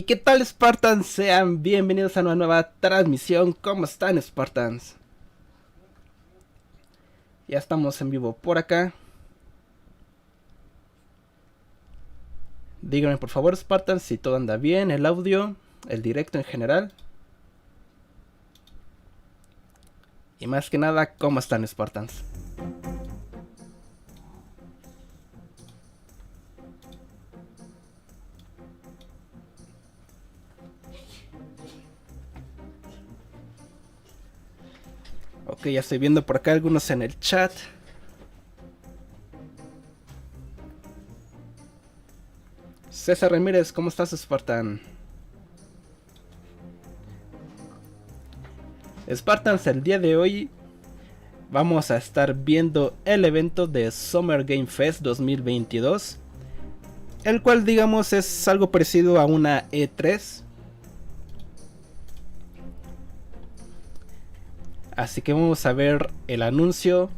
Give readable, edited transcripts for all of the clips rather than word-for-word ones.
Hey, ¿qué tal, Spartans? Sean bienvenidos a una nueva transmisión. ¿Cómo están, Spartans? Ya estamos en vivo por acá. Díganme por favor, Spartans, si todo anda bien, el audio, el directo en general. Y más que nada, ¿cómo están, Spartans? Ok, ya estoy viendo por acá algunos en el chat. César Ramírez, ¿cómo estás, Spartan? Spartans, el día de hoy vamos a estar viendo el evento de Summer Game Fest 2022, el cual, digamos, es algo parecido a una E3. Así que vamos a ver el anuncio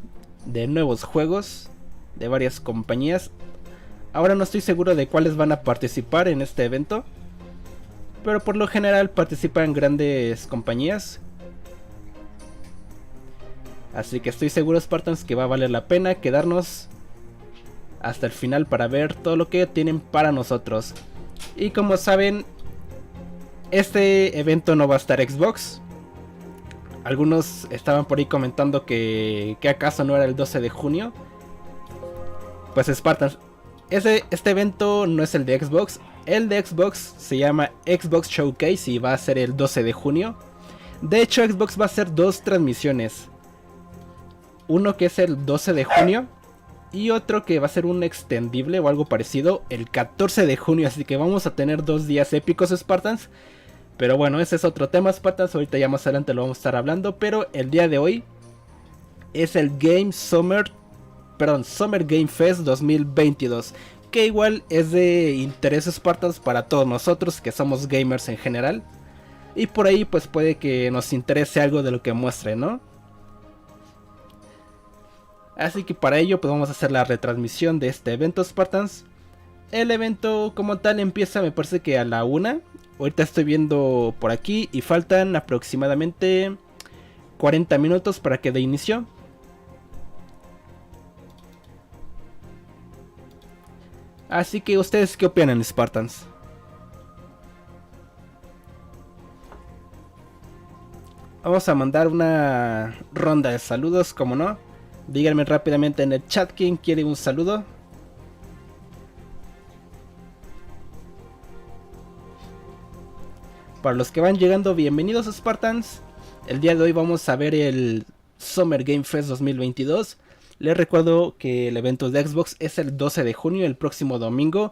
de nuevos juegos de varias compañías. Ahora no estoy seguro de cuáles van a participar en este evento, pero por lo general participan grandes compañías. Así que estoy seguro, Spartans, que va a valer la pena quedarnos hasta el final para ver todo lo que tienen para nosotros. Y como saben, este evento no va a estar Xbox. Algunos estaban por ahí comentando que acaso no era el 12 de junio. Pues, Spartans, este evento no es el de Xbox. El de Xbox se llama Xbox Showcase y va a ser el 12 de junio. De hecho, Xbox va a hacer dos transmisiones. Uno que es el 12 de junio y otro que va a ser un extendible o algo parecido el 14 de junio. Así que vamos a tener 2 días épicos, Spartans. Pero bueno, ese es otro tema, Spartans. Ahorita ya más adelante lo vamos a estar hablando. Pero el día de hoy es el Summer Game Fest 2022. Que igual es de interés, Spartans, para todos nosotros que somos gamers en general. Y por ahí pues puede que nos interese algo de lo que muestre, ¿no? Así que para ello pues vamos a hacer la retransmisión de este evento, Spartans. El evento como tal empieza, me parece que a la 1. Ahorita estoy viendo por aquí y faltan aproximadamente 40 minutos para que dé inicio. Así que ustedes, ¿qué opinan, Spartans? Vamos a mandar una ronda de saludos, como no. Díganme rápidamente en el chat quién quiere un saludo. Para los que van llegando, bienvenidos, Spartans. El día de hoy vamos a ver el Summer Game Fest 2022. Les recuerdo que el evento de Xbox es el 12 de junio, el próximo domingo.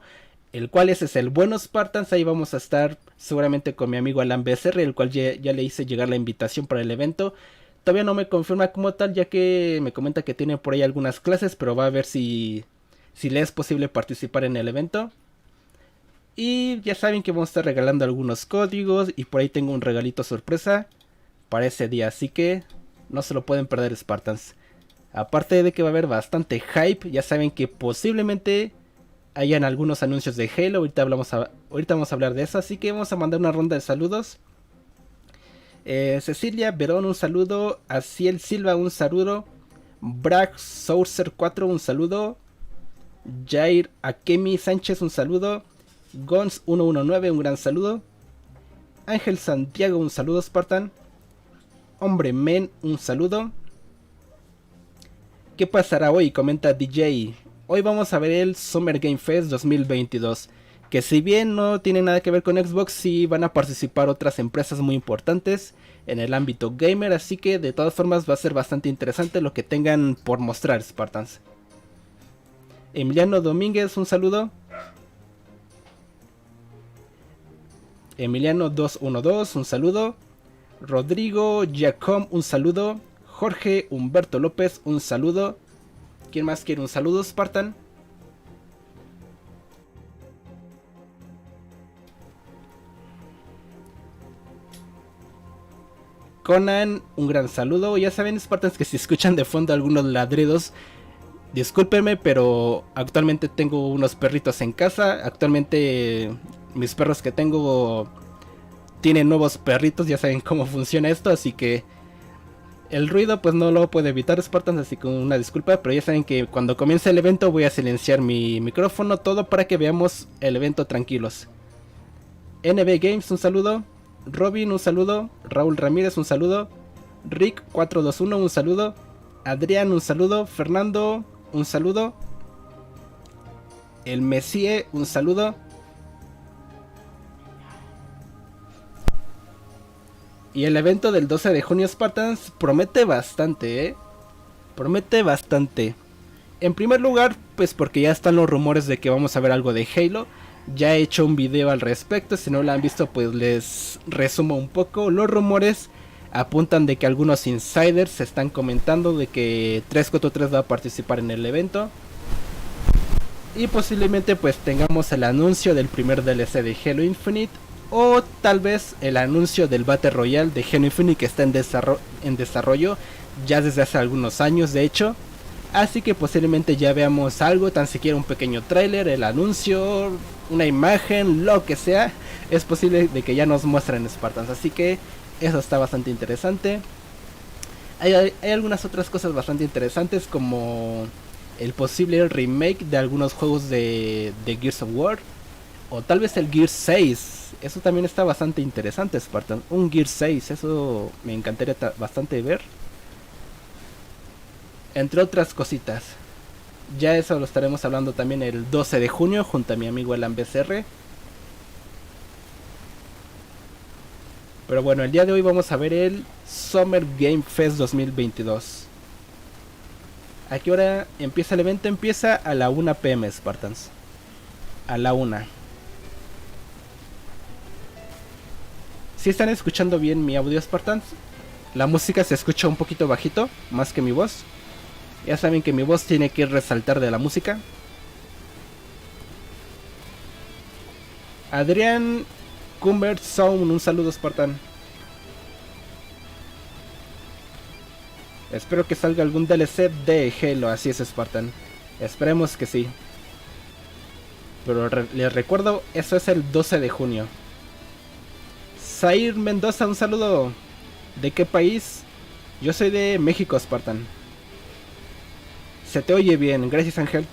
El cual ese es el bueno, Spartans. Ahí vamos a estar seguramente con mi amigo Alan BSR, el cual ya le hice llegar la invitación para el evento. Todavía no me confirma como tal, ya que me comenta que tiene por ahí algunas clases, pero va a ver si le es posible participar en el evento. Y ya saben que vamos a estar regalando algunos códigos y por ahí tengo un regalito sorpresa para ese día, así que no se lo pueden perder, Spartans. Aparte de que va a haber bastante hype, ya saben que posiblemente hayan algunos anuncios de Halo. Ahorita vamos a hablar de eso, así que vamos a mandar una ronda de saludos. Cecilia Verón, un saludo. Aciel Silva, un saludo. Bragg Sourcer 4, un saludo. Jair Akemi Sánchez, un saludo. Gons 119, un gran saludo. Ángel Santiago, un saludo, Spartan. Hombre Men, un saludo. ¿Qué pasará hoy? Comenta DJ. Hoy vamos a ver el Summer Game Fest 2022. Que si bien no tiene nada que ver con Xbox, sí van a participar otras empresas muy importantes en el ámbito gamer. Así que de todas formas va a ser bastante interesante lo que tengan por mostrar, Spartans. Emiliano Domínguez, un saludo. Emiliano 212, un saludo. Rodrigo Giacom, un saludo. Jorge Humberto López, un saludo. ¿Quién más quiere un saludo, Spartan? Conan, un gran saludo. Ya saben, Spartans, que si escuchan de fondo algunos ladridos, discúlpenme, pero actualmente tengo unos perritos en casa. Actualmente mis perros que tengo tienen nuevos perritos, ya saben cómo funciona esto, así que el ruido pues no lo puedo evitar, Spartans, así que una disculpa, pero ya saben que cuando comience el evento voy a silenciar mi micrófono, todo para que veamos el evento tranquilos. NB Games, un saludo. Robin, un saludo. Raúl Ramírez, un saludo. Rick 421, un saludo. Adrián, un saludo. Fernando, un saludo. El Messie, un saludo. Y el evento del 12 de junio, Spartans, promete bastante, promete bastante. En primer lugar, pues porque ya están los rumores de que vamos a ver algo de Halo. Ya he hecho un video al respecto, si no lo han visto pues les resumo un poco. Los rumores apuntan de que algunos insiders se están comentando de que 343 va a participar en el evento. Y posiblemente pues tengamos el anuncio del primer DLC de Halo Infinite. O tal vez el anuncio del Battle Royale de Halo Infinite, que está en desarrollo ya desde hace algunos años de hecho. Así que posiblemente ya veamos algo, tan siquiera un pequeño tráiler, el anuncio, una imagen, lo que sea. Es posible de que ya nos muestren Spartans, así que eso está bastante interesante. Hay algunas otras cosas bastante interesantes, como el posible remake de algunos juegos de Gears of War. O tal vez el Gears 6. Eso también está bastante interesante, Spartan. Un Gears 6, eso me encantaría bastante ver. Entre otras cositas. Ya eso lo estaremos hablando también el 12 de junio junto a mi amigo Elan BCR. Pero bueno, el día de hoy vamos a ver el Summer Game Fest 2022. ¿A qué hora empieza el evento? Empieza a la 1 PM, Spartans. A la 1. Si están escuchando bien mi audio, Spartans, la música se escucha un poquito bajito, más que mi voz. Ya saben que mi voz tiene que resaltar de la música. Adrián Cumbert Sound, un saludo, Spartan. Espero que salga algún DLC de Halo, así es, Spartan. Esperemos que sí. Pero les recuerdo, eso es el 12 de junio. Zair Mendoza, un saludo. ¿De qué país? Yo soy de México, Spartan. Se te oye bien, gracias, Ángel.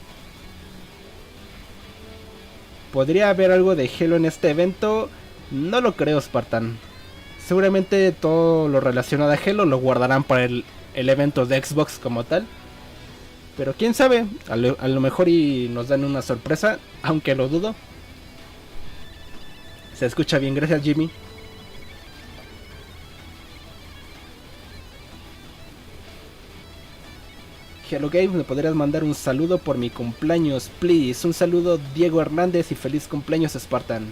¿Podría haber algo de Halo en este evento? No lo creo, Spartan. Seguramente todo lo relacionado a Halo lo guardarán para el evento de Xbox como tal. Pero quién sabe, a lo mejor y nos dan una sorpresa, aunque lo dudo. Se escucha bien, gracias, Jimmy. Hello Games, ¿me podrías mandar un saludo por mi cumpleaños, please? Un saludo, Diego Hernández, y feliz cumpleaños, Spartan.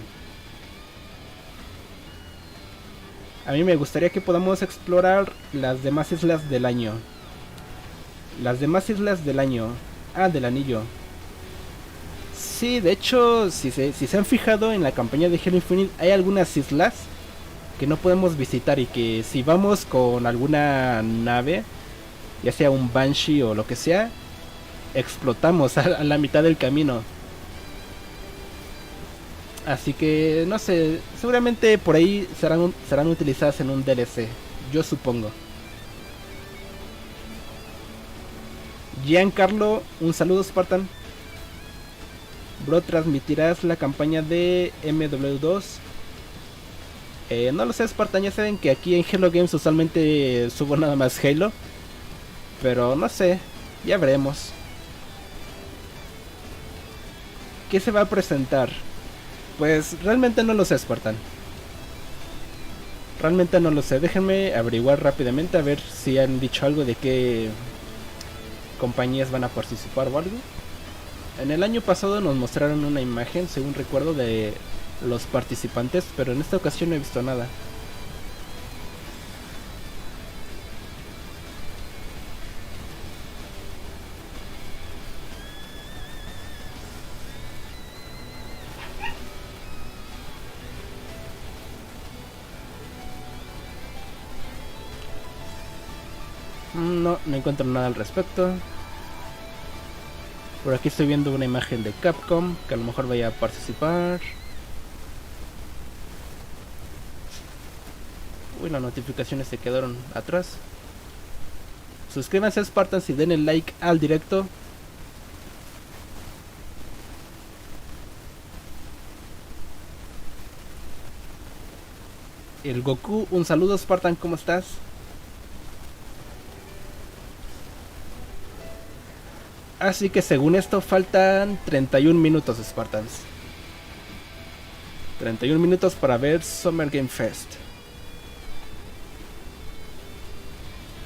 A mí me gustaría que podamos explorar las demás islas del año. Las demás islas del año. Ah, del anillo. Sí, de hecho, si se han fijado en la campaña de Halo Infinite, hay algunas islas que no podemos visitar y que si vamos con alguna nave, ya sea un Banshee o lo que sea, explotamos a la mitad del camino. Así que no sé, seguramente por ahí serán utilizadas en un DLC, yo supongo. Giancarlo, un saludo, Spartan. Bro, ¿transmitirás la campaña de MW2? No lo sé, Spartan, ya saben que aquí en Hello Games usualmente subo nada más Halo. Pero no sé, ya veremos. ¿Qué se va a presentar? Pues realmente no lo sé, Spartan. Realmente no lo sé. Déjenme averiguar rápidamente a ver si han dicho algo de qué compañías van a participar o algo. En el año pasado nos mostraron una imagen, según recuerdo, de los participantes, pero en esta ocasión no he visto nada. No encuentro nada al respecto. Por aquí estoy viendo una imagen de Capcom, que a lo mejor vaya a participar. Uy, las notificaciones se quedaron atrás. Suscríbanse, Spartans, y denle like al directo. El Goku, un saludo, Spartan, ¿cómo estás? Así que según esto faltan 31 minutos, Spartans. 31 minutos para ver Summer Game Fest.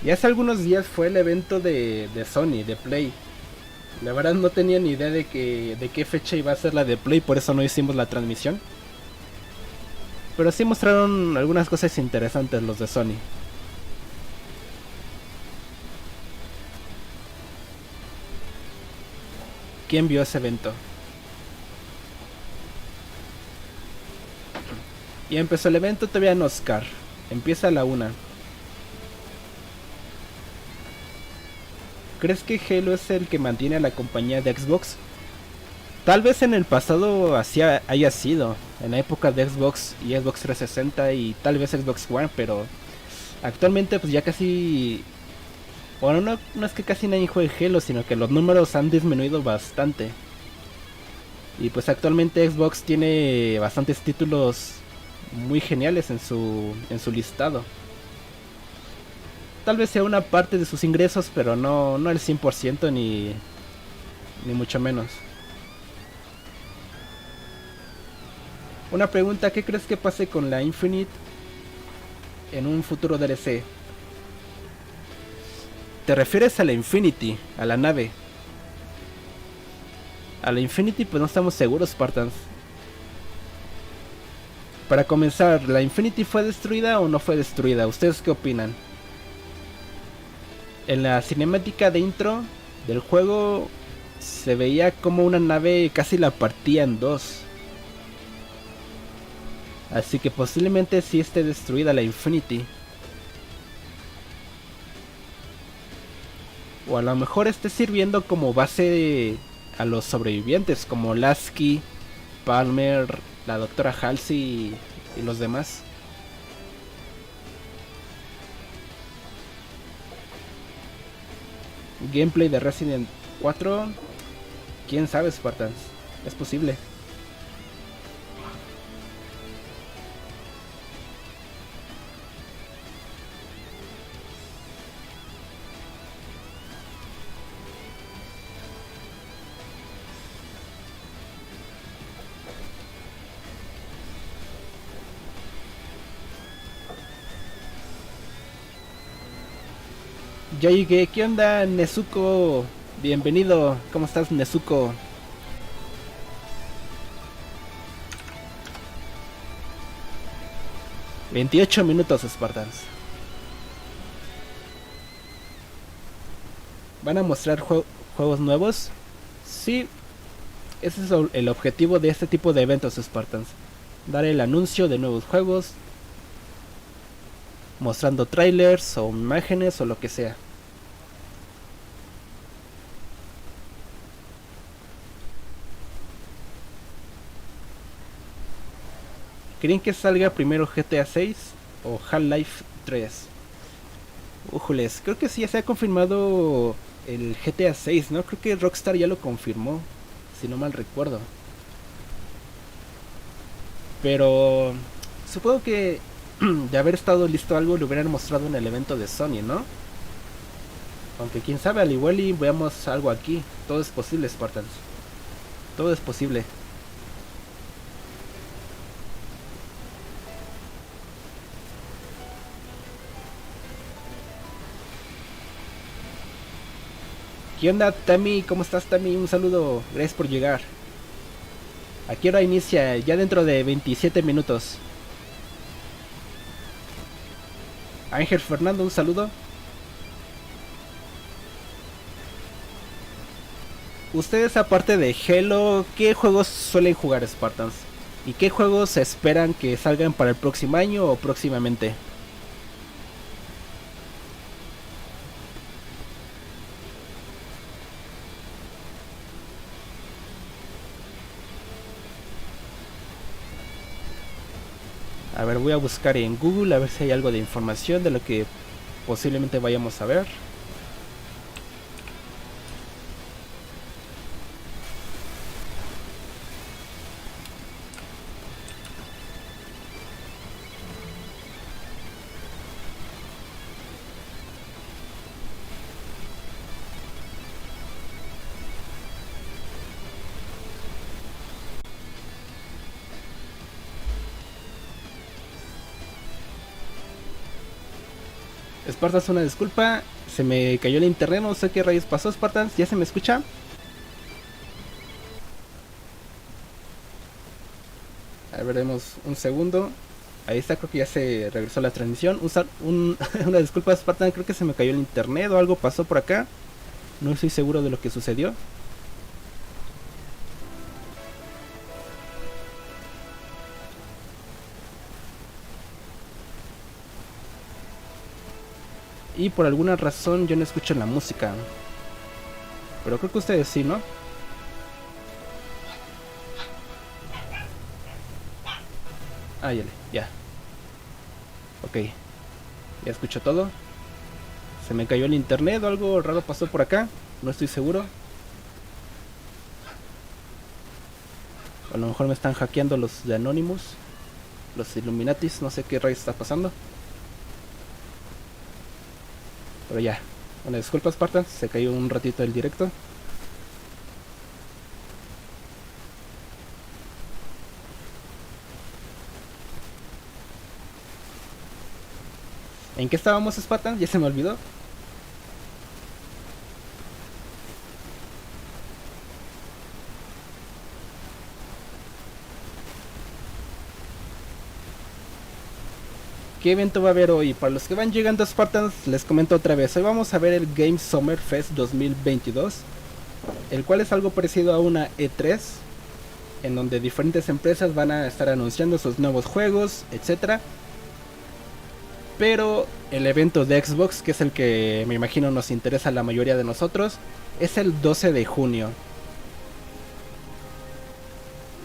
Y hace algunos días fue el evento de Sony, de Play. La verdad no tenía ni idea de qué fecha iba a ser la de Play, por eso no hicimos la transmisión. Pero sí mostraron algunas cosas interesantes los de Sony. ¿Quién vio ese evento? Y empezó el evento, todavía no, Oscar. Empieza a la 1. ¿Crees que Halo es el que mantiene a la compañía de Xbox? Tal vez en el pasado así haya sido, en la época de Xbox y Xbox 360 y tal vez Xbox One, pero actualmente pues ya casi... Bueno, no es que casi nadie juegue Halo, sino que los números han disminuido bastante. Y pues actualmente Xbox tiene bastantes títulos muy geniales en su listado. Tal vez sea una parte de sus ingresos, pero no el 100% ni mucho menos. Una pregunta, ¿qué crees que pase con la Infinite en un futuro DLC? ¿Te refieres a la Infinity, a la nave? A la Infinity pues no estamos seguros, Spartans. Para comenzar, ¿la Infinity fue destruida o no fue destruida? ¿Ustedes qué opinan? En la cinemática de intro del juego se veía como una nave casi la partía en dos. Así que posiblemente sí esté destruida la Infinity. O a lo mejor esté sirviendo como base a los sobrevivientes, como Lasky, Palmer, la doctora Halsey y los demás. Gameplay de Resident 4. Quién sabe, Spartans. Es posible. Ya llegué, ¿qué onda, Nezuko? Bienvenido, ¿cómo estás, Nezuko? ...28 minutos, Spartans. ¿Van a mostrar juegos nuevos? Sí, ese es el objetivo de este tipo de eventos, Spartans. Dar el anuncio de nuevos juegos, mostrando trailers o imágenes o lo que sea. ¿Creen que salga primero GTA 6 o Half-Life 3? Újules, creo que sí, ya se ha confirmado el GTA 6, ¿no? Creo que Rockstar ya lo confirmó, si no mal recuerdo. Pero supongo que de haber estado listo algo lo hubieran mostrado en el evento de Sony, ¿no? Aunque quién sabe, al igual y veamos algo aquí. Todo es posible, Spartans. Todo es posible. ¿Qué onda, Tami? ¿Cómo estás, Tami? Un saludo, gracias por llegar. ¿A qué hora inicia? Ya dentro de 27 minutos. Ángel Fernando, un saludo. Ustedes, aparte de Halo, ¿qué juegos suelen jugar, Spartans? ¿Y qué juegos esperan que salgan para el próximo año o próximamente? A ver, voy a buscar en Google a ver si hay algo de información de lo que posiblemente vayamos a ver. Spartans, una disculpa, se me cayó el internet, no sé qué rayos pasó. Spartans, ¿ya se me escucha? A ver, demos un segundo. Ahí está, creo que ya se regresó la transmisión. Una disculpa, Spartan, creo que se me cayó el internet o algo pasó por acá. No estoy seguro de lo que sucedió. Y por alguna razón yo no escucho la música. Pero creo que ustedes sí, ¿no? Ah, ya. Ok. Ya escucho todo. Se me cayó el internet o algo raro pasó por acá. No estoy seguro. A lo mejor me están hackeando los de Anonymous. Los Illuminatis. No sé qué rayos está pasando. Pero ya. Una disculpa, Spartan. Se cayó un ratito el directo. ¿En qué estábamos, Spartan? Ya se me olvidó. ¿Qué evento va a haber hoy? Para los que van llegando, Spartans, les comento otra vez. Hoy vamos a ver el Game Summer Fest 2022, el cual es algo parecido a una E3, en donde diferentes empresas van a estar anunciando sus nuevos juegos, etc. Pero el evento de Xbox, que es el que me imagino nos interesa a la mayoría de nosotros, es el 12 de junio.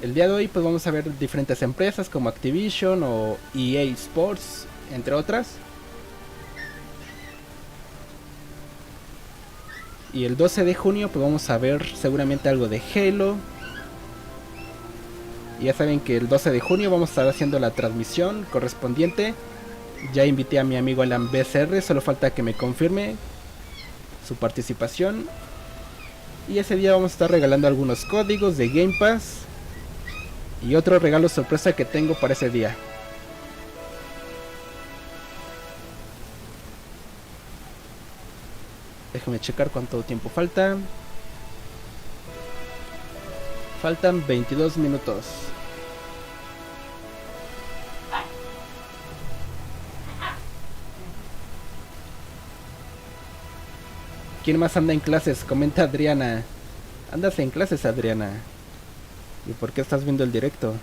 El día de hoy pues vamos a ver diferentes empresas como Activision o EA Sports, entre otras. Y el 12 de junio pues vamos a ver seguramente algo de Halo. Y ya saben que el 12 de junio vamos a estar haciendo la transmisión correspondiente. Ya invité a mi amigo Alan BCR, solo falta que me confirme su participación. Y ese día vamos a estar regalando algunos códigos de Game Pass y otro regalo sorpresa que tengo para ese día. Déjame checar cuánto tiempo falta. Faltan 22 minutos. ¿Quién más anda en clases? Comenta Adriana. ¿Andas en clases, Adriana? ¿Y por qué estás viendo el directo?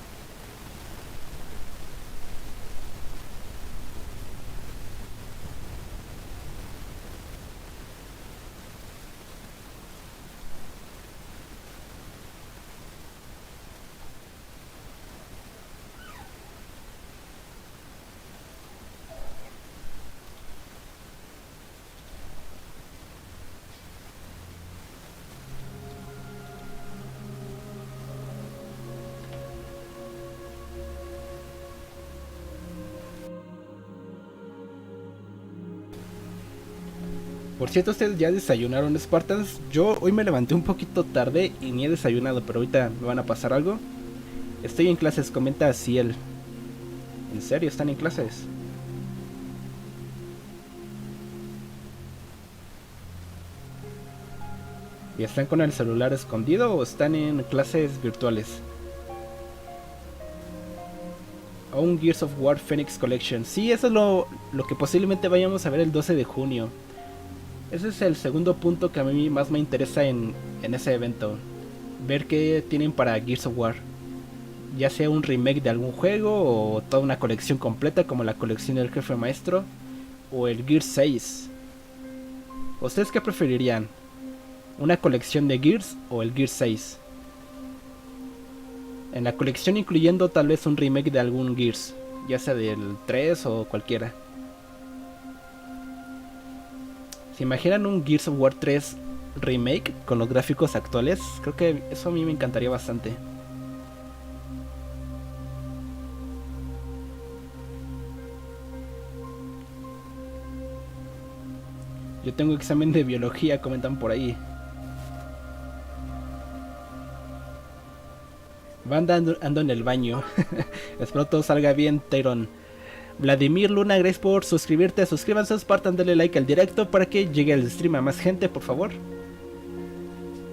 Por cierto, ¿ustedes ya desayunaron, Spartans? Yo hoy me levanté un poquito tarde y ni he desayunado, pero ahorita me van a pasar algo. Estoy en clases, comenta Ciel. ¿En serio están en clases? ¿Y están con el celular escondido o están en clases virtuales? O un Gears of War Phoenix Collection. Sí, eso es lo que posiblemente vayamos a ver el 12 de junio. Ese es el segundo punto que a mí más me interesa en ese evento. Ver qué tienen para Gears of War. Ya sea un remake de algún juego o toda una colección completa como la colección del jefe maestro o el Gears 6. ¿Ustedes qué preferirían? ¿Una colección de Gears o el Gears 6? En la colección incluyendo tal vez un remake de algún Gears. ya sea del 3 o cualquiera. ¿Se imaginan un Gears of War 3 remake con los gráficos actuales? Creo que eso a mí me encantaría bastante. Yo tengo examen de biología, comentan por ahí. Banda, ando en el baño. Espero todo salga bien, Tyron. Vladimir Luna, gracias por suscribirte. Suscríbanse, Spartan, denle like al directo para que llegue el stream a más gente, por favor.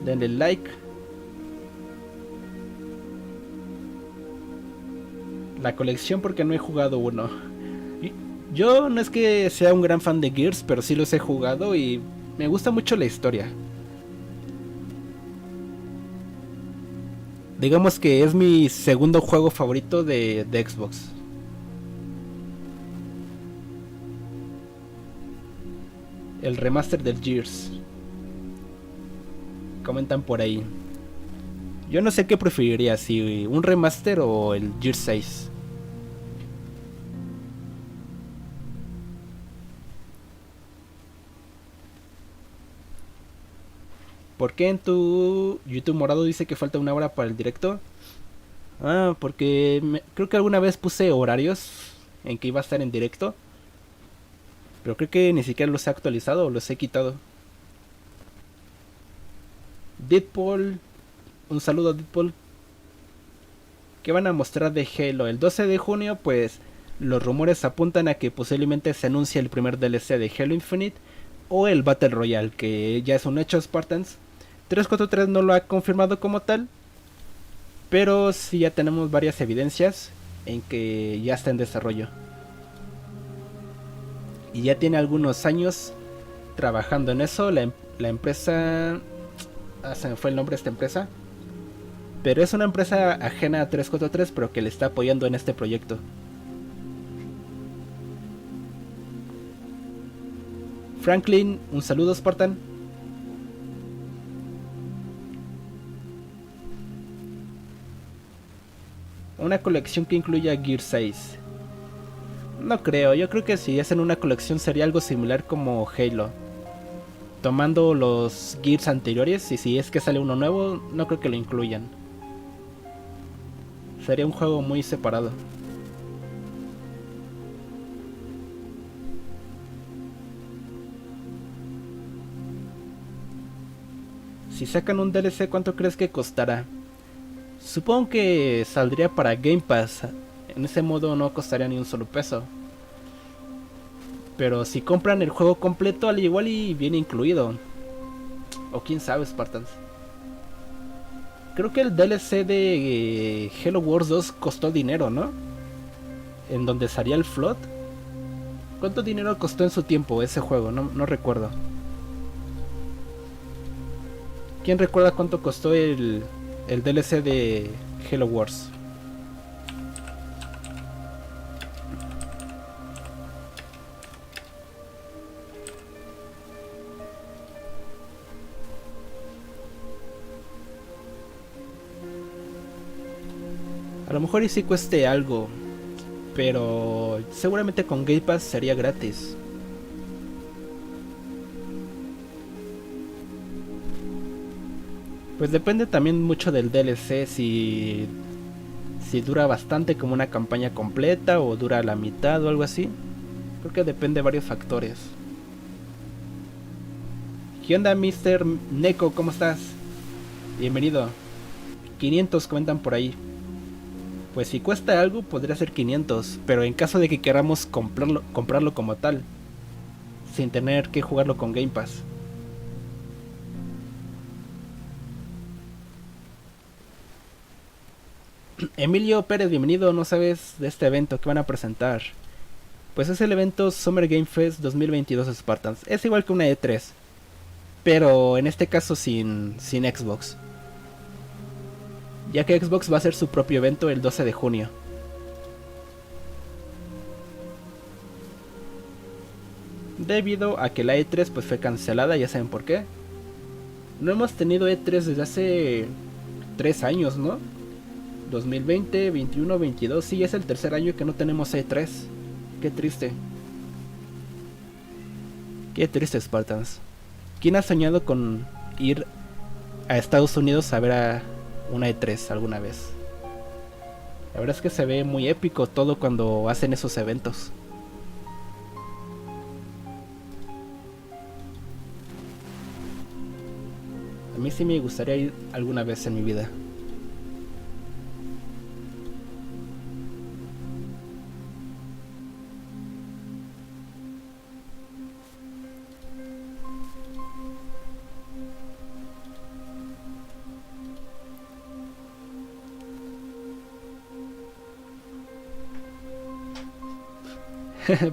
Denle like. La colección porque no he jugado uno. Yo no es que sea un gran fan de Gears, pero sí los he jugado y me gusta mucho la historia. Digamos que es mi segundo juego favorito de Xbox. El remaster del Gears. Comentan por ahí. Yo no sé qué preferiría, si un remaster o el Gears 6. ¿Por qué en tu YouTube morado dice que falta una hora para el directo? Ah, porque creo que alguna vez puse horarios en que iba a estar en directo. Pero creo que ni siquiera los he actualizado o los he quitado. Deadpool. Un saludo a Deadpool. ¿Qué van a mostrar de Halo? El 12 de junio, pues los rumores apuntan a que posiblemente se anuncie el primer DLC de Halo Infinite o el Battle Royale, que ya es un hecho, Spartans. 343 no lo ha confirmado como tal, pero sí ya tenemos varias evidencias en que ya está en desarrollo. Y ya tiene algunos años trabajando en eso. La empresa... se me fue el nombre de esta empresa. Pero es una empresa ajena a 343, pero que le está apoyando en este proyecto. Franklin, un saludo, Spartan. Una colección que incluya Gear 6. No creo, yo creo que si hacen una colección sería algo similar como Halo. Tomando los Gears anteriores, y si es que sale uno nuevo, no creo que lo incluyan. Sería un juego muy separado. Si sacan un DLC, ¿cuánto crees que costará? Supongo que saldría para Game Pass. En ese modo no costaría ni un solo peso. Pero si compran el juego completo, al igual y viene incluido. O quién sabe, Spartans. Creo que el DLC de Halo Wars 2 costó dinero, ¿no? En donde salía el Flood. ¿Cuánto dinero costó en su tiempo ese juego? No recuerdo. ¿Quién recuerda cuánto costó el DLC de Halo Wars? A lo mejor y sí cueste algo, pero seguramente con Game Pass sería gratis. Pues depende también mucho del DLC, si dura bastante como una campaña completa o dura la mitad o algo así. Creo que depende de varios factores. ¿Qué onda, Mr. Neko? ¿Cómo estás? Bienvenido. 500 comentan por ahí. Pues si cuesta algo podría ser 500, pero en caso de que queramos comprarlo como tal, sin tener que jugarlo con Game Pass. Emilio Pérez, bienvenido. ¿No sabes de este evento que van a presentar? Pues es el evento Summer Game Fest 2022 Spartans. Es igual que una E3, pero en este caso sin Xbox, ya que Xbox va a hacer su propio evento el 12 de junio. Debido a que la E3 pues fue cancelada, ya saben por qué. No hemos tenido E3 desde hace 3 años, ¿no? 2020, 21, 22. Sí, es el tercer año que no tenemos E3. Qué triste. Qué triste, Spartans. ¿Quién ha soñado con ir a Estados Unidos a ver a una E3 alguna vez? La verdad es que se ve muy épico todo cuando hacen esos eventos. A mí sí me gustaría ir alguna vez en mi vida.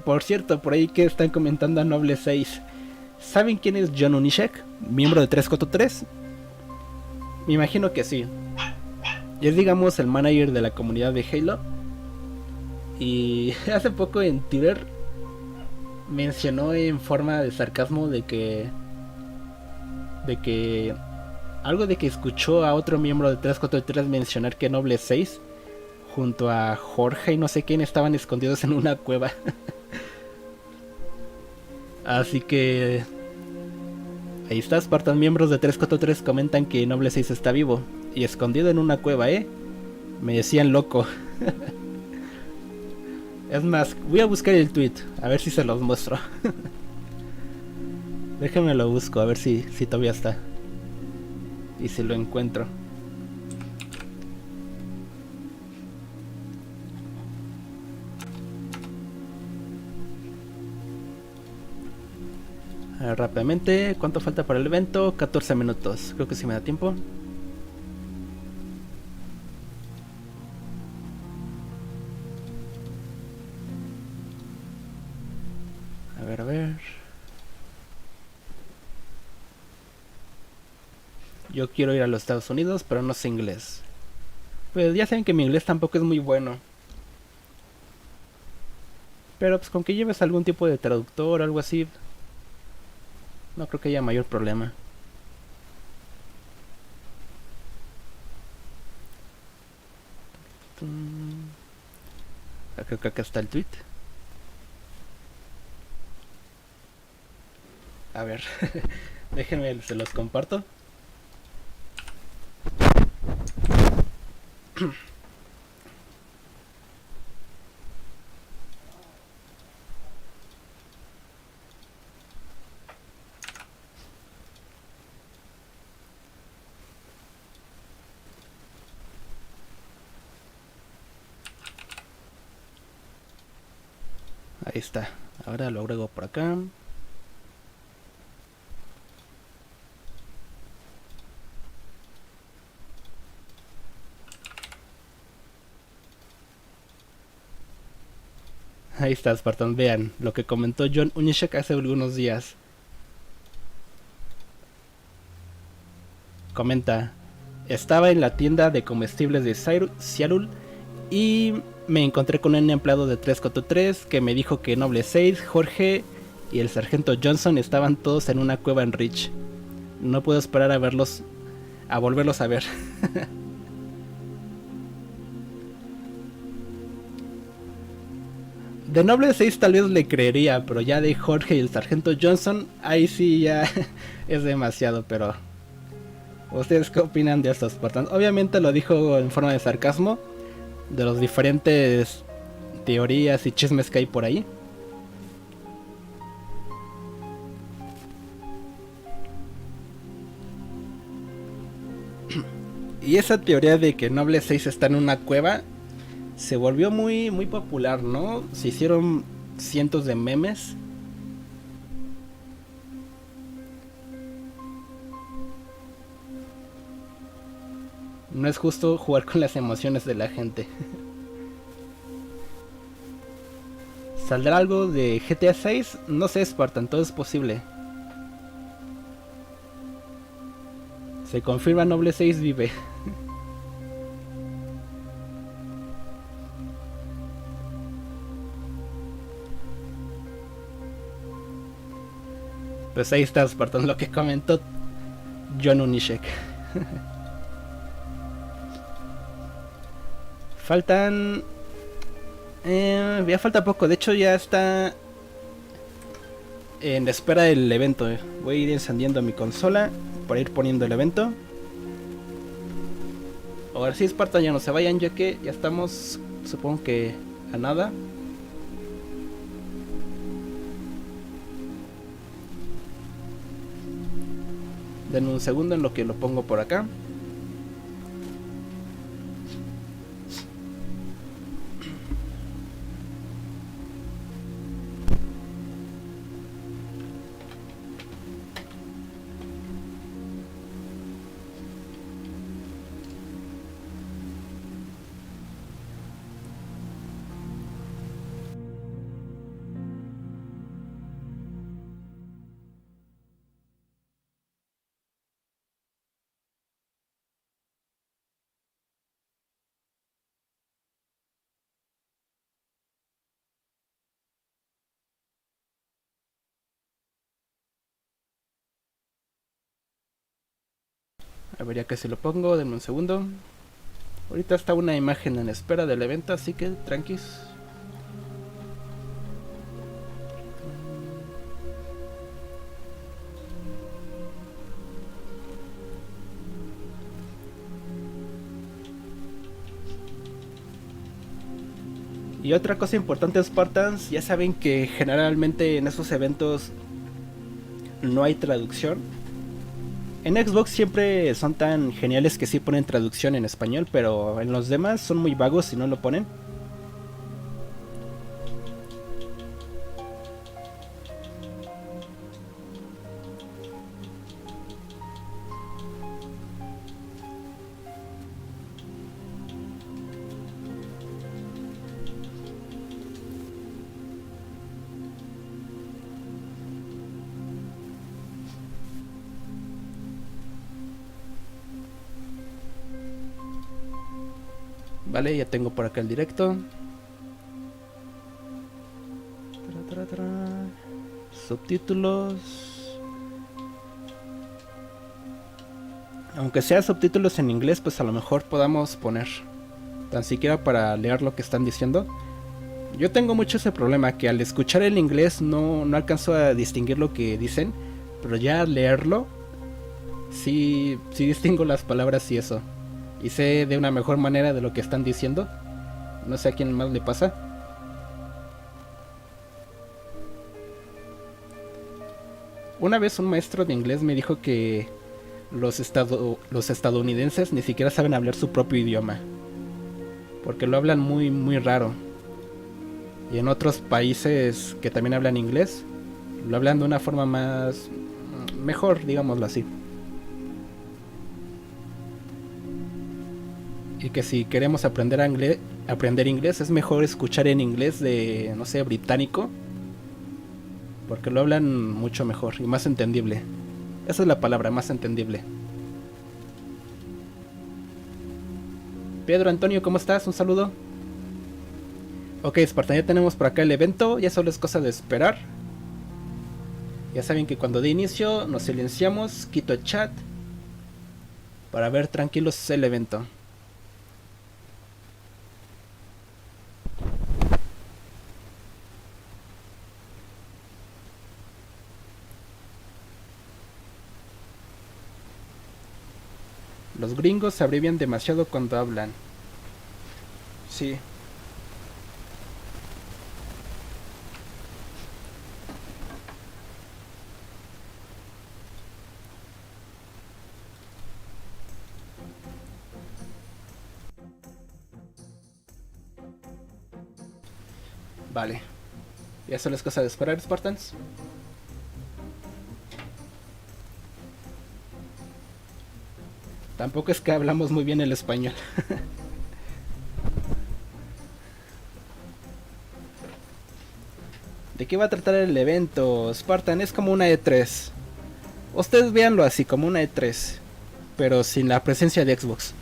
Por cierto, por ahí que están comentando a Noble 6. ¿Saben quién es John Unishek? ¿Miembro de 343? Me imagino que sí. Es, digamos, el manager de la comunidad de Halo. Y hace poco en Twitter mencionó en forma de sarcasmo de que algo de que escuchó a otro miembro de 343 mencionar que Noble 6 junto a Jorge y no sé quién estaban escondidos en una cueva. Así que ahí está, Spartan. Miembros de 343 comentan que Noble 6 está vivo y escondido en una cueva, me decían loco. Es más, voy a buscar el tweet, a ver si se los muestro. Déjenme lo busco, a ver si todavía está. Y si lo encuentro. A ver, rápidamente, ¿cuánto falta para el evento? 14 minutos, creo que sí me da tiempo. A ver. Yo quiero ir a los Estados Unidos, pero no sé inglés. Pues ya saben que mi inglés tampoco es muy bueno. Pero pues con que lleves algún tipo de traductor o algo así, no creo que haya mayor problema. Creo que acá está el tweet. A ver, déjenme, se los comparto. Ahí está. Ahora lo agrego por acá. Ahí está, Spartan. Vean lo que comentó John Unishek hace algunos días. Comenta: estaba en la tienda de comestibles de Seattle y me encontré con un empleado de 343 que me dijo que Noble 6, Jorge y el sargento Johnson estaban todos en una cueva en Rich. No puedo esperar a verlos, a volverlos a ver. De Noble 6 tal vez le creería, pero ya de Jorge y el sargento Johnson, ahí sí ya es demasiado. Pero ¿ustedes qué opinan de estos Spartans? Obviamente lo dijo en forma de sarcasmo, de los diferentes teorías y chismes que hay por ahí. Y esa teoría de que Noble 6 está en una cueva se volvió muy popular, ¿no? Se hicieron cientos de memes. No es justo jugar con las emociones de la gente. ¿Saldrá algo de GTA 6? No sé, Spartan, todo es posible. Se confirma, Noble 6 vive. Pues ahí está, Spartan, lo que comentó John Unishek. Faltan... ya falta poco, de hecho ya está en espera del evento. Voy a ir encendiendo mi consola para ir poniendo el evento. Ahora sí, Spartan, ya no se vayan, ya que ya estamos, supongo que a nada. Denme un segundo en lo que lo pongo por acá. A ver, ya que se lo pongo, denme un segundo. Ahorita está una imagen en espera del evento, así que tranquis. Y otra cosa importante, Spartans, ya saben que generalmente en esos eventos no hay traducción. En Xbox siempre son tan geniales que sí ponen traducción en español, pero en los demás son muy vagos y no lo ponen. Vale, ya tengo por acá el directo. Subtítulos. Aunque sea subtítulos en inglés, pues a lo mejor podamos poner, tan siquiera para leer lo que están diciendo. Yo tengo mucho ese problema, que al escuchar el inglés no alcanzo a distinguir lo que dicen, pero ya al leerlo sí distingo las palabras y eso. Y sé de una mejor manera de lo que están diciendo. No sé a quién más le pasa. Una vez un maestro de inglés me dijo que los estadounidenses ni siquiera saben hablar su propio idioma, porque lo hablan muy raro. Y en otros países que también hablan inglés, lo hablan de una forma más... mejor, digámoslo así. Y que si queremos aprender inglés es mejor escuchar en inglés de, no sé, británico, porque lo hablan mucho mejor y más entendible. Esa es la palabra, más entendible. Pedro Antonio, ¿cómo estás? Un saludo. Ok, Spartan, ya tenemos por acá el evento. Ya solo es cosa de esperar. Ya saben que cuando dé inicio nos silenciamos, quito el chat para ver tranquilos el evento. Los gringos se abrevian demasiado cuando hablan. Sí. Vale. Ya solo es cosa de esperar, Spartans. Tampoco es que hablamos muy bien el español. ¿De qué va a tratar el evento? Spartan, es como una E3. Ustedes véanlo así, como una E3, pero sin la presencia de Xbox.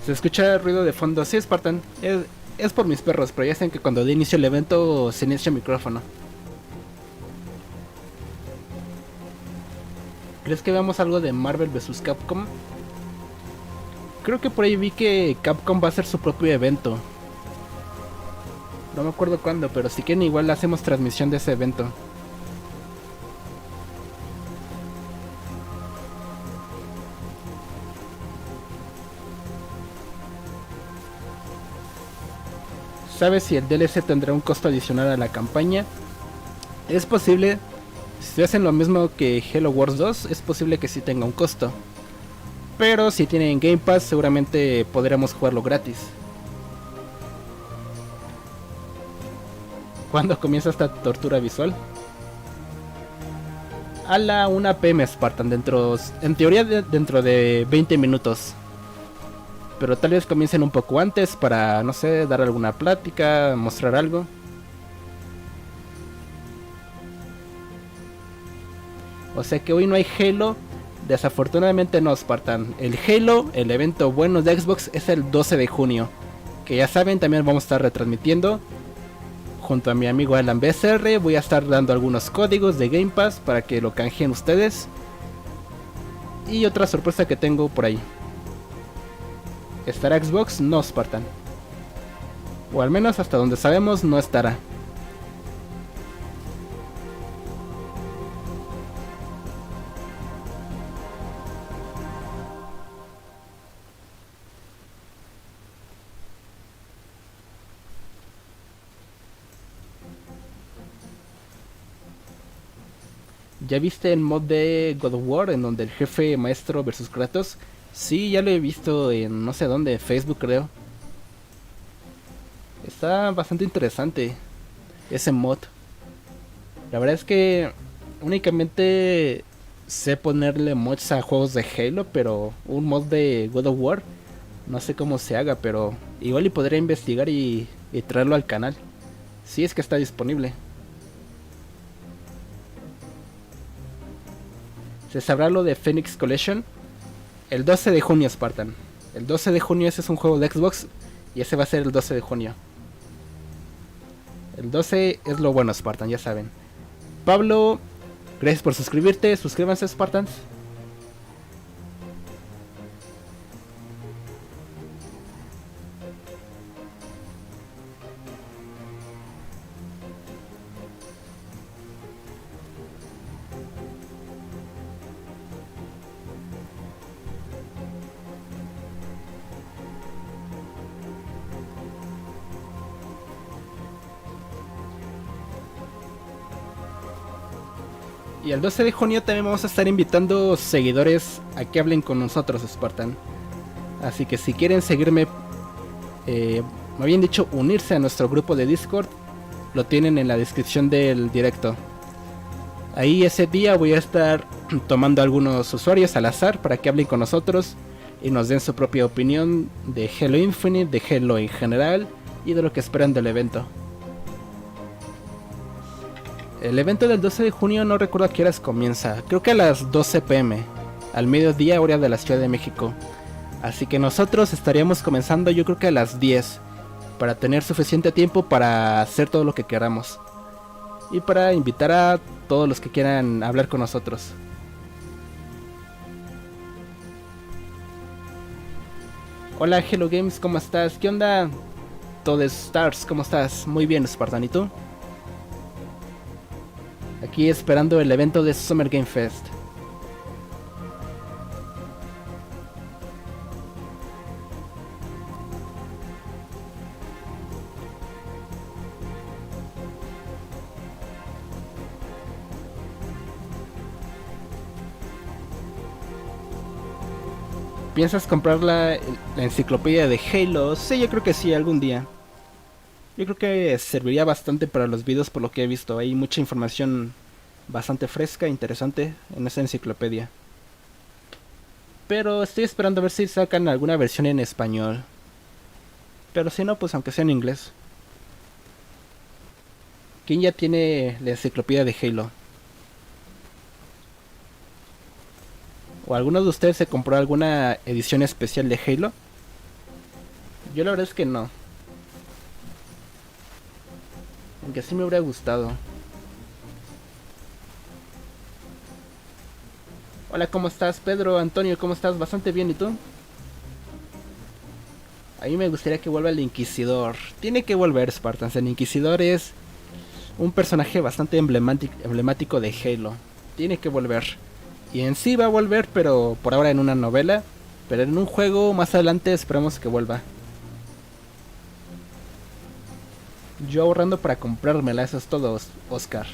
Se escucha ruido de fondo. Sí, Spartan. Es por mis perros, pero ya saben que cuando de inicio el evento se inicia el micrófono. ¿Crees que veamos algo de Marvel vs Capcom? Creo que por ahí vi que Capcom va a hacer su propio evento. No me acuerdo cuándo, pero si quieren igual hacemos transmisión de ese evento. ¿Sabes si el DLC tendrá un costo adicional a la campaña? Es posible. Si hacen lo mismo que Halo Wars 2, es posible que sí tenga un costo. Pero si tienen Game Pass, seguramente podremos jugarlo gratis. ¿Cuándo comienza esta tortura visual? A la 1 PM Spartan, en teoría dentro de 20 minutos. Pero tal vez comiencen un poco antes para, no sé, dar alguna plática, mostrar algo. O sea que hoy no hay Halo. Desafortunadamente no, Spartan. El Halo, el evento bueno de Xbox, es el 12 de junio. Que ya saben, también vamos a estar retransmitiendo. Junto a mi amigo Alan BSR voy a estar dando algunos códigos de Game Pass para que lo canjeen ustedes. Y otra sorpresa que tengo por ahí. ¿Estará Xbox? No, Spartan. O al menos hasta donde sabemos no estará. ¿Ya viste el mod de God of War en donde el jefe maestro versus Kratos? Sí, ya lo he visto en no sé dónde, Facebook creo. Está bastante interesante ese mod. La verdad es que únicamente sé ponerle mods a juegos de Halo, pero un mod de God of War no sé cómo se haga, pero igual y podría investigar y traerlo al canal. Si es que está disponible. ¿Se sabrá lo de Phoenix Collection? El 12 de junio, Spartan. El 12 de junio ese es un juego de Xbox y ese va a ser el 12 de junio. El 12 es lo bueno, Spartan, ya saben. Pablo, gracias por suscribirte. Suscríbanse, Spartans. Y el 12 de junio también vamos a estar invitando seguidores a que hablen con nosotros, Spartan. Así que si quieren seguirme, me habían dicho unirse a nuestro grupo de Discord, lo tienen en la descripción del directo. Ahí ese día voy a estar tomando algunos usuarios al azar para que hablen con nosotros y nos den su propia opinión de Halo Infinite, de Halo en general y de lo que esperan del evento. El evento del 12 de junio no recuerdo a qué horas comienza, creo que a las 12 PM, al mediodía hora de la Ciudad de México. Así que nosotros estaríamos comenzando yo creo que a las 10, para tener suficiente tiempo para hacer todo lo que queramos. Y para invitar a todos los que quieran hablar con nosotros. Hola Hello Games, ¿cómo estás? ¿Qué onda? Todo Stars, ¿cómo estás? Muy bien, Spartan, ¿y tú? Aquí esperando el evento de Summer Game Fest. ¿Piensas comprar la enciclopedia de Halo? Sí, yo creo que sí, algún día. Yo creo que serviría bastante para los videos por lo que he visto. Hay mucha información bastante fresca e interesante en esa enciclopedia. Pero estoy esperando a ver si sacan alguna versión en español. Pero si no, pues aunque sea en inglés. ¿Quién ya tiene la enciclopedia de Halo? ¿O alguno de ustedes se compró alguna edición especial de Halo? Yo la verdad es que no. Aunque sí me hubiera gustado. Hola, ¿cómo estás, Pedro? Antonio, ¿cómo estás? Bastante bien, ¿y tú? A mí me gustaría que vuelva el Inquisidor. Tiene que volver, Spartans. El Inquisidor es un personaje bastante emblemático de Halo. Tiene que volver. Y en sí va a volver, pero por ahora en una novela. Pero en un juego más adelante esperamos que vuelva. Yo ahorrando para comprármela, eso es todo, Oscar.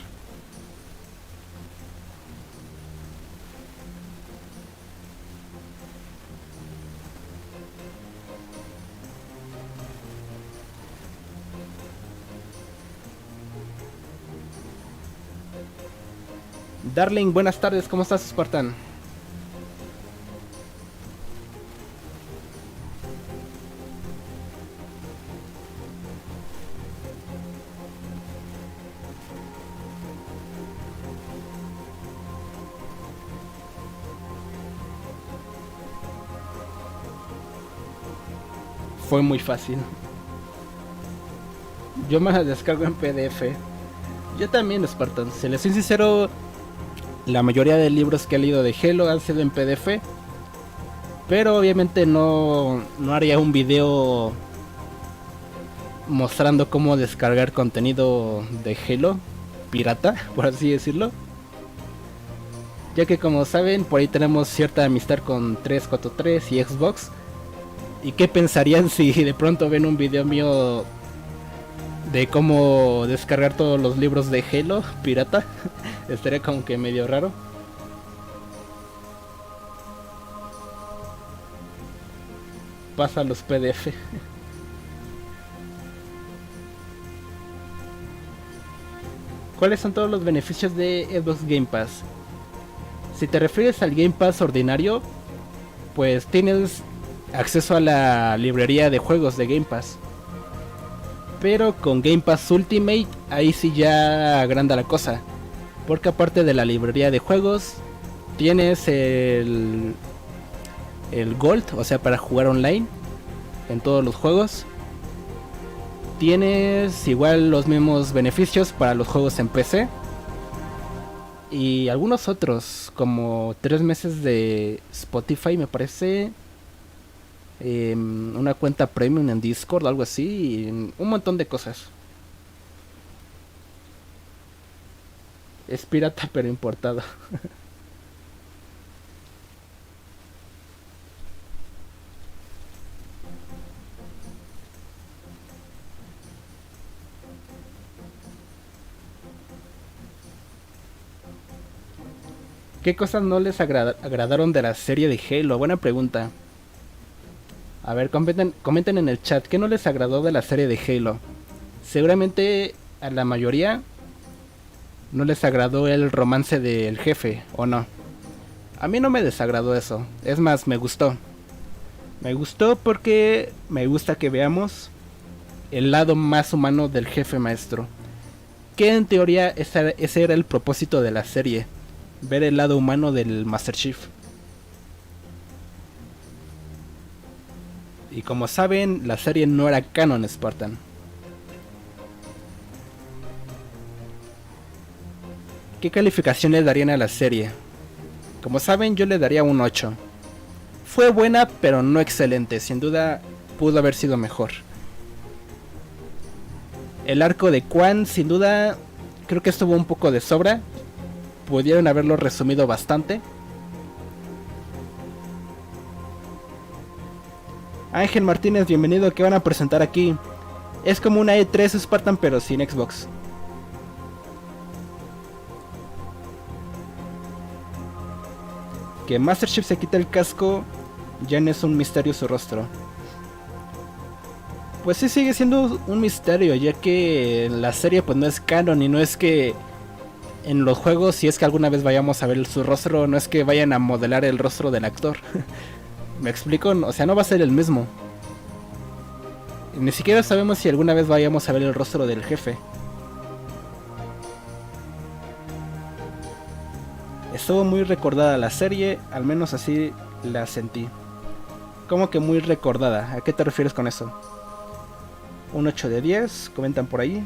Darling, buenas tardes, ¿cómo estás, Spartan? Fue muy fácil. Yo me la descargo en PDF. Yo también, Spartan. Si les soy sincero, la mayoría de libros que he leído de Halo han sido en PDF. Pero obviamente no haría un video mostrando cómo descargar contenido de Halo pirata, por así decirlo. Ya que como saben, por ahí tenemos cierta amistad con 343 y Xbox. ¿Y qué pensarían si de pronto ven un video mío de cómo descargar todos los libros de Halo pirata? Estaría como que medio raro. Pasa los PDF. ¿Cuáles son todos los beneficios de Xbox Game Pass? Si te refieres al Game Pass ordinario, pues tienes acceso a la librería de juegos de Game Pass. Pero con Game Pass Ultimate, ahí sí ya agranda la cosa. Porque aparte de la librería de juegos, tienes el Gold, o sea, para jugar online en todos los juegos. Tienes igual los mismos beneficios para los juegos en PC. Y algunos otros, como 3 meses de Spotify, me parece. Una cuenta premium en Discord, algo así. Y un montón de cosas. Es pirata pero importado. ¿Qué cosas no les agradaron de la serie de Halo? Buena pregunta. A ver, comenten en el chat. ¿Qué no les agradó de la serie de Halo? Seguramente a la mayoría no les agradó el romance del jefe, ¿o no? A mí no me desagradó eso. Es más, me gustó. Me gustó porque me gusta que veamos el lado más humano del jefe maestro. Que en teoría ese era el propósito de la serie. Ver el lado humano del Master Chief. Y como saben, la serie no era canon, Spartan. ¿Qué calificación le darían a la serie? Como saben, yo le daría un 8. Fue buena, pero no excelente. Sin duda, pudo haber sido mejor. El arco de Quan, sin duda, creo que estuvo un poco de sobra. Pudieron haberlo resumido bastante. Ángel Martínez, bienvenido. ¿Qué van a presentar aquí? Es como una E3 Spartan, pero sin Xbox. Que Master Chief se quita el casco, ya no es un misterio su rostro. Pues sí, sigue siendo un misterio, ya que la serie pues no es canon y no es que en los juegos, si es que alguna vez vayamos a ver su rostro, no es que vayan a modelar el rostro del actor. ¿Me explico? O sea, no va a ser el mismo. Ni siquiera sabemos si alguna vez vayamos a ver el rostro del jefe. Estuvo muy recordada la serie, al menos así la sentí. como que muy recordada. ¿A qué te refieres con eso? Un 8 de 10, comentan por ahí.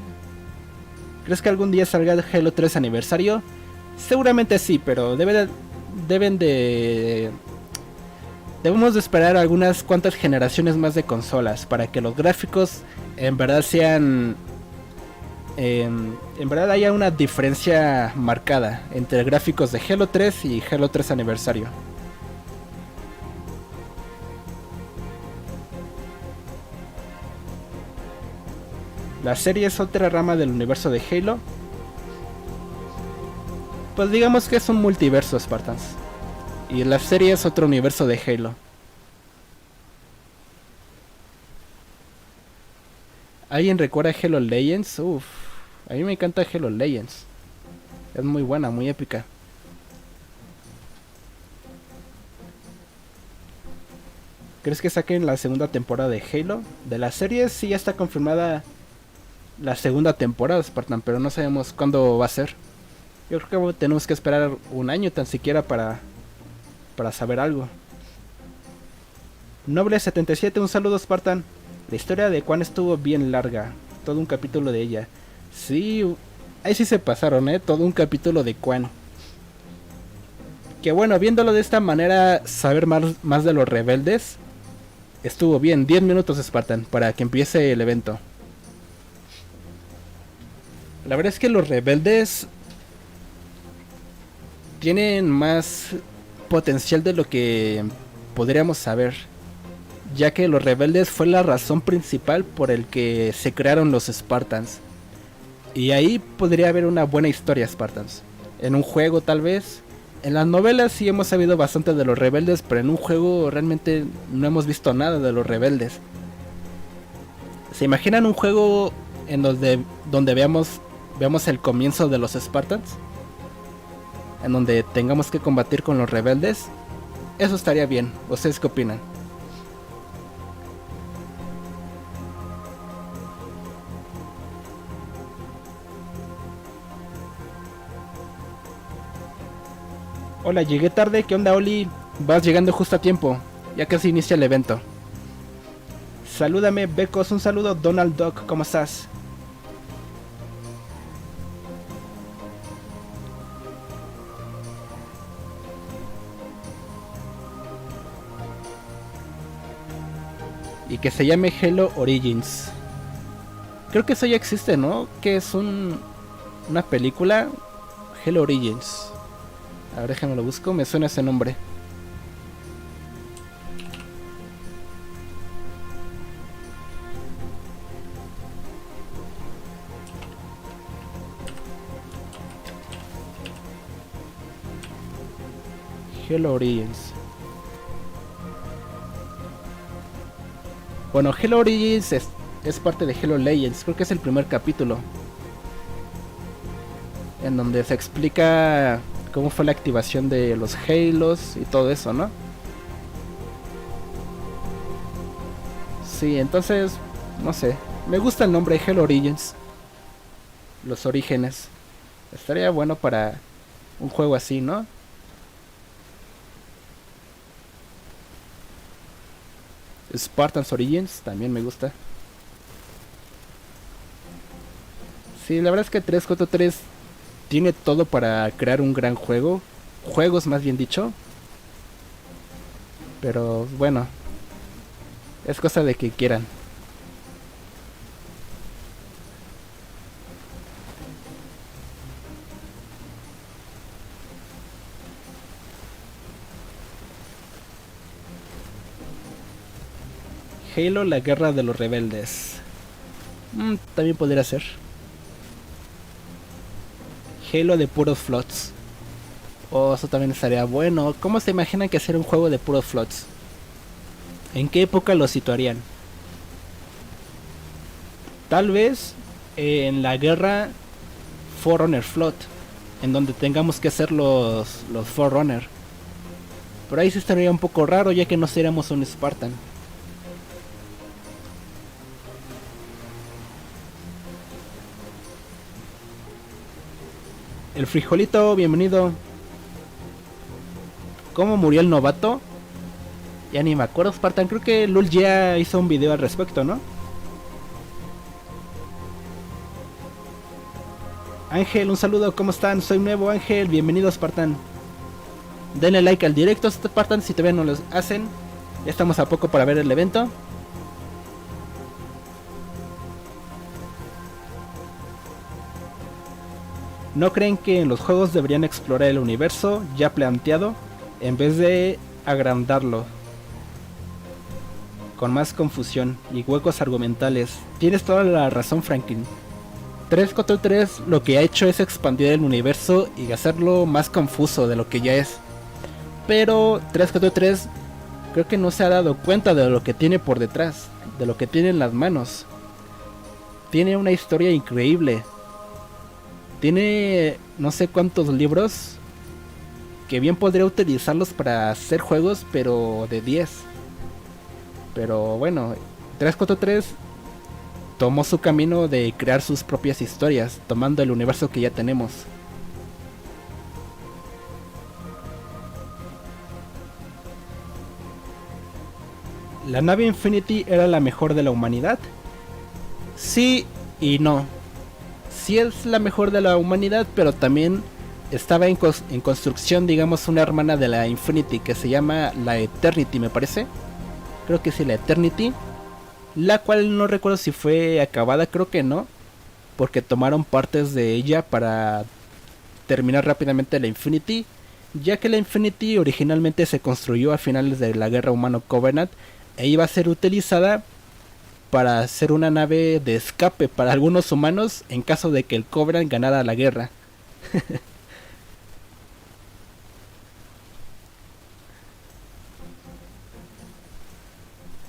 ¿Crees que algún día salga Halo 3 aniversario? Seguramente sí, pero debemos de esperar algunas cuantas generaciones más de consolas para que los gráficos en verdad sean... en verdad haya una diferencia marcada entre gráficos de Halo 3 y Halo 3 aniversario. La serie es otra rama del universo de Halo. Pues digamos que es un multiverso, Spartans. Y la serie es otro universo de Halo. ¿Alguien recuerda Halo Legends? Uff, a mí me encanta Halo Legends. Es muy buena, muy épica. ¿Crees que saquen la segunda temporada de Halo? De la serie sí ya está confirmada la segunda temporada, Spartan, pero no sabemos cuándo va a ser. Yo creo que tenemos que esperar un año tan siquiera para saber algo. Noble77, un saludo, Spartan. La historia de Quan estuvo bien larga, todo un capítulo de ella. Sí, ahí sí se pasaron, todo un capítulo de Quan. Que bueno, viéndolo de esta manera, saber más de los rebeldes estuvo bien. 10 minutos, Spartan, para que empiece el evento. La verdad es que los rebeldes tienen más potencial de lo que podríamos saber, ya que los rebeldes fue la razón principal por el que se crearon los Spartans. Y ahí podría haber una buena historia, Spartans. En un juego tal vez. En las novelas sí hemos sabido bastante de los rebeldes, pero en un juego realmente no hemos visto nada de los rebeldes. ¿Se imaginan un juego en donde veamos el comienzo de los Spartans? En donde tengamos que combatir con los rebeldes. Eso estaría bien. ¿Ustedes qué opinan? Hola, llegué tarde. ¿Qué onda, Oli? Vas llegando justo a tiempo. Ya casi inicia el evento. Salúdame, Becos. Un saludo, Donald Duck. ¿Cómo estás? Y que se llame Halo Origins. Creo que eso ya existe, ¿no? Que es una película. Halo Origins. A ver, déjame lo busco, me suena ese nombre. Halo Origins. Bueno, Halo Origins es parte de Halo Legends. Creo que es el primer capítulo, en donde se explica cómo fue la activación de los Halos y todo eso, ¿no? Sí, entonces, no sé. Me gusta el nombre Halo Origins. Los orígenes. Estaría bueno para un juego así, ¿no? Spartans Origins también me gusta. Sí, la verdad es que 343 tiene todo para crear un gran juego. Juegos, más bien dicho. Pero bueno, es cosa de que quieran. Halo, la guerra de los rebeldes. También podría ser. Halo de puros flots. Oh, eso también estaría bueno. ¿Cómo se imaginan que hacer un juego de puros flots? ¿En qué época lo situarían? Tal vez en la guerra Forerunner Float, en donde tengamos que hacer los Forerunner. Pero ahí sí estaría un poco raro, ya que no seríamos un Spartan. El frijolito, bienvenido. ¿Cómo murió el novato? Ya ni me acuerdo, Spartan. Creo que Lul ya hizo un video al respecto, ¿no? Ángel, un saludo, ¿cómo están? Soy nuevo, Ángel, bienvenido, Spartan. Denle like al directo, Spartan, si todavía no lo hacen. Ya estamos a poco para ver el evento. ¿No creen que en los juegos deberían explorar el universo ya planteado en vez de agrandarlo con más confusión y huecos argumentales? Tienes toda la razón, Franklin. 343 lo que ha hecho es expandir el universo y hacerlo más confuso de lo que ya es. Pero 343 creo que no se ha dado cuenta de lo que tiene por detrás, de lo que tiene en las manos. Tiene una historia increíble. Tiene no sé cuántos libros que bien podría utilizarlos para hacer juegos, pero de 10. Pero bueno, 343 tomó su camino de crear sus propias historias, tomando el universo que ya tenemos. ¿La nave Infinity era la mejor de la humanidad? Sí y no. Sí es la mejor de la humanidad, pero también estaba en construcción, digamos, una hermana de la Infinity que se llama la Eternity, me parece. Creo que sí, la Eternity. La cual no recuerdo si fue acabada, creo que no. Porque tomaron partes de ella para terminar rápidamente la Infinity. Ya que la Infinity originalmente se construyó a finales de la Guerra Humano-Covenant e iba a ser utilizada para hacer una nave de escape para algunos humanos en caso de que el Covenant ganara la guerra.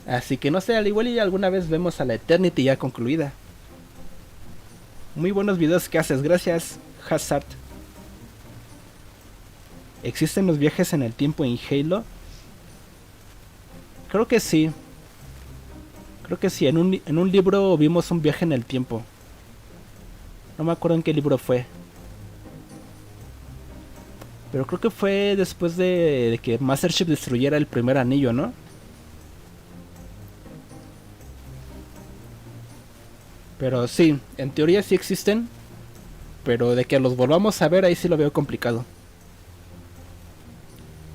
Así que no sé, al igual y alguna vez vemos a la Eternity ya concluida. Muy buenos videos que haces, gracias, Hazard. ¿Existen los viajes en el tiempo en Halo? Creo que sí. Creo que sí, en un libro vimos un viaje en el tiempo. No me acuerdo en qué libro fue. Pero creo que fue después de que Master Chief destruyera el primer anillo, ¿no? Pero sí, en teoría sí existen. Pero de que los volvamos a ver, ahí sí lo veo complicado.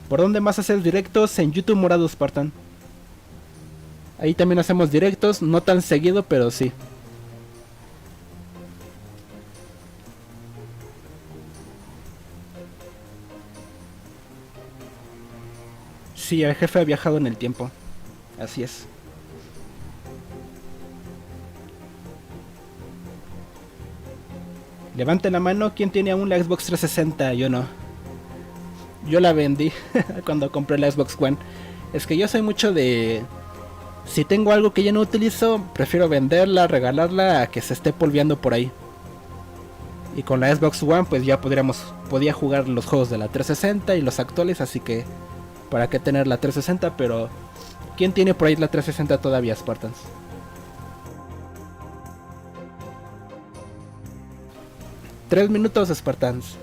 ¿Por dónde más haces directos? En YouTube Morado Spartan. Ahí también hacemos directos, no tan seguido, pero sí. Sí, el jefe ha viajado en el tiempo. Así es. Levante la mano, ¿quién tiene aún la Xbox 360? Yo no. Yo la vendí cuando compré la Xbox One. Es que yo soy mucho de... Si tengo algo que ya no utilizo, prefiero venderla, regalarla a que se esté polveando por ahí. Y con la Xbox One pues ya podía jugar los juegos de la 360 y los actuales, así que para qué tener la 360, pero ¿quién tiene por ahí la 360 todavía, Spartans? Tres minutos, Spartans.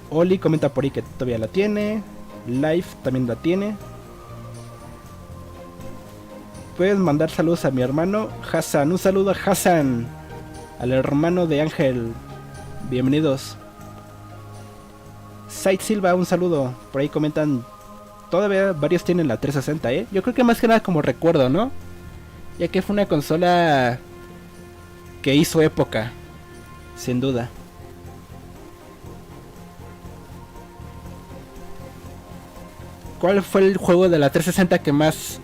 Oli comenta por ahí que todavía la tiene. Life también la tiene. Puedes mandar saludos a mi hermano Hassan. Un saludo a Hassan, al hermano de Ángel. Bienvenidos. Said Silva, un saludo. Por ahí comentan. Todavía varios tienen la 360, ¿eh? Yo creo que más que nada como recuerdo, ¿no? Ya que fue una consola que hizo época, sin duda. ¿Cuál fue el juego de la 360 que más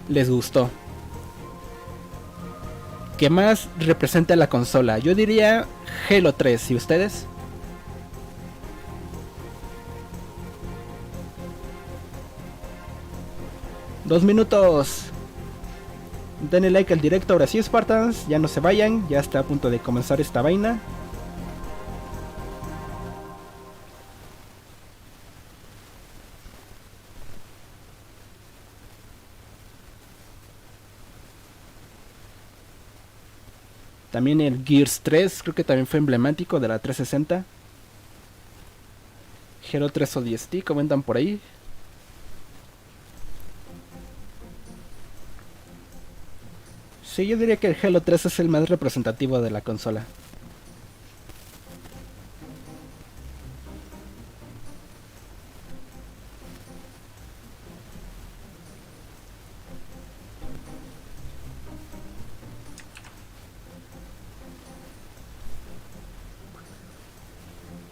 les gustó? ¿Qué más representa la consola? Yo diría Halo 3, ¿y ustedes? Dos minutos. Denle like al directo, ahora sí, Spartans. Ya no se vayan, ya está a punto de comenzar esta vaina. También el Gears 3, creo que también fue emblemático de la 360. Hero 3 ODST, comentan por ahí. Sí, yo diría que el Halo 3 es el más representativo de la consola.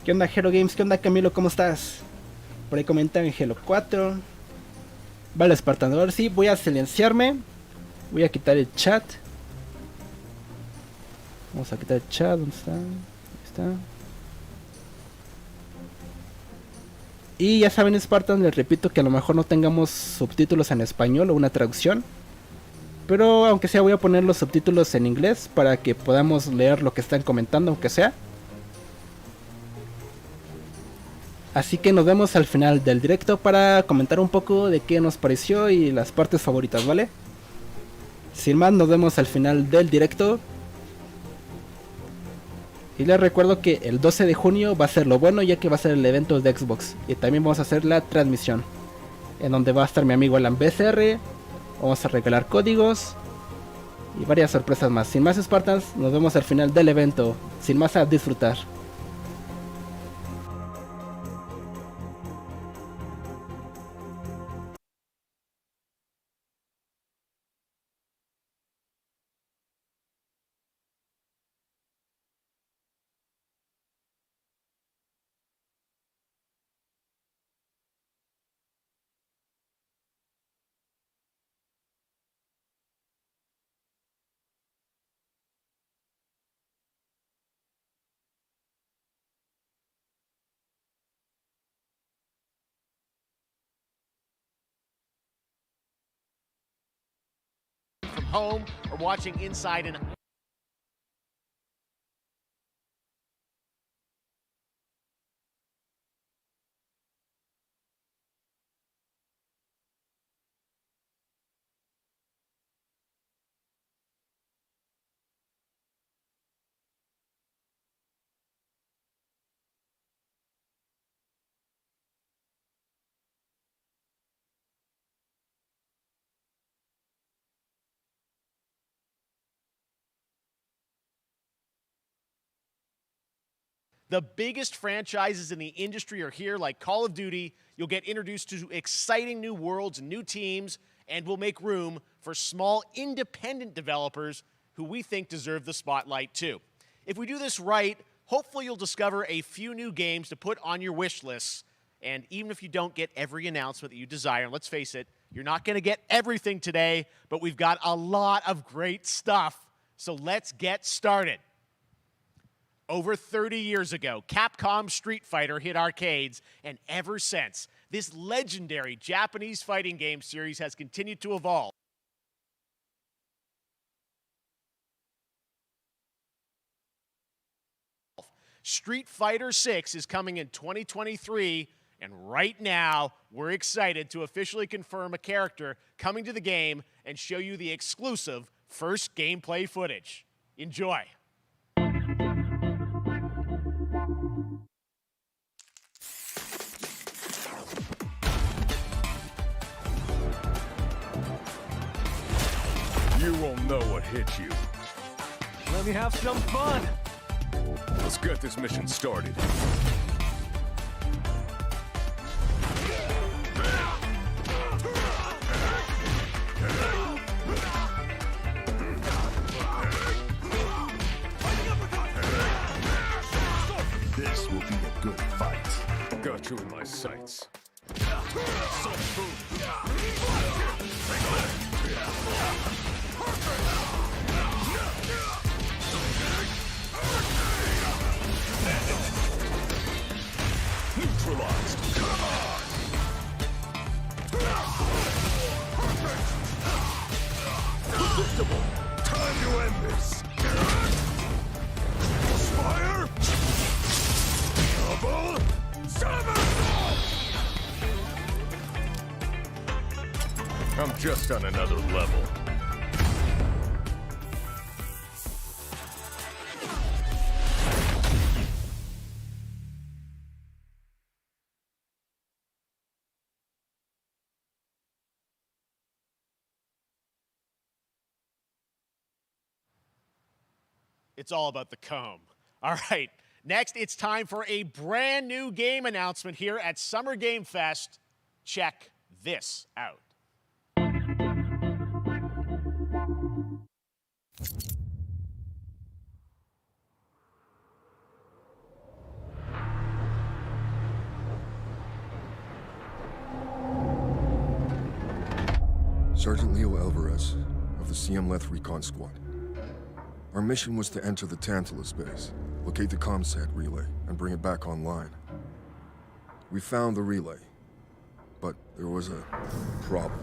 ¿Qué onda, Hero Games? ¿Qué onda, Camilo? ¿Cómo estás? Por ahí comentan en Halo 4. Vale, Spartan, ahora sí, voy a silenciarme. Voy a quitar el chat. Vamos a quitar el chat, ¿dónde está? Ahí está. Y ya saben, Spartan, les repito que a lo mejor no tengamos subtítulos en español o una traducción. Pero aunque sea voy a poner los subtítulos en inglés para que podamos leer lo que están comentando, aunque sea. Así que nos vemos al final del directo para comentar un poco de qué nos pareció y las partes favoritas, ¿vale? Sin más, nos vemos al final del directo. Y les recuerdo que el 12 de junio va a ser lo bueno, ya que va a ser el evento de Xbox. Y también vamos a hacer la transmisión, en donde va a estar mi amigo Alan BCR. Vamos a regalar códigos y varias sorpresas más. Sin más, Spartans, nos vemos al final del evento. Sin más, a disfrutar. From home or watching inside an The biggest franchises in the industry are here, like Call of Duty. You'll get introduced to exciting new worlds and new teams, and we'll make room for small independent developers who we think deserve the spotlight too. If we do this right, hopefully you'll discover a few new games to put on your wish lists. And even if you don't get every announcement that you desire, and let's face it, you're not going to get everything today, but we've got a lot of great stuff. So let's get started. Over 30 years ago, Capcom Street Fighter hit arcades, and ever since, this legendary Japanese fighting game series has continued to evolve. Street Fighter 6 is coming in 2023, and right now, we're excited to officially confirm a character coming to the game and show you the exclusive first gameplay footage. Enjoy. You won't know what hit you. Let me have some fun. Let's get this mission started. This will be a good fight. Got you in my sights. Neutralized. Predictable. Time to end this. Fire. Double. Summon. I'm just on another level. It's all about the comb. All right, next it's time for a brand new game announcement here at Summer Game Fest. Check this out. Sergeant Leo Alvarez of the CM Leth Recon Squad. Our mission was to enter the Tantalus base, locate the comsat relay, and bring it back online. We found the relay, but there was a problem.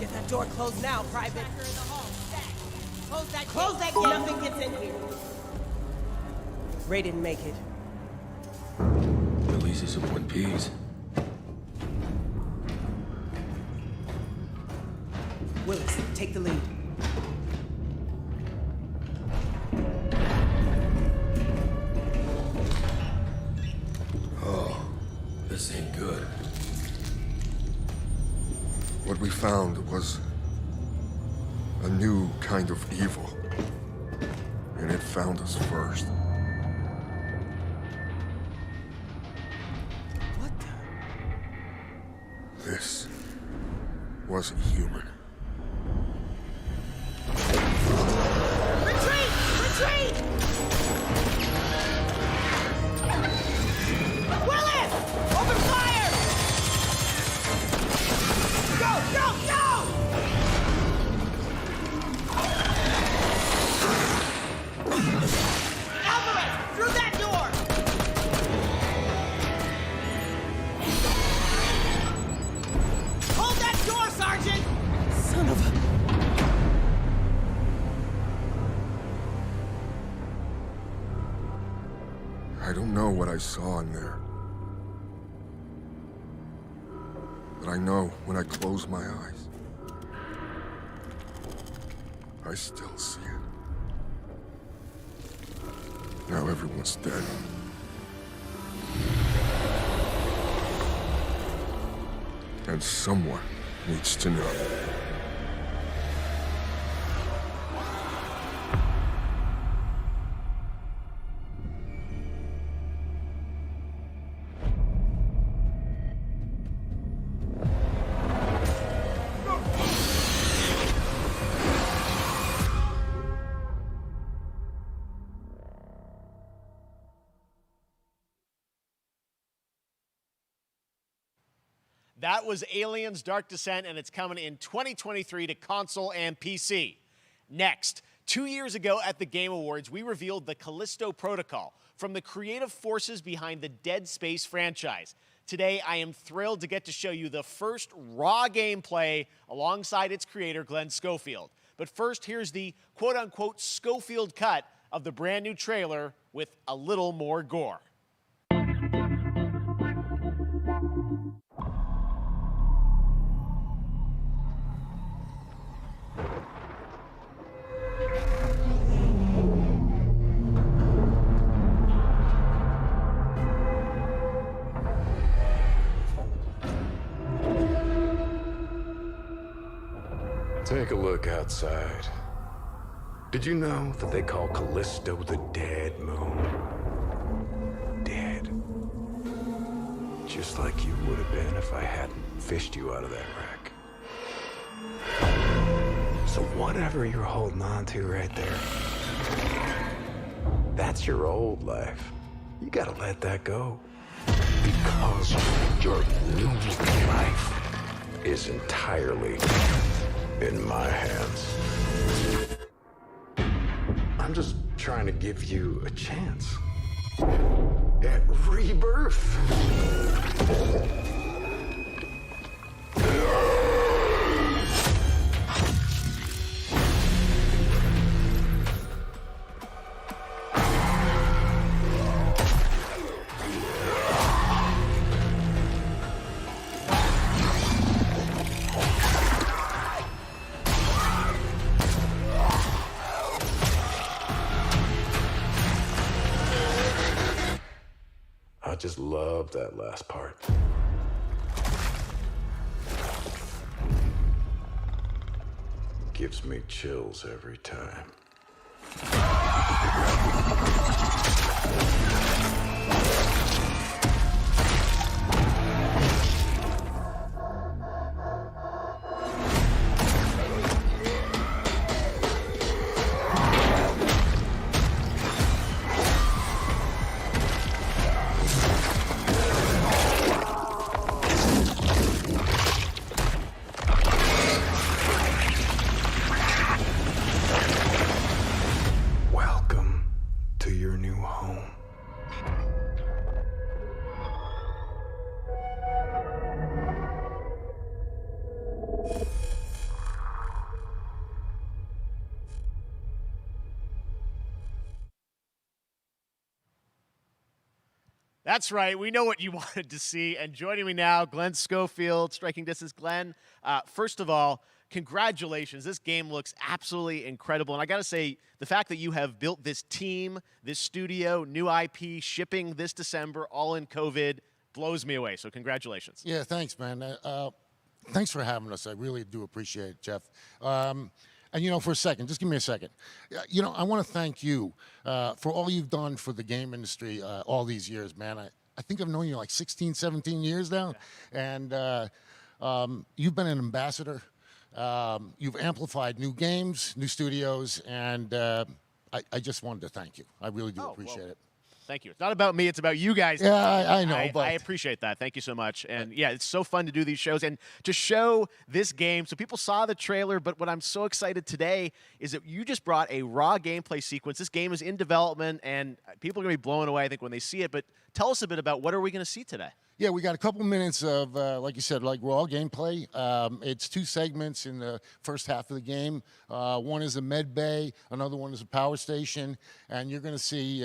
Get that door closed now, Private. Close that gate. Nothing gets in here. Ray didn't make it. At least he's in one piece. Willis, take the lead. Oh, this ain't good. What we found was a new kind of evil. And it found us first. What the? This wasn't human. Retreat! Retreat! Willis! Open fire! Go! Go! Go! Alvarez! Through that door! Hold that door, Sergeant! Son of a... I don't know what I saw in there. But I know when I close my eyes, I still see it. Now everyone's dead. And someone needs to know. That was Aliens Dark Descent, and it's coming in 2023 to console and PC. Next, 2 years ago at the Game Awards, we revealed the Callisto Protocol from the creative forces behind the Dead Space franchise. Today, I am thrilled to get to show you the first raw gameplay alongside its creator, Glenn Schofield. But first, here's the quote-unquote Schofield cut of the brand new trailer with a little more gore. Take a look outside. Did you know that they call Callisto the Dead Moon? Dead. Just like you would have been if I hadn't fished you out of that wreck. So whatever you're holding on to right there, that's your old life. You gotta let that go. Because your new life is entirely in my hands. I'm just trying to give you a chance at rebirth. I just love that last part. gives me chills every time. Welcome to your new home. That's right. We know what you wanted to see. And joining me now, Glenn Schofield, Striking Distance. Glenn, first of all, congratulations. This game looks absolutely incredible. And I got to say, the fact that you have built this team, this studio, new IP, shipping this December, all in COVID, blows me away. So congratulations. Yeah, thanks, man. Thanks for having us. I really do appreciate it, Jeff. And, you know, for a second, just give me a second. You know, I want to thank you for all you've done for the game industry all these years, man. I think I've known you like 16, 17 years now. Yeah. And you've been an ambassador. You've amplified new games, new studios, and I just wanted to thank you. I really do appreciate it. Thank you. It's not about me. It's about you guys. Yeah, I know. I appreciate that. Thank you so much. And yeah, it's so fun to do these shows and to show this game. So people saw the trailer, but what I'm so excited today is that you just brought a raw gameplay sequence. This game is in development, and people are going to be blown away, I think, when they see it. But tell us a bit about what are we going to see today? Yeah, we got a couple minutes of, like you said, like raw gameplay. It's 2 segments in the first half of the game. One is a med bay, another one is a power station, and you're going to see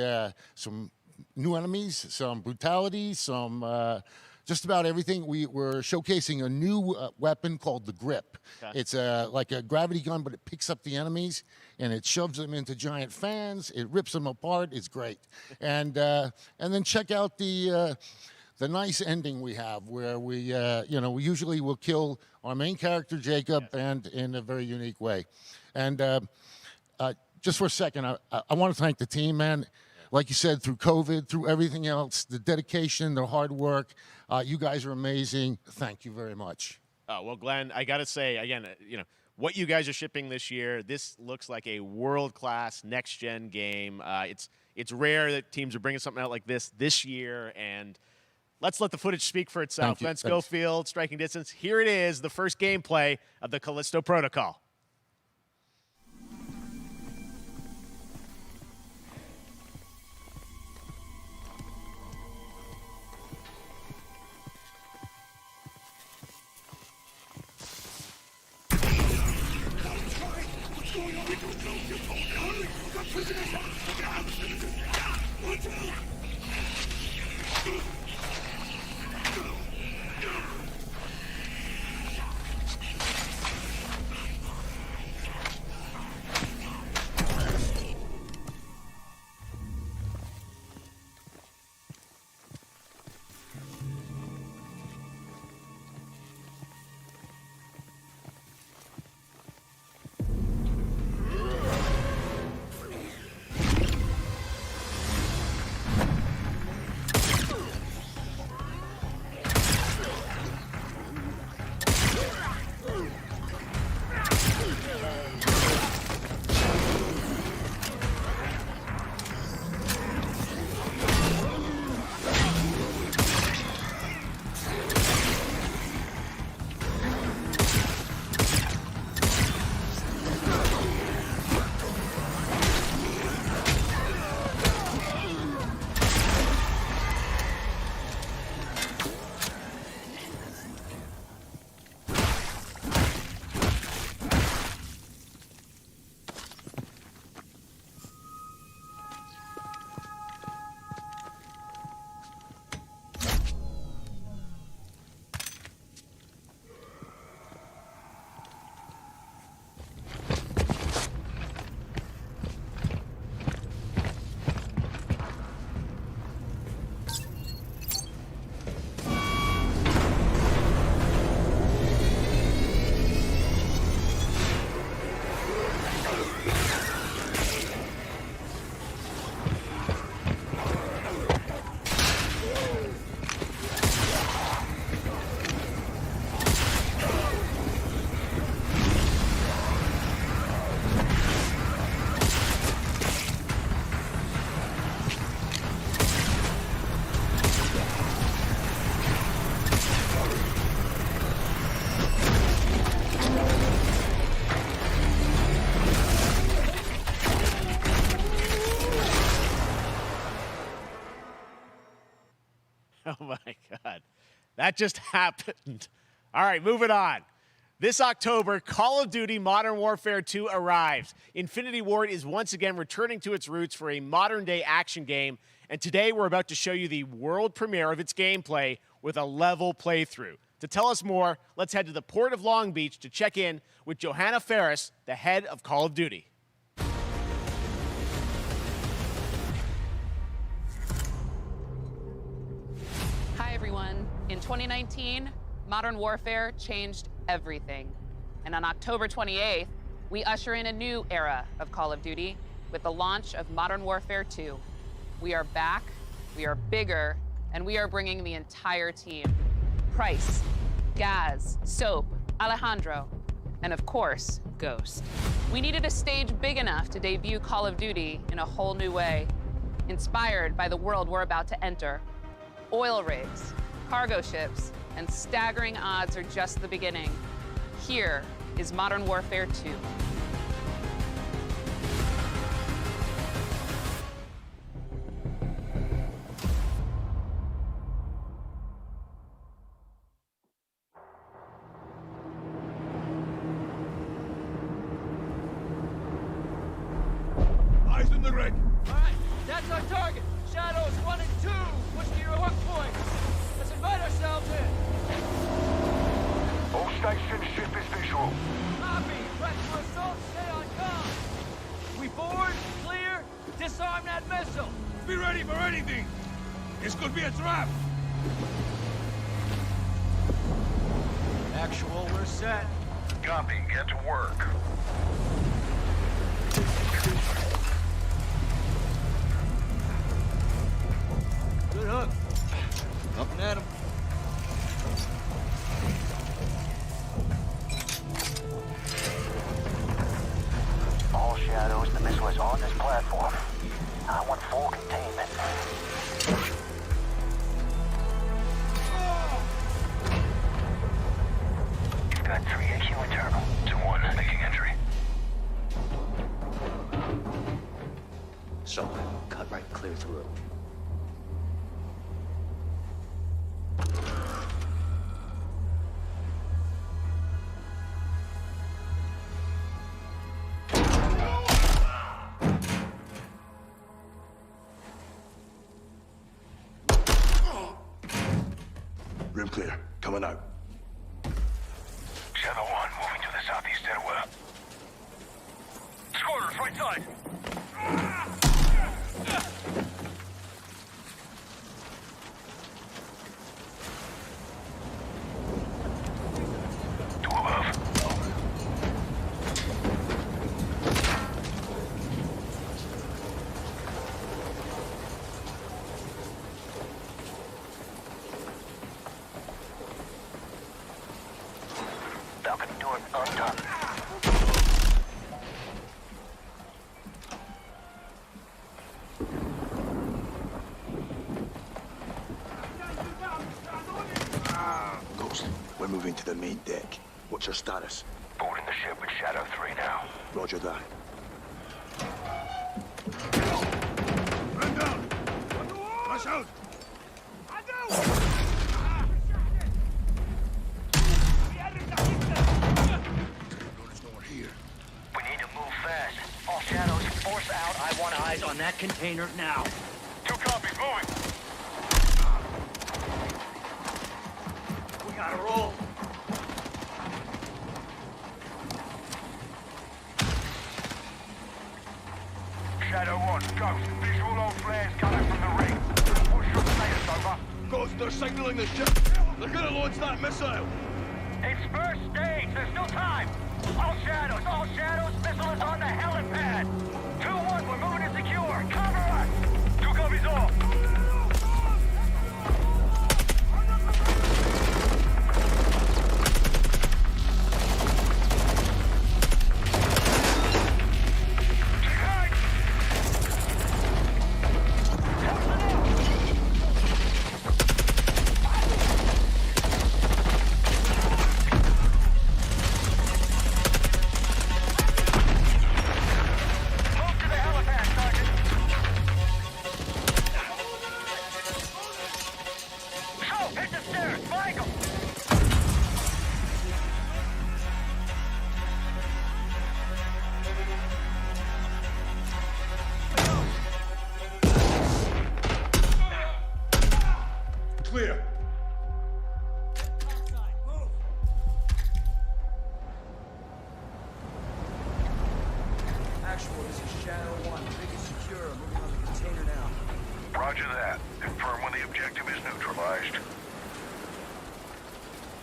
some new enemies, some brutality, some just about everything. We're showcasing a new weapon called the Grip. Okay. It's like a gravity gun, but it picks up the enemies and it shoves them into giant fans. It rips them apart. It's great. And then check out the nice ending we have, where we we usually will kill our main character Jacob, and in a very unique way. And just for a second, I want to thank the team, man. Like you said, through COVID, through everything else, the dedication, the hard work, you guys are amazing. Thank you very much. Oh, well, Glenn, I got to say, again, what you guys are shipping this year, this looks like a world-class next-gen game. It's rare that teams are bringing something out like this year, and let's let the footage speak for itself. Glenn Schofield, Striking Distance. Here it is, the first gameplay of the Callisto Protocol. That just happened. All right, moving on. This October, Call of Duty Modern Warfare 2 arrives. Infinity Ward is once again returning to its roots for a modern-day action game, and today we're about to show you the world premiere of its gameplay with a level playthrough. To tell us more, let's head to the port of Long Beach to check in with Johanna Ferris, the head of Call of Duty. Hi, everyone. In 2019, Modern Warfare changed everything. And on October 28th, we usher in a new era of Call of Duty with the launch of Modern Warfare 2. We are back, we are bigger, and we are bringing the entire team. Price, Gaz, Soap, Alejandro, and of course, Ghost. We needed a stage big enough to debut Call of Duty in a whole new way, inspired by the world we're about to enter. Oil rigs, cargo ships, and staggering odds are just the beginning. Here is Modern Warfare 2. Eyes on the rig. All right, that's our target. Shadows 1 and 2. Push to your hook point. Let's invite ourselves in. All stations, ship is visual. Copy. Press for assault. Stay on comm. We board, clear, disarm that missile. Be ready for anything. This could be a trap. Actual, we're set. Copy. Get to work. Good hook. Up and at him. All Shadows, the missile is on this platform. I want full containment. You've got 3 AQ internal. 2-1, making entry. So, cut right clear through. Room clear. Coming out. Shadow 1, moving to the southeast stairwell. Scorers, right side. Two above. Balcony door undone. Ghost, we're moving to the main deck. What's your status? Boarding the ship with Shadow 3 now. Roger that. Run down! Rush out! There's no one here. We need to move fast. All Shadows, force out. I want eyes on that container now. 2 copies, moving! We gotta roll. Shadow 1, Ghost. Visual on flares coming from the ring. What's your status, over? Ghost, they're signaling the ship. They're gonna launch that missile. It's first stage. There's still time. All Shadows, missile is on the helipad. 2-1, we're moving to secure. Cover us. 2 copies all.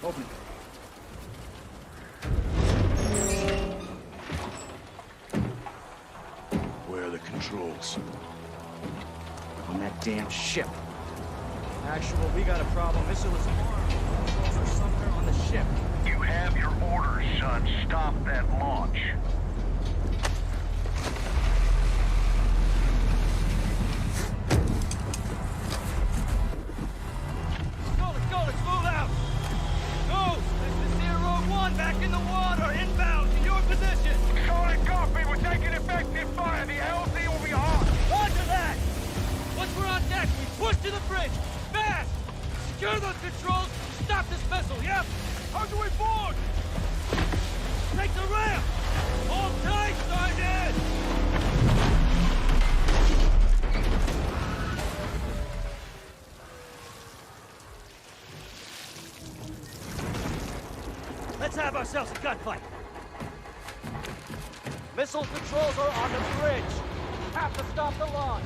Open. Where are the controls? On that damn ship. Actual, we got a problem. Missile is armed. Controls are somewhere on the ship. You have your orders, son. Stop that launch. Let's move out! Go! This is Zero 1 back in the water, inbound to your position! Solid copy, we're taking effective fire. The LZ will be hot. Roger that! Once we're on deck, we push to the bridge! Fast! Secure those controls! Stop this vessel, yep! How do we board? Take the ramp! Hold tight, Sergeant! Let's have ourselves a gunfight! Missile controls are on the bridge! Have to stop the launch!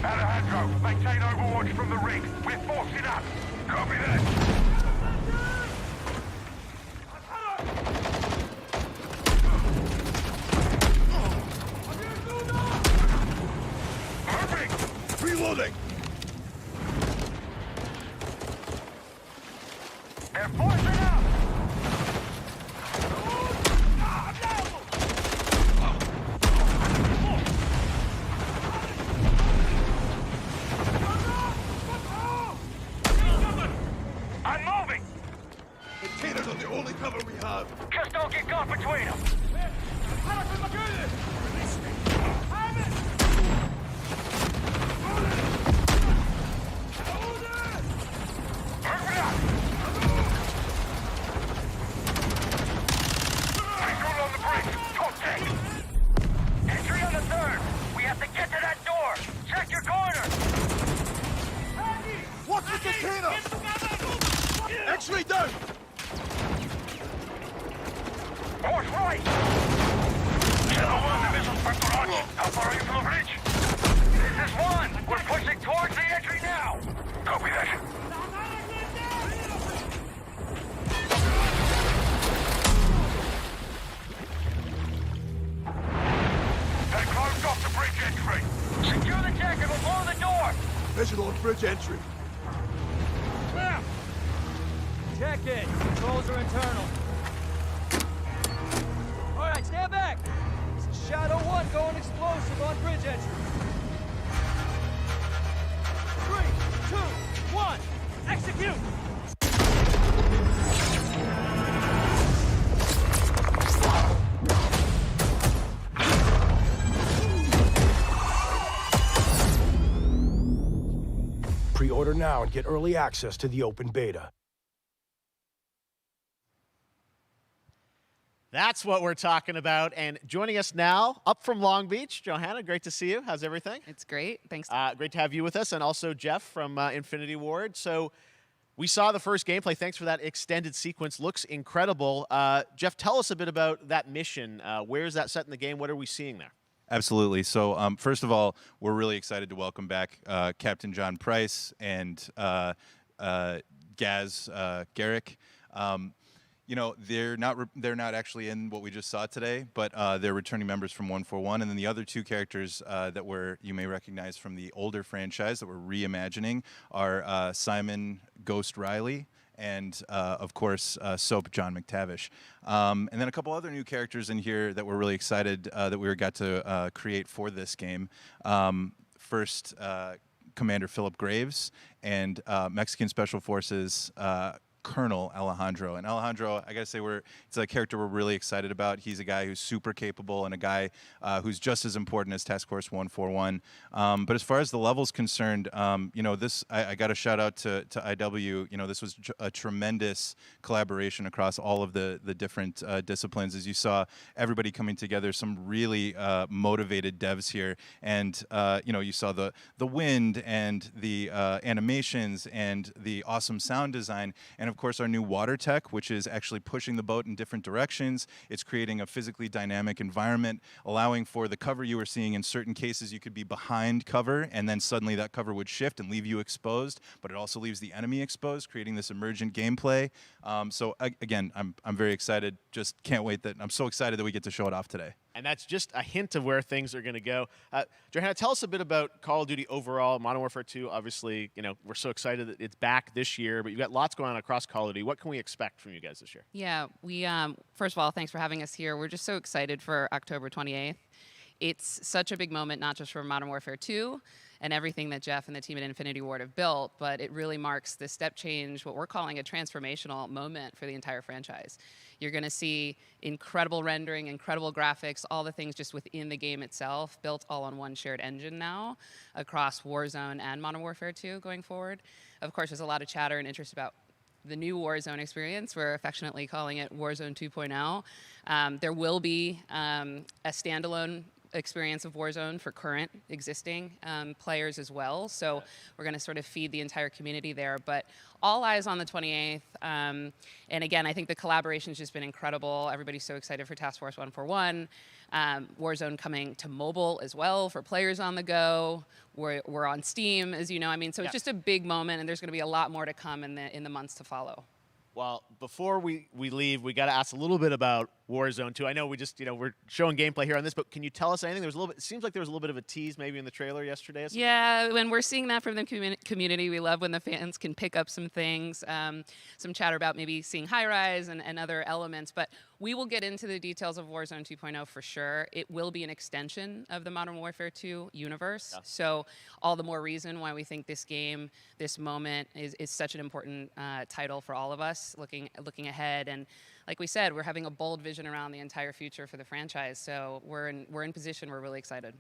Alejandro, maintain overwatch from the rig. We're forcing up. Copy that. Reloading! They're forcing up. I'm moving. The cannons are the only cover we have. Just don't get caught between them. Entry on the third. We have to get to that door. Check your corner. What's with the cannons? X-ray down! Horse right. Channel 1, the missiles for launch. How far are you from the bridge? This is 1. We're pushing towards the entry now. Copy that. They closed off the bridge entry. Secure the deck and we'll blow the door. Visual on bridge entry. Well, check it. Controls are internal. All right, stand back. This is Shadow 1 going explosive on bridge entry. 3, 2, 1, execute! Pre-order now and get early access to the open beta. That's what we're talking about. And joining us now, up from Long Beach, Johanna, great to see you. How's everything? It's great. Thanks. Great to have you with us, and also Jeff from Infinity Ward. So we saw the first gameplay. Thanks for that extended sequence. Looks incredible. Jeff, tell us a bit about that mission. Where is that set in the game? What are we seeing there? Absolutely. So first of all, we're really excited to welcome back Captain John Price and Gaz Garrick. You know, they're not actually in what we just saw today, but they're returning members from 141, and then the other two characters that you may recognize from the older franchise that we're reimagining are Simon Ghost Riley and of course Soap John McTavish, and then a couple other new characters in here that we're really excited that we got to create for this game. First, Commander Philip Graves and Mexican Special Forces Colonel Alejandro. And Alejandro, I gotta say, it's a character we're really excited about. He's a guy who's super capable and a guy who's just as important as Task Force 141. But as far as the level's concerned, you know, I got to shout out to IW. You know, this was a tremendous collaboration across all of the different disciplines. As you saw, everybody coming together, some really motivated devs here. And, you know, you saw the wind and the animations and the awesome sound design. And of course, our new water tech, which is actually pushing the boat in different directions. It's creating a physically dynamic environment, allowing for the cover you were seeing. In certain cases, you could be behind cover, and then suddenly that cover would shift and leave you exposed, but it also leaves the enemy exposed, creating this emergent gameplay. Again, I'm very excited. Just can't wait I'm so excited that we get to show it off today. And that's just a hint of where things are going to go. Johanna, tell us a bit about Call of Duty overall. Modern Warfare 2, obviously, we're so excited that it's back this year, but you've got lots going on across Call of Duty. What can we expect from you guys this year? Yeah, we first of all, thanks for having us here. We're just so excited for October 28th. It's such a big moment, not just for Modern Warfare 2 and everything that Jeff and the team at Infinity Ward have built, but it really marks the step change, what we're calling a transformational moment for the entire franchise. You're going to see incredible rendering, incredible graphics, all the things just within the game itself, built all on one shared engine now across Warzone and Modern Warfare 2 going forward. Of course, there's a lot of chatter and interest about the new Warzone experience. We're affectionately calling it Warzone 2.0. There will be a standalone experience of Warzone for current existing players as well. So we're going to sort of feed the entire community there. But all eyes on the 28th. And again, I think the collaboration's just been incredible. Everybody's so excited for Task Force 141. Warzone coming to mobile as well for players on the go. We're on Steam, as you know. I mean, so it's just a big moment, and there's going to be a lot more to come in the months to follow. Well, before we leave, we got to ask a little bit about Warzone 2. I know we just, we're showing gameplay here on this, but can you tell us anything? It seems like there was a little bit of a tease maybe in the trailer yesterday. Yeah, when we're seeing that from the community, we love when the fans can pick up some things, some chatter about maybe seeing high-rise and other elements, but we will get into the details of Warzone 2.0 for sure. It will be an extension of the Modern Warfare 2 universe, so all the more reason why we think this game, this moment, is such an important title for all of us looking ahead. And like we said, we're having a bold vision around the entire future for the franchise, so we're in position. We're really excited.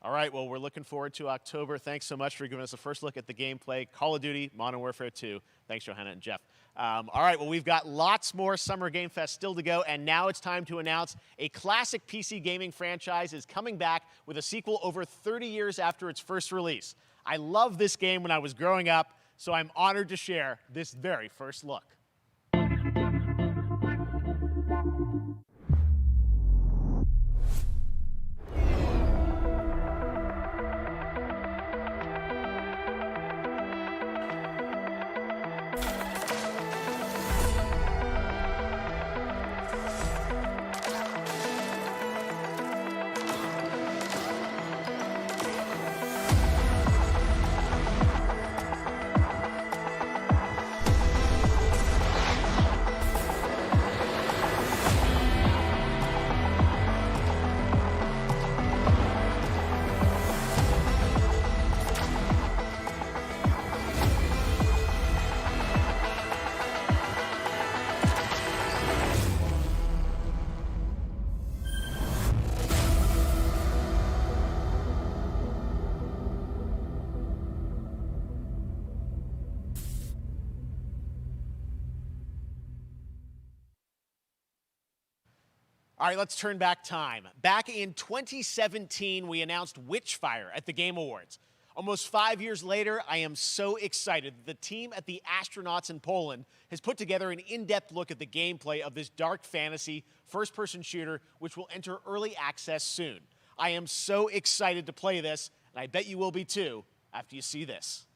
All right, well, we're looking forward to October. Thanks so much for giving us a first look at the gameplay. Call of Duty, Modern Warfare 2. Thanks, Johanna and Jeff. All right, well, we've got lots more Summer Game Fest still to go, and now it's time to announce a classic PC gaming franchise is coming back with a sequel over 30 years after its first release. I loved this game when I was growing up, so I'm honored to share this very first look. All right, let's turn back time. Back in 2017, we announced Witchfire at the Game Awards. Almost 5 years later, I am so excited that the team at the Astronauts in Poland has put together an in-depth look at the gameplay of this dark fantasy first-person shooter, which will enter early access soon. I am so excited to play this, and I bet you will be too after you see this.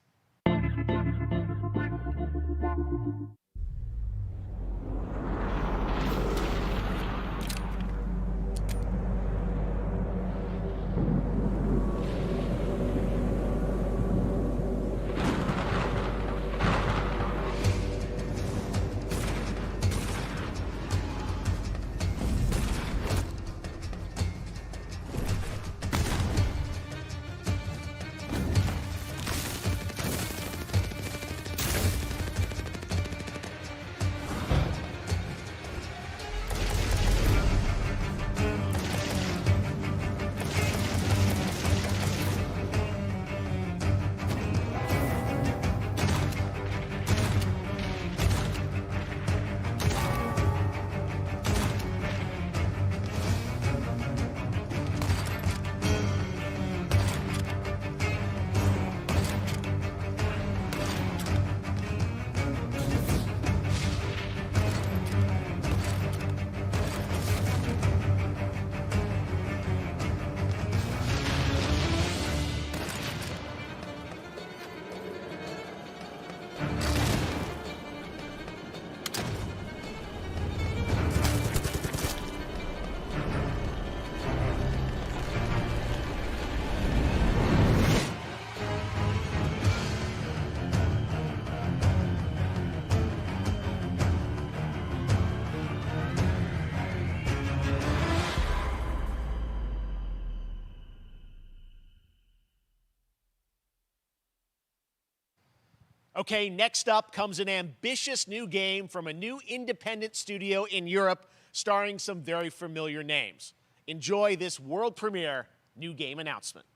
Okay, next up comes an ambitious new game from a new independent studio in Europe, starring some very familiar names. Enjoy this world premiere new game announcement.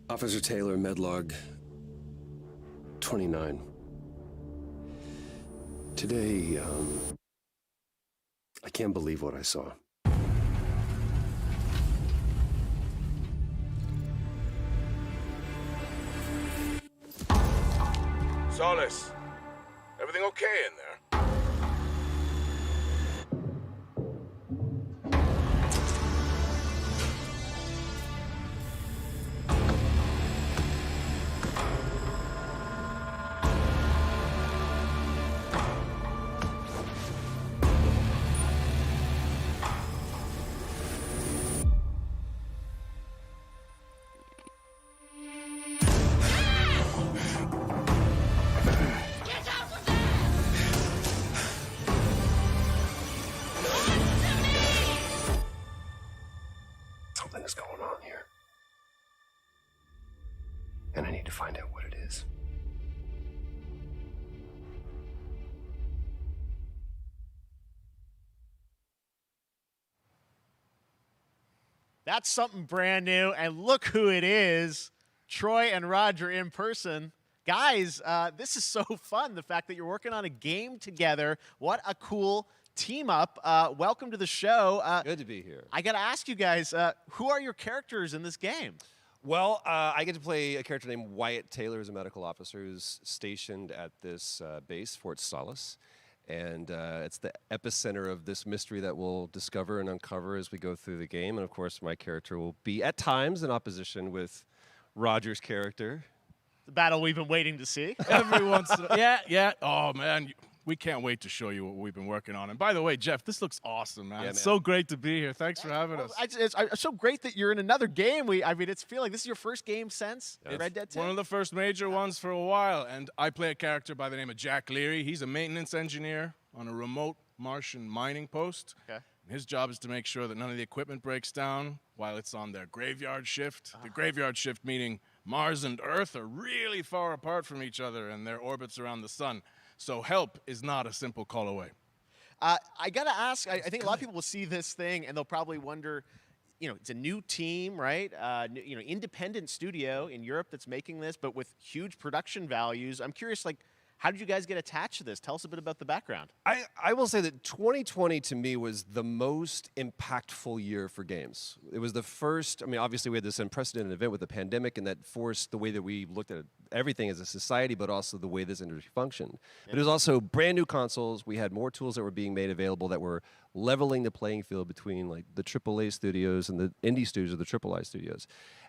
Officer Taylor, Medlog 29. Today, I can't believe what I saw. Solis, everything okay in there? Something is going on here. And I need to find out what it is. That's something brand new, and look who it is. Troy and Roger in person. Guys, this is so fun, the fact that you're working on a game together. What a cool team up. Welcome to the show. Good to be here. I got to ask you guys, who are your characters in this game? Well, I get to play a character named Wyatt Taylor, who's a medical officer who's stationed at this base, Fort Solis. And it's the epicenter of this mystery that we'll discover and uncover as we go through the game. And of course, my character will be at times in opposition with Roger's character. The battle we've been waiting to see. Every once in a yeah. Oh, man. We can't wait to show you what we've been working on. And by the way, Jeff, this looks awesome, man. Yeah, It's man. so great to be here. Thanks for having us. It's so great that you're in another game. I mean, it's feeling this is your first game since Red Dead 2? One of the first major ones for a while. And I play a character by the name of Jack Leary. He's a maintenance engineer on a remote Martian mining post. Okay. And his job is to make sure that none of the equipment breaks down while it's on their graveyard shift. The graveyard shift meaning Mars and Earth are really far apart from each other and their orbits around the sun. So help is not a simple call away. I got to ask, I think a lot of people will see this thing and they'll probably wonder, it's a new team, right? Independent studio in Europe that's making this, but with huge production values. I'm curious, how did you guys get attached to this? Tell us a bit about the background. I will say that 2020 to me was the most impactful year for games. It was the first, obviously we had this unprecedented event with the pandemic and that forced the way that we looked at everything as a society, but also the way this industry functioned. But it was also brand new consoles. We had more tools that were being made available that were leveling the playing field between the AAA studios and the indie studios or the AAA studios.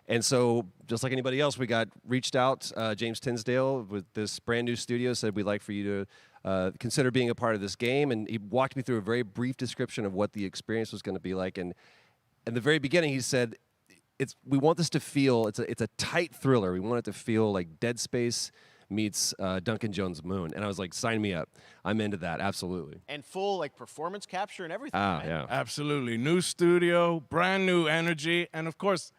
And so, just like anybody else, we got reached out. James Tinsdale with this brand new studio said, we'd like for you to consider being a part of this game. And he walked me through a very brief description of what the experience was going to be like. And in the very beginning, he said, we want this to feel, it's a tight thriller. We want it to feel like Dead Space meets Duncan Jones' Moon. And I was like, sign me up. I'm into that, absolutely. And full performance capture and everything. Ah, right? yeah. Absolutely. New studio, brand new energy, and of course,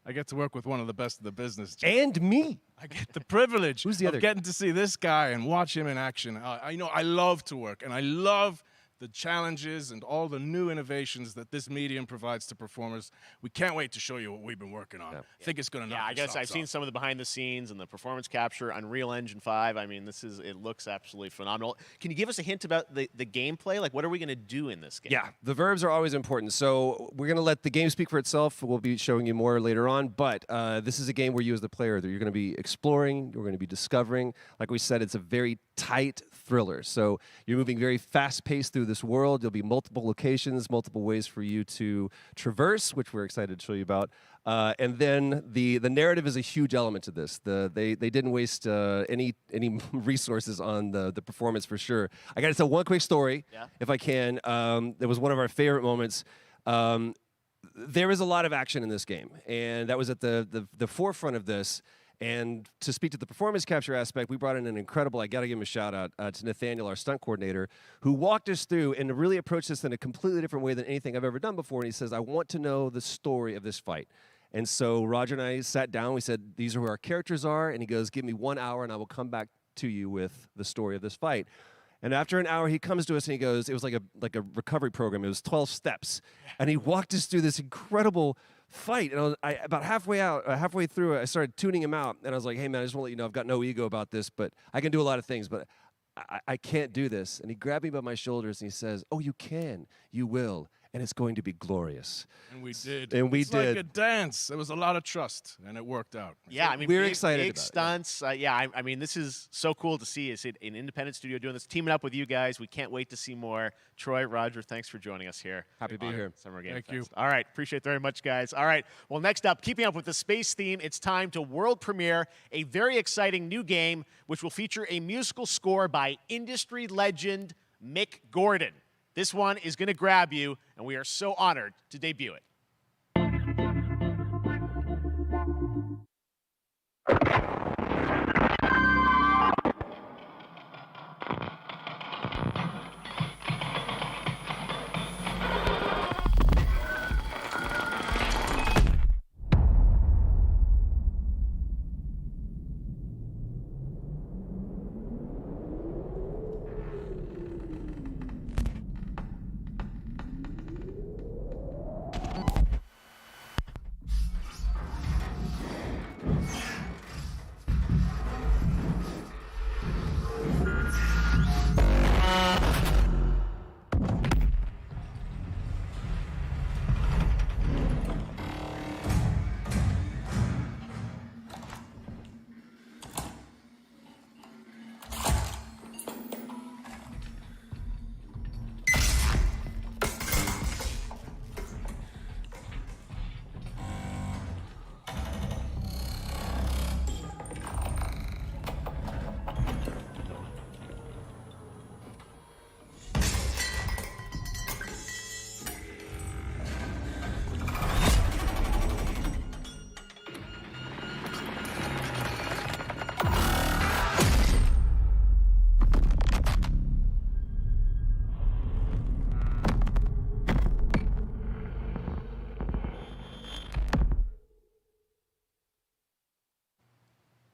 I get to work with one of the best of the business. And me. I get the privilege Who's the other of getting to see this guy and watch him in action. I love to work, and I love the challenges and all the new innovations that this medium provides to performers. We can't wait to show you what we've been working on. I think it's going to knock I guess your I've socks seen off. some of the behind the scenes and the performance capture, Unreal Engine 5. I mean, it looks absolutely phenomenal. Can you give us a hint about the gameplay? What are we going to do in this game? Yeah, the verbs are always important. So we're going to let the game speak for itself. We'll be showing you more later on. But this is a game where you as the player, you're going to be exploring, you're going to be discovering. Like we said, it's a very tight thriller. So you're moving very fast-paced through this world. There'll be multiple locations, multiple ways for you to traverse, which we're excited to show you about. And then the narrative is a huge element to this. They didn't waste any resources on the performance for sure. I got to tell one quick story, if I can. It was one of our favorite moments. There is a lot of action in this game, and that was at the forefront of this. And to speak to the performance capture aspect, we brought in an incredible, I got to give him a shout out to Nathaniel, our stunt coordinator, who walked us through and really approached this in a completely different way than anything I've ever done before. And he says, I want to know the story of this fight. And so Roger and I sat down. We said, these are who our characters are. And he goes, give me 1 hour and I will come back to you with the story of this fight. And after an hour, he comes to us and he goes, it was like a recovery program. It was 12 steps. And he walked us through this incredible fight. And about halfway through it, I started tuning him out. And I was like, hey, man, I just want to let you know I've got no ego about this, but I can do a lot of things, but I can't do this. And he grabbed me by my shoulders and he says, oh, you can, you will, and it's going to be glorious. And we did. And we it's did. like a dance. There was a lot of trust, and it worked out. Yeah, I mean, we're big, excited big about it. stunts. I mean, this is so cool to see. It's an independent studio doing this, teaming up with you guys. We can't wait to see more. Troy, Roger, thanks for joining us here. Happy to be here. Summer Game Thank Fest. you. All right, appreciate it very much, guys. All right, well, next up, keeping up with the space theme, it's time to world premiere a very exciting new game, which will feature a musical score by industry legend Mick Gordon. This one is going to grab you, and we are so honored to debut it.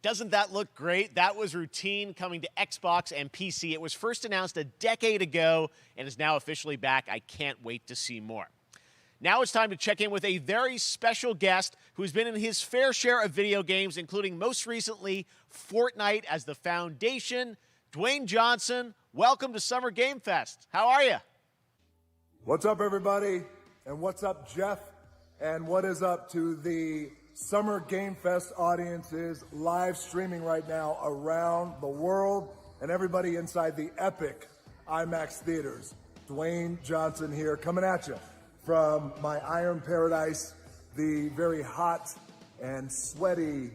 Doesn't that look great? That was Routine coming to Xbox and PC. It was first announced a decade ago and is now officially back. I can't wait to see more. Now it's time to check in with a very special guest who's been in his fair share of video games, including most recently Fortnite as the Foundation. Dwayne Johnson, welcome to Summer Game Fest. How are you? What's up, everybody? And what's up, Jeff? And what is up to the Summer Game Fest audiences live streaming right now around the world and everybody inside the epic IMAX theaters. Dwayne Johnson here, coming at you from my Iron Paradise, the very hot and sweaty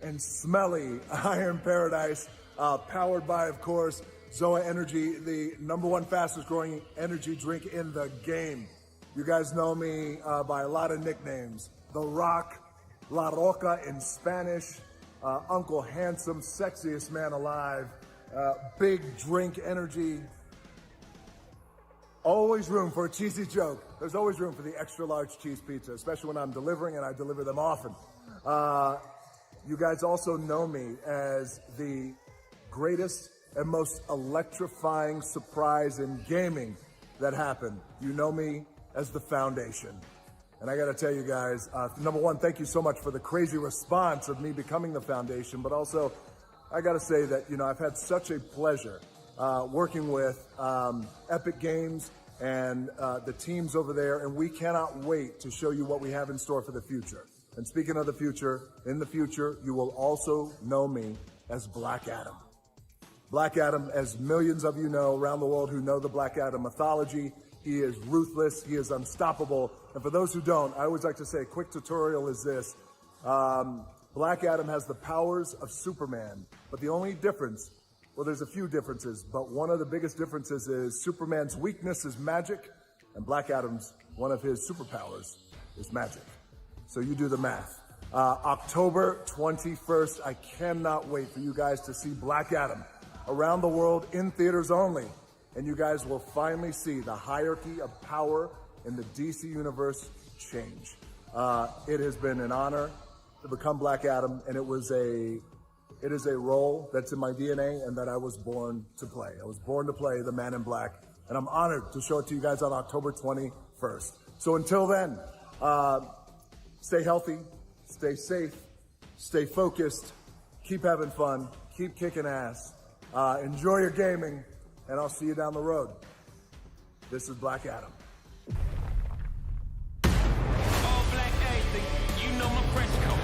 and smelly Iron Paradise, powered by, of course, Zoa Energy, the #1 fastest growing energy drink in the game. You guys know me by a lot of nicknames. The Rock, La Roca in Spanish, Uncle Handsome, sexiest man alive, big drink energy. Always room for a cheesy joke. There's always room for the extra large cheese pizza, especially when I'm delivering, and I deliver them often. You guys also know me as the greatest and most electrifying surprise in gaming that happened. You know me as the Foundation. And I gotta tell you guys, #1, thank you so much for the crazy response of me becoming the Foundation, but also I gotta say that, you know, I've had such a pleasure working with Epic Games and the teams over there, and we cannot wait to show you what we have in store for the future. And speaking of the future, in the future, you will also know me as Black Adam. Black Adam, as millions of you know around the world who know the Black Adam mythology, he is ruthless, he is unstoppable. And for those who don't, I always like to say a quick tutorial is this. Black Adam has the powers of Superman, but the only difference, well, there's a few differences, but one of the biggest differences is Superman's weakness is magic, and Black Adam's, one of his superpowers is magic. So you do the math. October 21st, I cannot wait for you guys to see Black Adam around the world in theaters only. And you guys will finally see the hierarchy of power in the DC universe change. It has been an honor to become Black Adam, and it is a role that's in my DNA and that I was born to play. I was born to play the Man in Black, and I'm honored to show it to you guys on October 21st. So until then, stay healthy, stay safe, stay focused, keep having fun, keep kicking ass, enjoy your gaming, and I'll see you down the road. This is Black Adam. All black everything, you know my press code.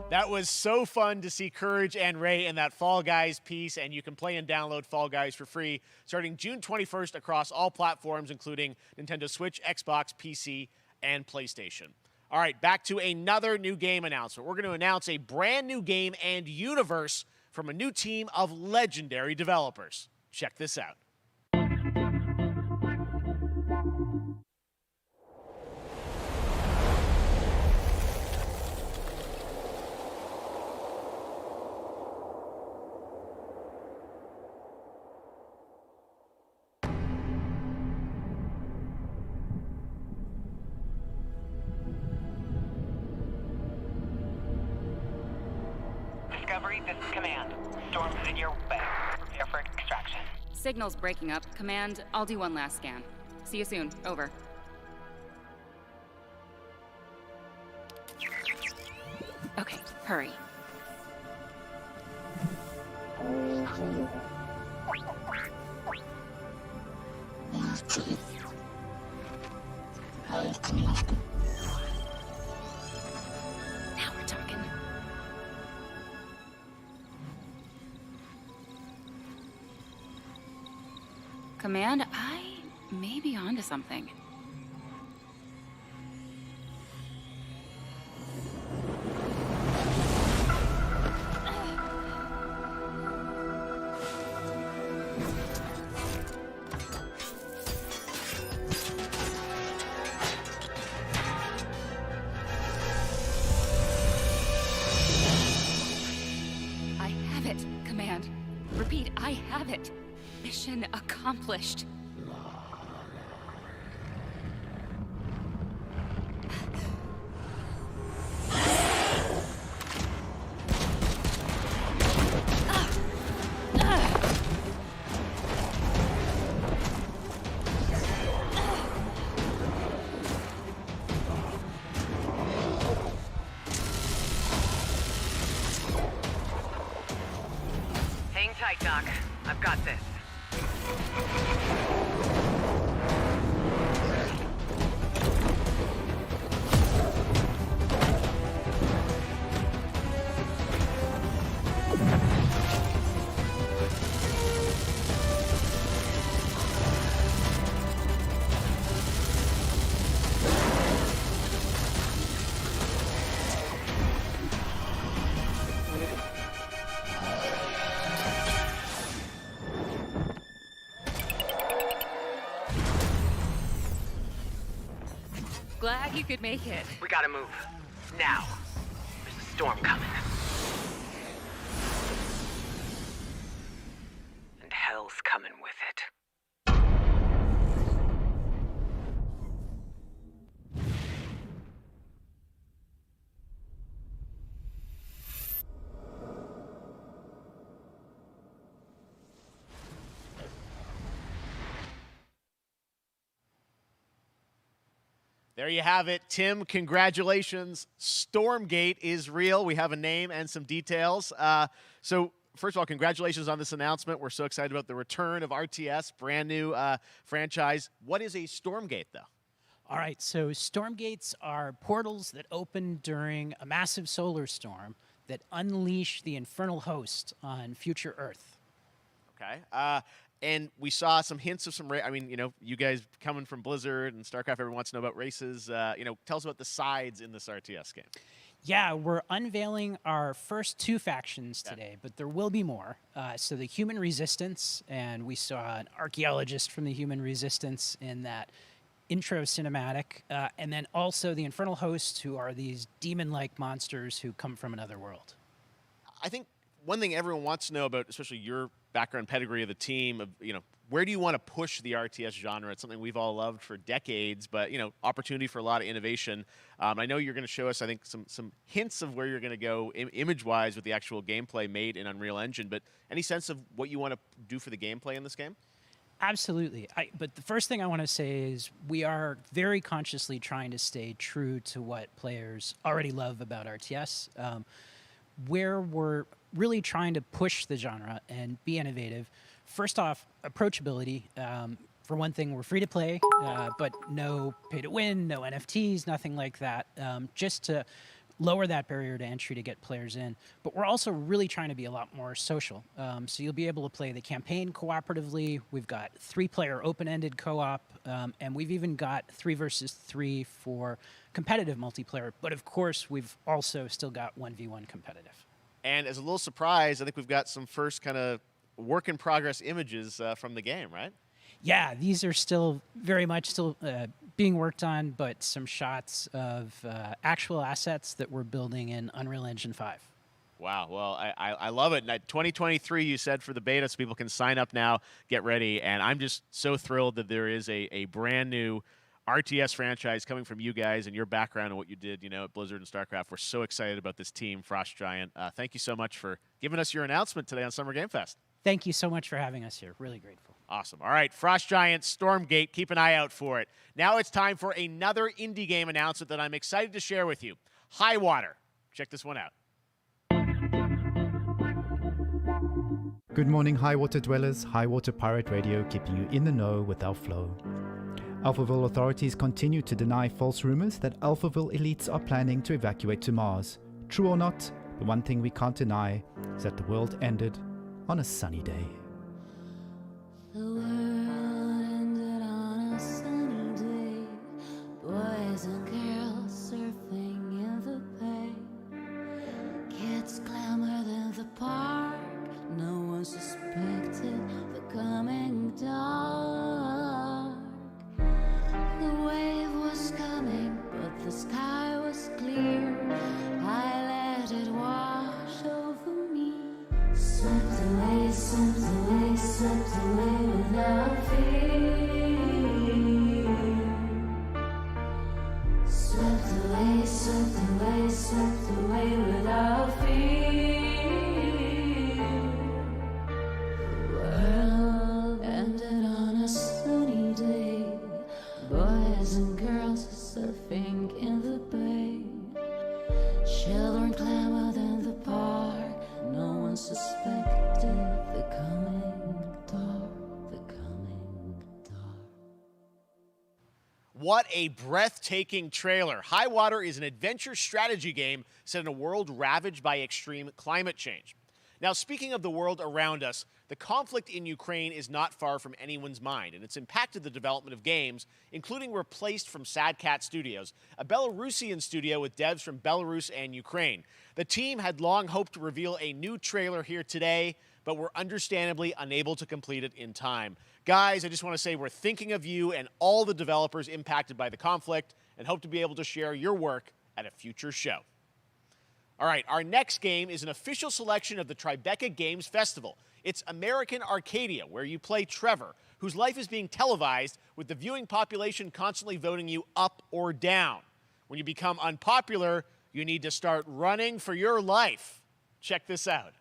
That was so fun to see Courage and Ray in that Fall Guys piece, and you can play and download Fall Guys for free starting June 21st across all platforms, including Nintendo Switch, Xbox, PC, and PlayStation. All right, back to another new game announcement. We're going to announce a brand new game and universe from a new team of legendary developers. Check this out. Discovery, this is Command. Storm's in your way. Prepare for extraction. Signal's breaking up. Command, I'll do one last scan. See you soon. Over. Hurry. Now we're talking. Command, I may be onto something. I have it, Command. Repeat, I have it. Mission accomplished. Hang tight, Doc. I've got this. Glad you could make it. We gotta move. Now. There's a storm coming. And hell's coming with it. There you have it. Tim, congratulations. Stormgate is real. We have a name and some details. So, first of all, congratulations on this announcement. We're so excited about the return of RTS, brand new franchise. What is a Stormgate, though? All right, so Stormgates are portals that open during a massive solar storm that unleash the infernal host on future Earth. Okay. And we saw some hints of some, I mean, you know, you guys coming from Blizzard and StarCraft, everyone wants to know about races. You know, tell us about the sides in this RTS game. Yeah, we're unveiling our first 2 factions today, but there will be more. So the Human Resistance, and we saw an archaeologist from the Human Resistance in that intro cinematic, and then also the Infernal Hosts, who are these demon-like monsters who come from another world. I think one thing everyone wants to know about, especially your background pedigree of the team, of, you know, where do you want to push the RTS genre? It's something we've all loved for decades, but, you know, opportunity for a lot of innovation. I know you're going to show us, I think, some hints of where you're going to go image-wise with the actual gameplay made in Unreal Engine, but any sense of what you want to do for the gameplay in this game? Absolutely. But the first thing I want to say is we are very consciously trying to stay true to what players already love about RTS. Where we're really trying to push the genre and be innovative. First off, approachability. For one thing, we're free to play, but no pay to win, no NFTs, nothing like that, just to lower that barrier to entry to get players in. But we're also really trying to be a lot more social. So you'll be able to play the campaign cooperatively. We've got 3-player open-ended co-op, and we've even got 3 versus 3 for competitive multiplayer. But of course, we've also still got 1v1 competitive. And as a little surprise, I think we've got some first kind of work-in-progress images from the game, right? Yeah, these are still very much still being worked on, but some shots of actual assets that we're building in Unreal Engine 5. Wow, well, I love it. 2023, you said, for the beta, so people can sign up now, get ready, and I'm just so thrilled that there is a brand new RTS franchise coming from you guys and your background and what you did, you know, at Blizzard and StarCraft. We're so excited about this team, Frost Giant. Thank you so much for giving us your announcement today on Summer Game Fest. Thank you so much for having us here. Really grateful. Awesome. All right, Frost Giant, Stormgate, keep an eye out for it. Now it's time for another indie game announcement that I'm excited to share with you. Highwater. Check this one out. Good morning, high water dwellers. High Water Pirate Radio, keeping you in the know with our flow. Alphaville authorities continue to deny false rumors that Alphaville elites are planning to evacuate to Mars. True or not, the one thing we can't deny is that the world ended on a sunny day. The world ended on a sunny day. Boys and girls surfing in the bay. Kids clamored in the park. No one suspected the coming dark. The wave was coming, but the sky was clear. I let it wash over me. Swept away, swept away, swept away without fear. Swept away, swept away, swept away without fear. Surfing in the bay, children clamored in the park. No one suspected the coming dark, the coming dark. What a breathtaking trailer. High Water is an adventure strategy game set in a world ravaged by extreme climate change. Now, speaking of the world around us, the conflict in Ukraine is not far from anyone's mind, and it's impacted the development of games, including Replaced from Sad Cat Studios, a Belarusian studio with devs from Belarus and Ukraine. The team had long hoped to reveal a new trailer here today, but were understandably unable to complete it in time. Guys, I just want to say we're thinking of you and all the developers impacted by the conflict, and hope to be able to share your work at a future show. All right, our next game is an official selection of the Tribeca Games Festival. It's American Arcadia, where you play Trevor, whose life is being televised with the viewing population constantly voting you up or down. When you become unpopular, you need to start running for your life. Check this out.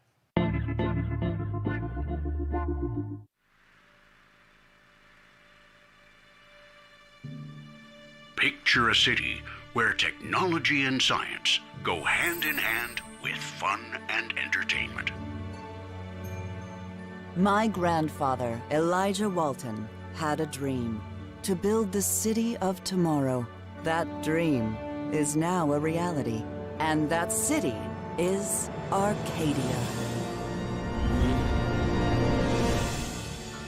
Picture a city where technology and science go hand in hand with fun and entertainment. My grandfather, Elijah Walton, had a dream to build the city of tomorrow. That dream is now a reality, and that city is Arcadia.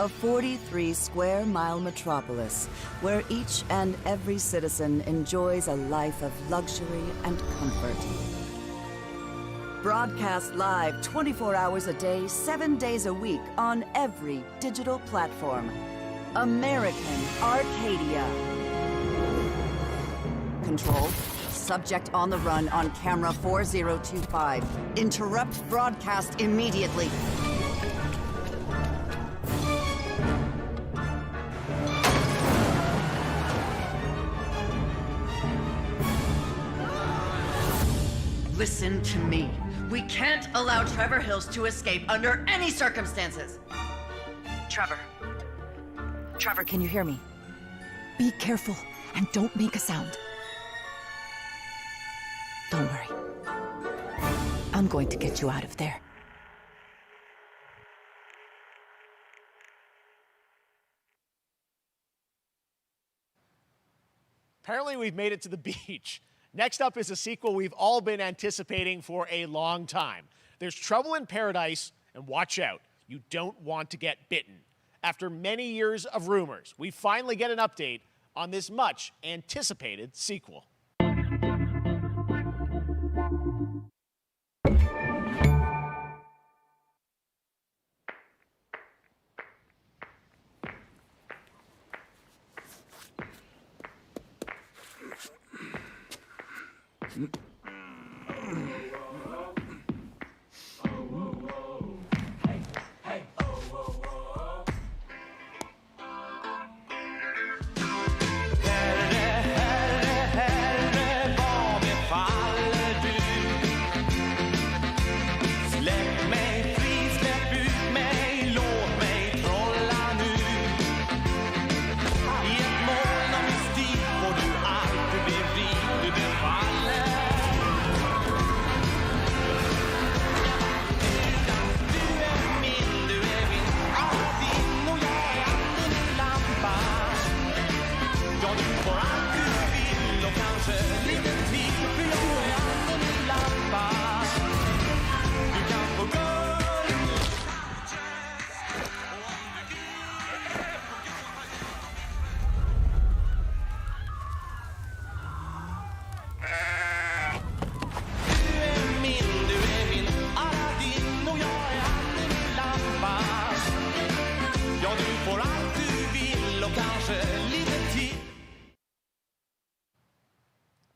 A 43-square-mile metropolis where each and every citizen enjoys a life of luxury and comfort. Broadcast live 24 hours a day, 7 days a week on every digital platform. American Arcadia. Control. Subject on the run on camera 4025. Interrupt broadcast immediately. Listen to me. We can't allow Trevor Hills to escape under any circumstances. Trevor. Trevor, can you hear me? Be careful and don't make a sound. Don't worry. I'm going to get you out of there. Apparently, we've made it to the beach. Next up is a sequel we've all been anticipating for a long time. There's Trouble in Paradise, and watch out, you don't want to get bitten. After many years of rumors, we finally get an update on this much anticipated sequel.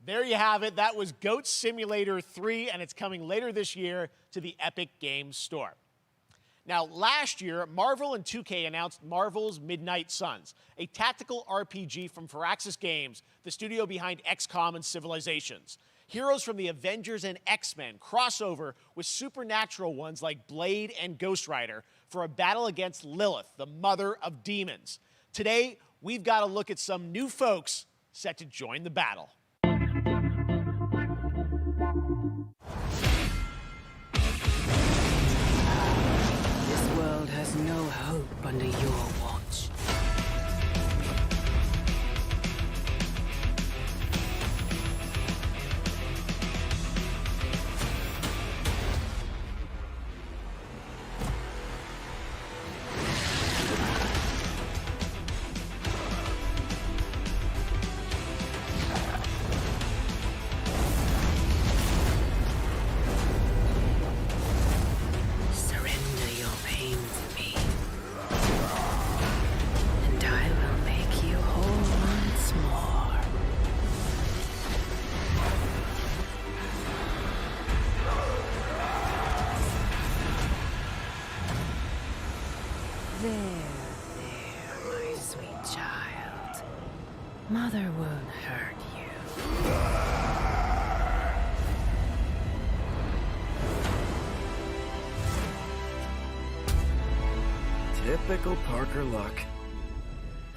There you have it. That was Goat Simulator 3, and it's coming later this year to the Epic Games Store. Now, last year, Marvel and 2K announced Marvel's Midnight Suns, a tactical RPG from Firaxis Games, the studio behind XCOM and Civilizations. Heroes from the Avengers and X-Men crossover with supernatural ones like Blade and Ghost Rider for a battle against Lilith, the mother of demons. Today, we've got to look at some new folks set to join the battle. This world has no hope under your watch. Surrender your pain to me, and I will make you whole once more. There, my sweet child. Mother won't hurt you. Typical Parker luck.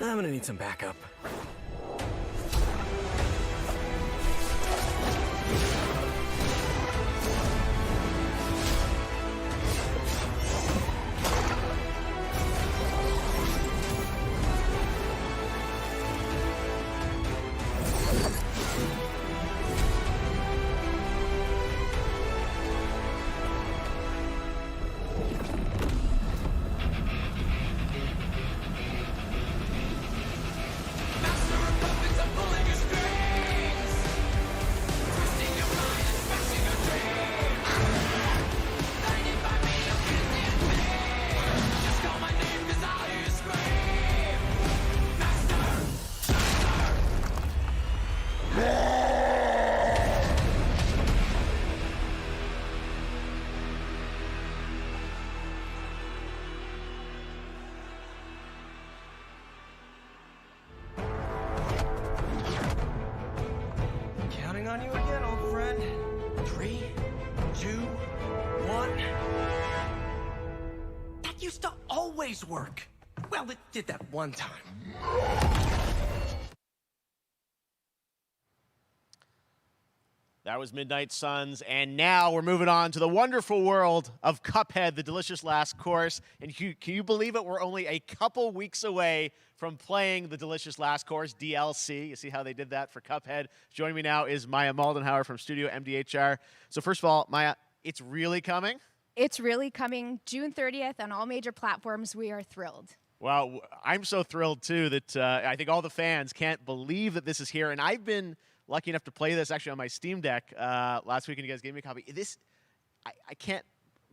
I'm gonna need some backup. Counting on you again, old friend. 3, 2, 1. That used to always work. Well, it did that one time. That was Midnight Suns, and now we're moving on to the wonderful world of Cuphead, the delicious last course. And can you believe it? We're only a couple weeks away from playing the delicious last course DLC. You see how they did that for Cuphead? Joining me now is Maya Moldenhauer from Studio MDHR. So first of all, Maya, it's really coming? It's really coming June 30th on all major platforms. We are thrilled. Well, I'm so thrilled, too, that I think all the fans can't believe that this is here. And I've been lucky enough to play this actually on my Steam Deck last week, and you guys gave me a copy. I can't.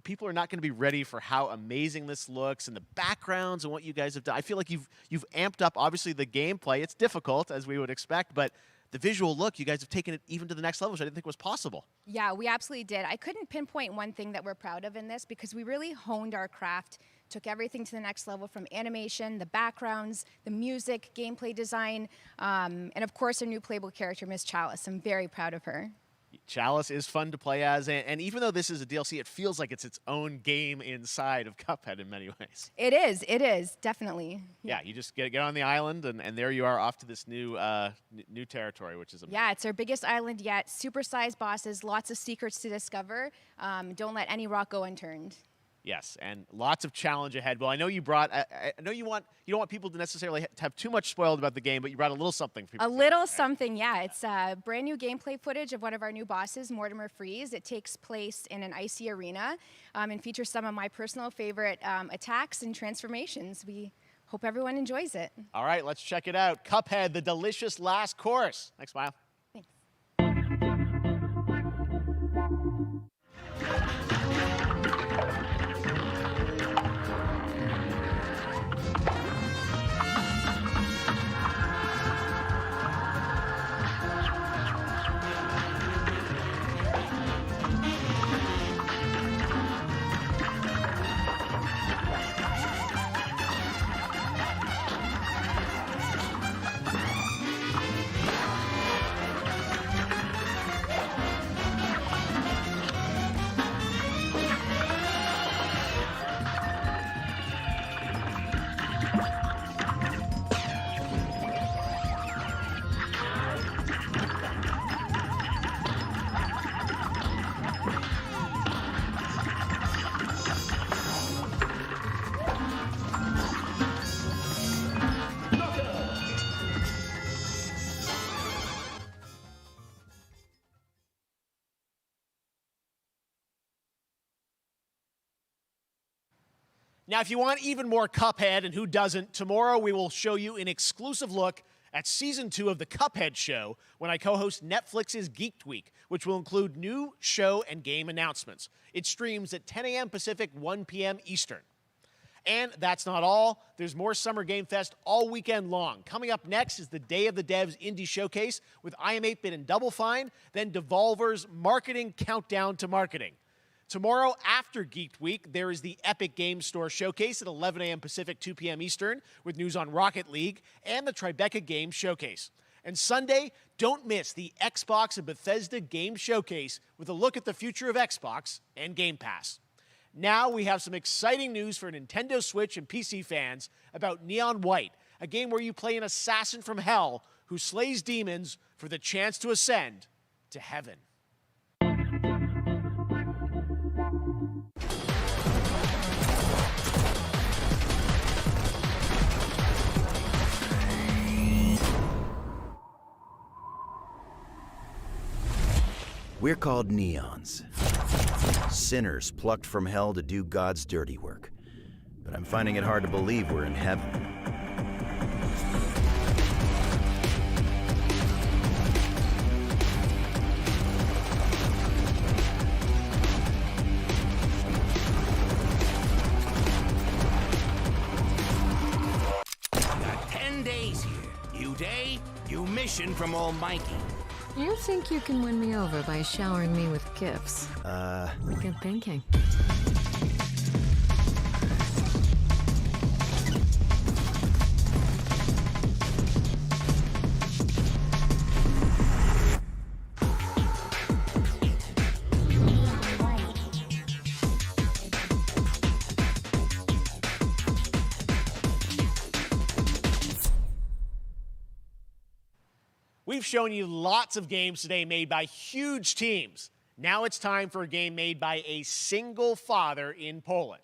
People are not going to be ready for how amazing this looks and the backgrounds and what you guys have done. I feel like you've amped up, obviously, the gameplay. It's difficult, as we would expect, but the visual look, you guys have taken it even to the next level, which I didn't think was possible. Yeah, we absolutely did. I couldn't pinpoint one thing that we're proud of in this because we really honed our craft, took everything to the next level from animation, the backgrounds, the music, gameplay design, and of course our new playable character, Miss Chalice. I'm very proud of her. Chalice is fun to play as, and even though this is a DLC, it feels like it's its own game inside of Cuphead in many ways. It is, definitely. Yeah, you just get on the island, and there you are off to this new new territory, which is amazing. Yeah, it's our biggest island yet. Supersized bosses, lots of secrets to discover. Don't let any rock go unturned. Yes, and lots of challenge ahead. Well, I know you brought. I know you don't want people to necessarily have too much spoiled about the game, but you brought a little something for people. A little something, yeah. It's brand new gameplay footage of one of our new bosses, Mortimer Freeze. It takes place in an icy arena and features some of my personal favorite attacks and transformations. We hope everyone enjoys it. All right, let's check it out. Cuphead, the delicious last course. Thanks, Smile. Now, if you want even more Cuphead, and who doesn't, tomorrow we will show you an exclusive look at Season 2 of the Cuphead Show when I co-host Netflix's Geeked Week, which will include new show and game announcements. It streams at 10 a.m. Pacific, 1 p.m. Eastern. And that's not all. There's more Summer Game Fest all weekend long. Coming up next is the Day of the Devs Indie Showcase with iam8bit and Double Fine, then Devolver's Marketing Countdown to Marketing. Tomorrow, after Geeked Week, there is the Epic Games Store Showcase at 11 a.m. Pacific, 2 p.m. Eastern, with news on Rocket League and the Tribeca Games Showcase. And Sunday, don't miss the Xbox and Bethesda Game Showcase with a look at the future of Xbox and Game Pass. Now we have some exciting news for Nintendo Switch and PC fans about Neon White, a game where you play an assassin from hell who slays demons for the chance to ascend to heaven. We're called neons. Sinners plucked from hell to do God's dirty work. But I'm finding it hard to believe we're in heaven. Got 10 days here. You day, you mission from Almighty. You think you can win me over by showering me with gifts? Good thinking. We've shown you lots of games today made by huge teams. Now it's time for a game made by a single father in Poland.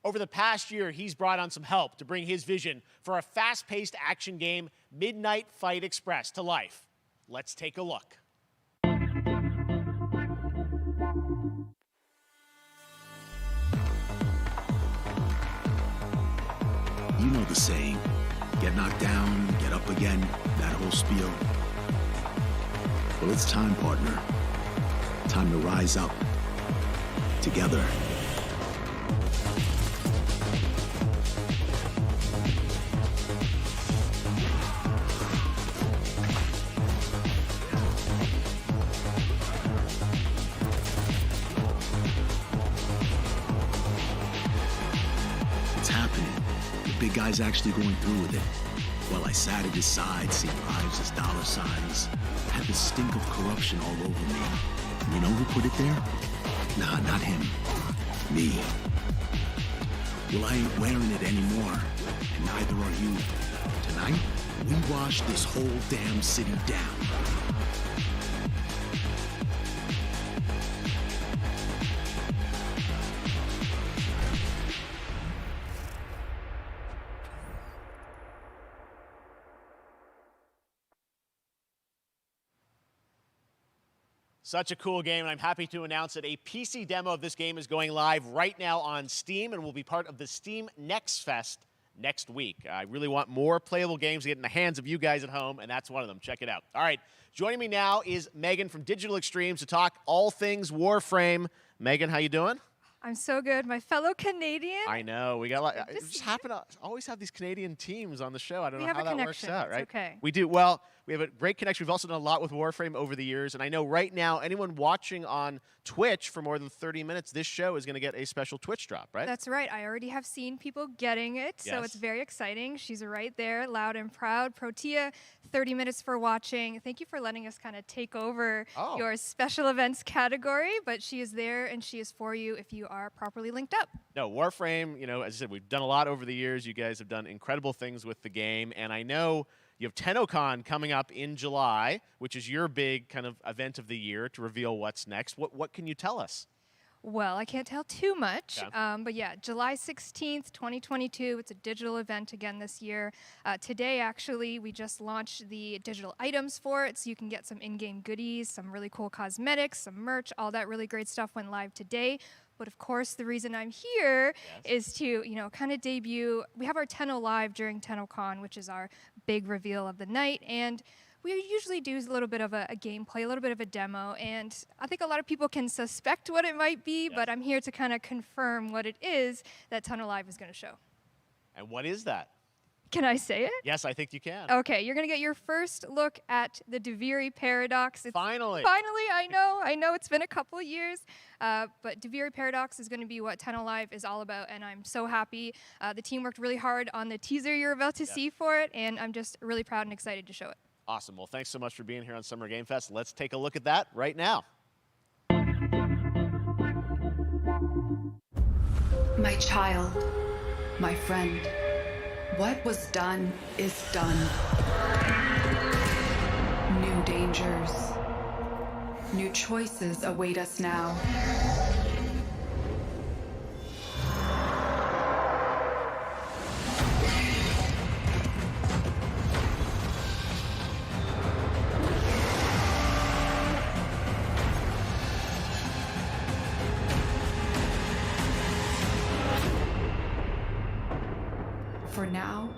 Over the past year, he's brought on some help to bring his vision for a fast-paced action game, Midnight Fight Express, to life. Let's take a look. You know the saying, get knocked down, get up again, that whole spiel. Well, it's time, partner. Time to rise up. Together. It's happening. The big guy's actually going through with it. While I sat at his side, seeing lives as dollar signs, had the stink of corruption all over me. You know who put it there? Nah, not him. Me. Well, I ain't wearing it anymore, and neither are you. Tonight, we wash this whole damn city down. Such a cool game, and I'm happy to announce that a PC demo of this game is going live right now on Steam and will be part of the Steam Next Fest next week. I really want more playable games to get in the hands of you guys at home, and that's one of them. Check it out. All right, joining me now is Megan from Digital Extremes to talk all things Warframe. Megan, how you doing? I'm so good. My fellow Canadian. I know. We got a lot. It just happen to always have these Canadian teams on the show. I don't know how that works out, right? Okay. We do. Well, we have a great connection. We've also done a lot with Warframe over the years. And I know right now, anyone watching on Twitch for more than 30 minutes, this show is going to get a special Twitch drop, right? That's right. I already have seen people getting it. So Yes. it's very exciting. She's right there, loud and proud. Protea, 30 minutes for watching. Thank you for letting us kind of take over your special events category. But she is there and she is for you if you are properly linked up. No, Warframe, you know, as I said, we've done a lot over the years. You guys have done incredible things with the game. And I know you have TennoCon coming up in July, which is your big kind of event of the year to reveal what's next. What can you tell us? Well, I can't tell too much, but yeah, July 16th, 2022, it's a digital event again this year. Today, actually, we just launched the digital items for it, so you can get some in-game goodies, some really cool cosmetics, some merch, all that really great stuff went live today. But of course, the reason I'm here is to, kind of debut. We have our Tenno Live during TennoCon, which is our big reveal of the night. And we usually do a little bit of a gameplay, a little bit of a demo, and I think a lot of people can suspect what it might be, but I'm here to kind of confirm what it is that Tenno Live is going to show. And what is that? Can I say it? Yes, I think you can. Okay, you're going to get your first look at the DeViri Paradox. Finally, I know, it's been a couple of years, but DeViri Paradox is going to be what Tenno Live is all about, and I'm so happy. The team worked really hard on the teaser you're about to see for it, and I'm just really proud and excited to show it. Awesome. Well, thanks so much for being here on Summer Game Fest. Let's take a look at that right now. My child, my friend, what was done is done. New dangers, new choices await us now. For now,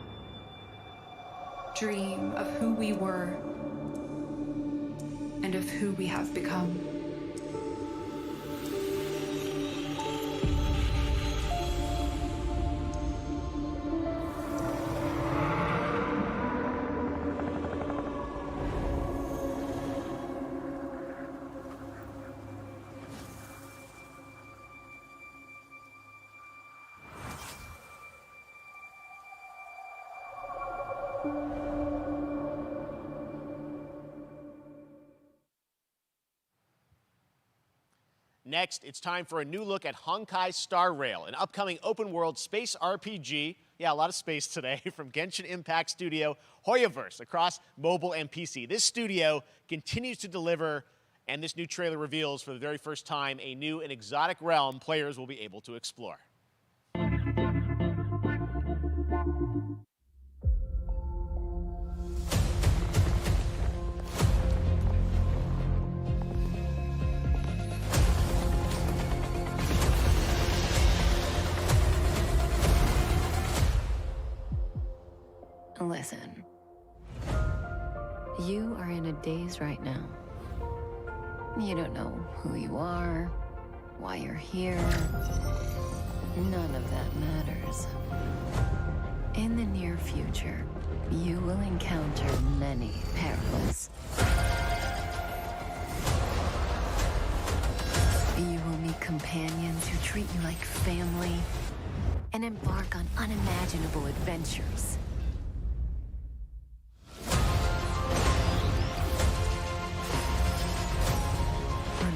dream of who we were and of who we have become. Next, it's time for a new look at Honkai Star Rail, an upcoming open-world space RPG. Yeah, a lot of space today from Genshin Impact studio Hoyoverse across mobile and PC. This studio continues to deliver, and this new trailer reveals for the very first time a new and exotic realm players will be able to explore. Listen, you are in a daze right now. You don't know who you are, why you're here. None of that matters. In the near future, you will encounter many perils. You will meet companions who treat you like family and embark on unimaginable adventures.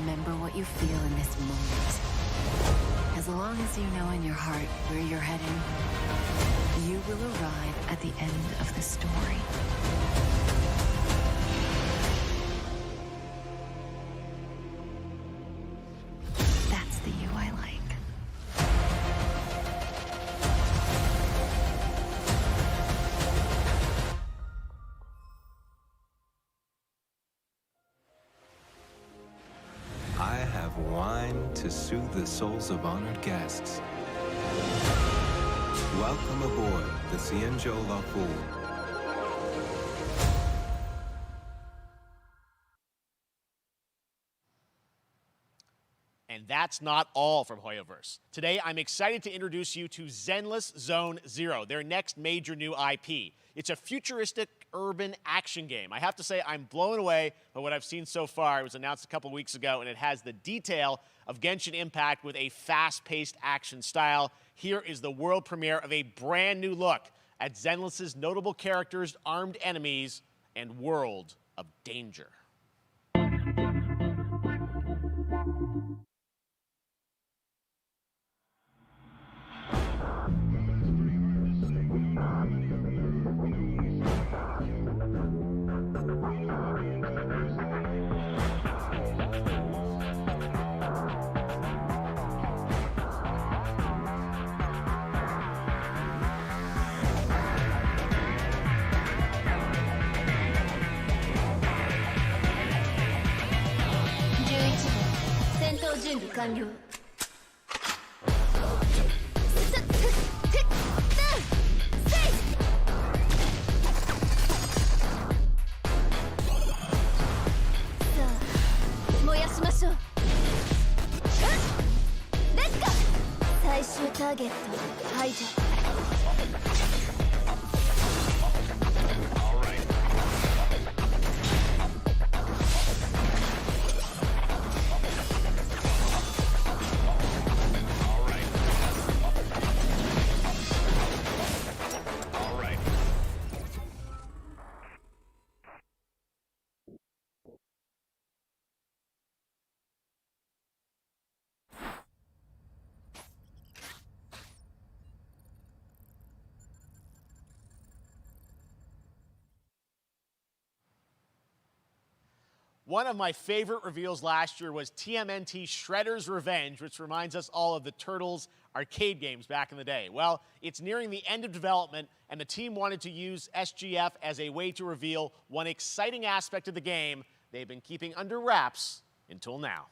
Remember what you feel in this moment. As long as you know in your heart where you're heading, you will arrive at the end of the story. That's the you I like. I have wine to soothe the souls of honored guests. Welcome aboard the Cienjo La Fool. And that's not all from Hoyoverse. Today, I'm excited to introduce you to Zenless Zone Zero, their next major new IP. It's a futuristic urban action game. I have to say, I'm blown away by what I've seen so far. It was announced a couple weeks ago, and it has the detail of Genshin Impact with a fast-paced action style. Here is the world premiere of a brand new look at Zenless's notable characters, armed enemies, and world of danger. しょう。レッツゴー。最終ターゲット排除。One of my favorite reveals last year was TMNT Shredder's Revenge, which reminds us all of the Turtles arcade games back in the day. Well, it's nearing the end of development, and the team wanted to use SGF as a way to reveal one exciting aspect of the game they've been keeping under wraps until now.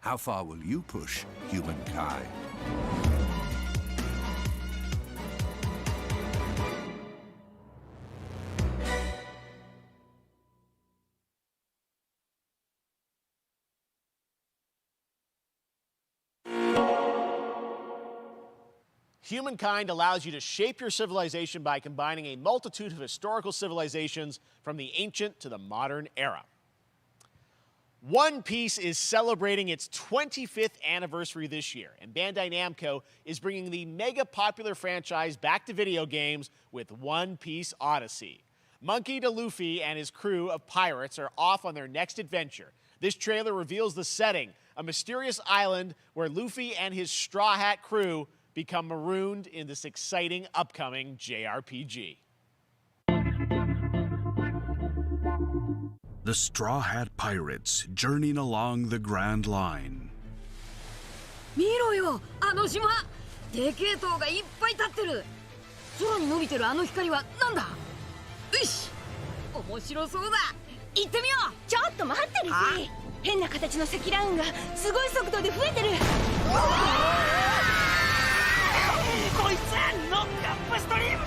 How far will you push humankind? Humankind allows you to shape your civilization by combining a multitude of historical civilizations from the ancient to the modern era. One Piece is celebrating its 25th anniversary this year, and Bandai Namco is bringing the mega popular franchise back to video games with One Piece Odyssey. Monkey D. Luffy and his crew of pirates are off on their next adventure. This trailer reveals the setting, a mysterious island where Luffy and his Straw Hat crew become marooned in this exciting upcoming JRPG. The Straw Hat Pirates journeying along the Grand Line. 見ろよ、あの島。でけえ塔がいっぱい立ってる。空に伸びてるあの光はなんだ。よし、面白そうだ。行ってみよう。ちょっと待ってるし。変な形の積乱雲がすごい速度で増えてる。こいつノックアップストリーム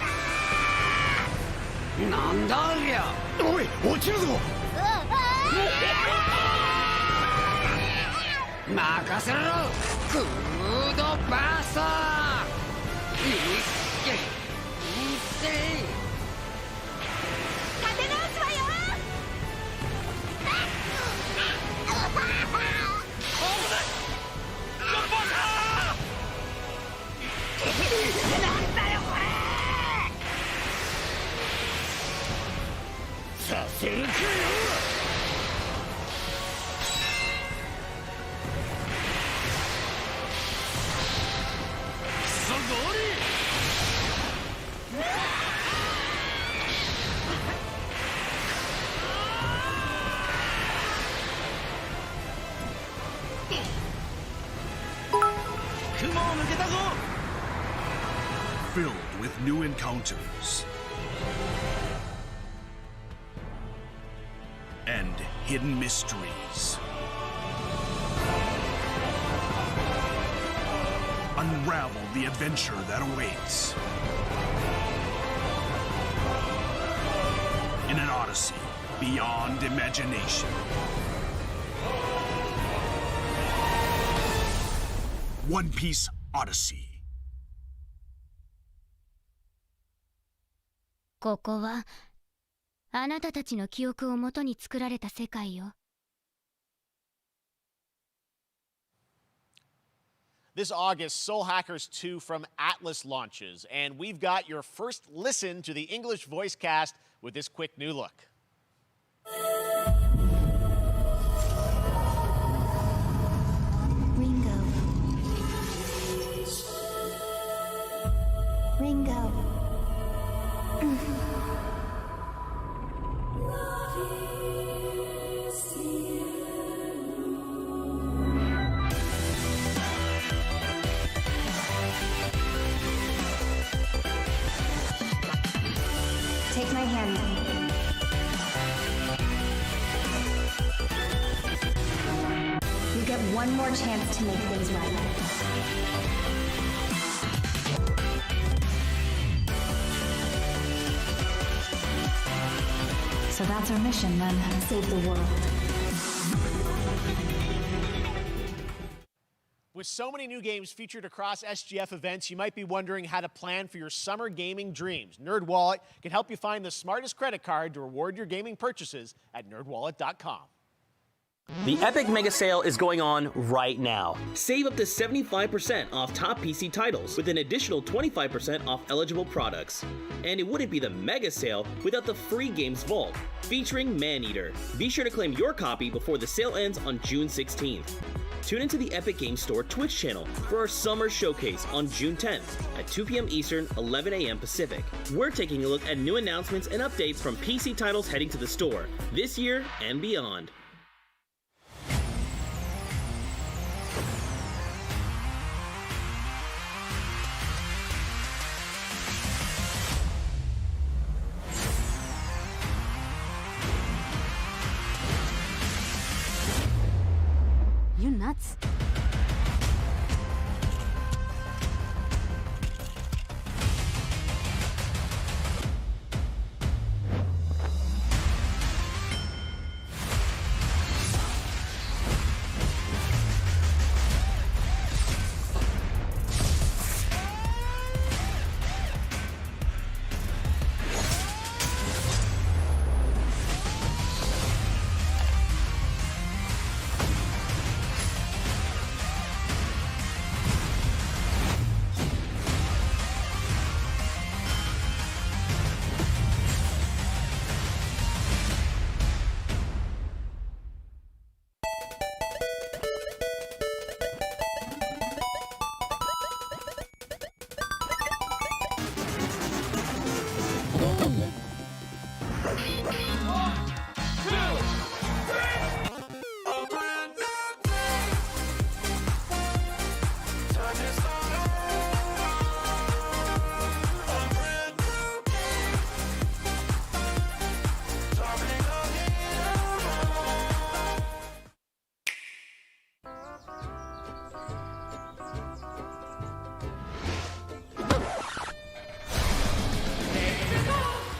だ。なんだありゃ。おい、落ちるぞ。任せろ。クードバースト。いけ。立て直すわよ。なんだよこれ。させるかよ。クソゴリ。雲を抜けたぞ。Filled with new encounters and hidden mysteries. Unravel the adventure that awaits in an odyssey beyond imagination. One Piece Odyssey. ここはあなたたちの記憶をもとに作られた世界よ。This August, Soul Hackers 2 from Atlas launches, and we've got your first listen to the English voice cast with this quick new look. Ringo. Take my hand. You get one more chance to make things right. So that's our mission then, save the world. With so many new games featured across SGF events, you might be wondering how to plan for your summer gaming dreams. NerdWallet can help you find the smartest credit card to reward your gaming purchases at nerdwallet.com. The Epic Mega Sale is going on right now. Save up to 75% off top PC titles with an additional 25% off eligible products. And it wouldn't be the Mega Sale without the free games vault, featuring Maneater. Be sure to claim your copy before the sale ends on June 16th. Tune into the Epic Games Store Twitch channel for our summer showcase on June 10th at 2 p.m. Eastern, 11 a.m. Pacific. We're taking a look at new announcements and updates from PC titles heading to the store this year and beyond. You nuts?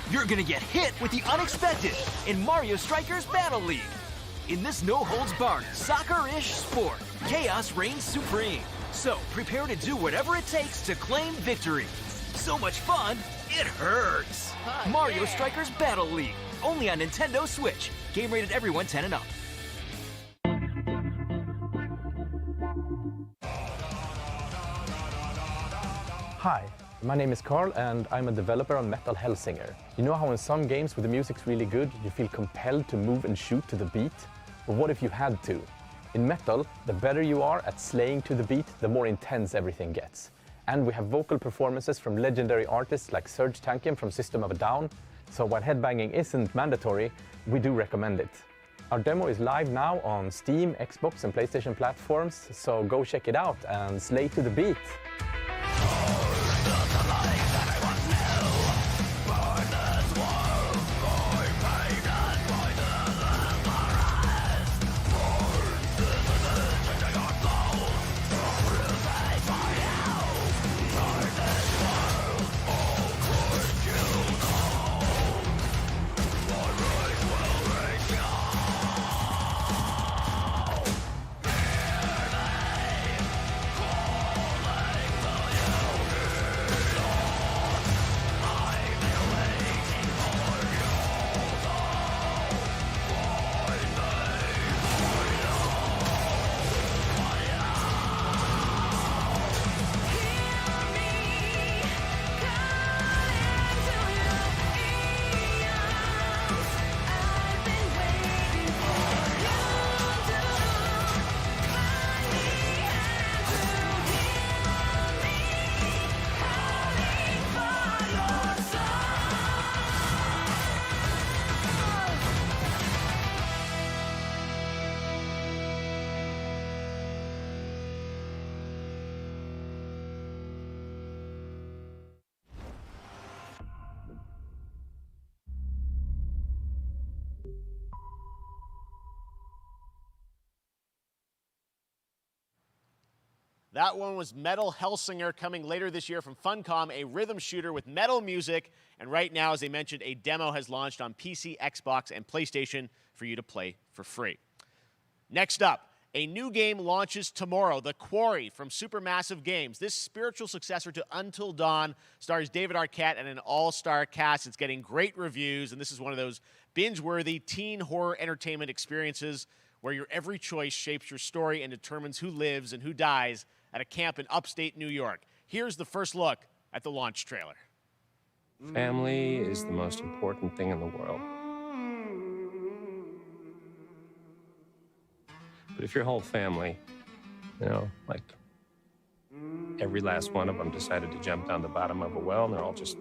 You're gonna get hit with the unexpected in Mario Strikers Battle League. In this no-holds-barred, soccer-ish sport, chaos reigns supreme. So prepare to do whatever it takes to claim victory. So much fun, it hurts. Mario Strikers Battle League, only on Nintendo Switch. Game rated everyone 10 and up. Hi, my name is Carl and I'm a developer on Metal Hellsinger. You know how in some games where the music's really good, you feel compelled to move and shoot to the beat? But what if you had to? In Metal, the better you are at slaying to the beat, the more intense everything gets. And we have vocal performances from legendary artists like Serge Tankian from System of a Down, so while headbanging isn't mandatory, we do recommend it. Our demo is live now on Steam, Xbox and PlayStation platforms, so go check it out and slay to the beat. That one was Metal Hellsinger, coming later this year from Funcom, a rhythm shooter with metal music. And right now, as they mentioned, a demo has launched on PC, Xbox, and PlayStation for you to play for free. Next up, a new game launches tomorrow, The Quarry from Supermassive Games. This spiritual successor to Until Dawn stars David Arquette and an all-star cast. It's getting great reviews, and this is one of those binge-worthy teen horror entertainment experiences where your every choice shapes your story and determines who lives and who dies at a camp in upstate New York. Here's the first look at the launch trailer. Family is the most important thing in the world. But if your whole family, you know, like every last one of them decided to jump down the bottom of a well and they're all just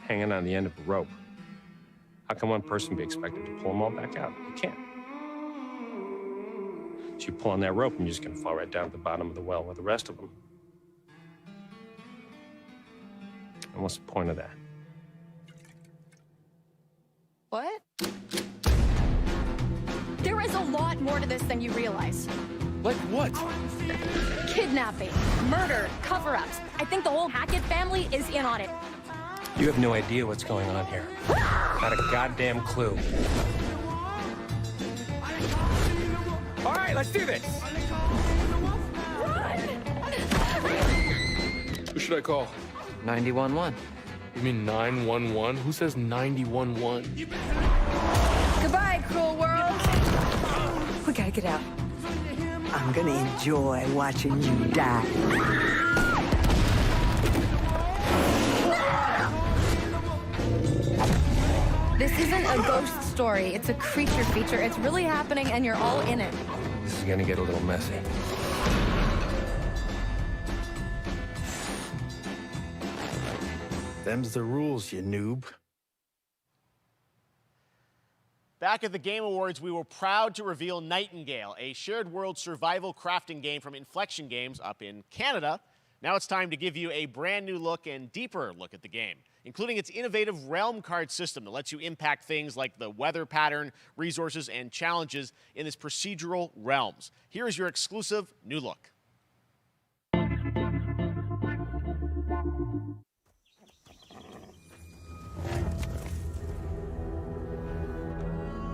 hanging on the end of a rope, how can one person be expected to pull them all back out? You can't. So you pull on that rope and you're just gonna fall right down to the bottom of the well with the rest of them. And what's the point of that? What? There is a lot more to this than you realize. Like what? Kidnapping, murder, cover-ups. I think the whole Hackett family is in on it. You have no idea what's going on here. Not a goddamn clue. All right, let's do this. Who should I call? 911. You mean 911? Who says 911? Goodbye, cruel world. We gotta get out. I'm gonna enjoy watching you die. This isn't a ghost story. It's a creature feature. It's really happening, and you're all in it. This is gonna get a little messy. Them's the rules, you noob. Back at the Game Awards, we were proud to reveal Nightingale, a shared world survival crafting game from Inflection Games up in Canada. Now it's time to give you a brand new look and deeper look at the game, including its innovative realm card system that lets you impact things like the weather pattern, resources, and challenges in this procedural realms. Here is your exclusive new look.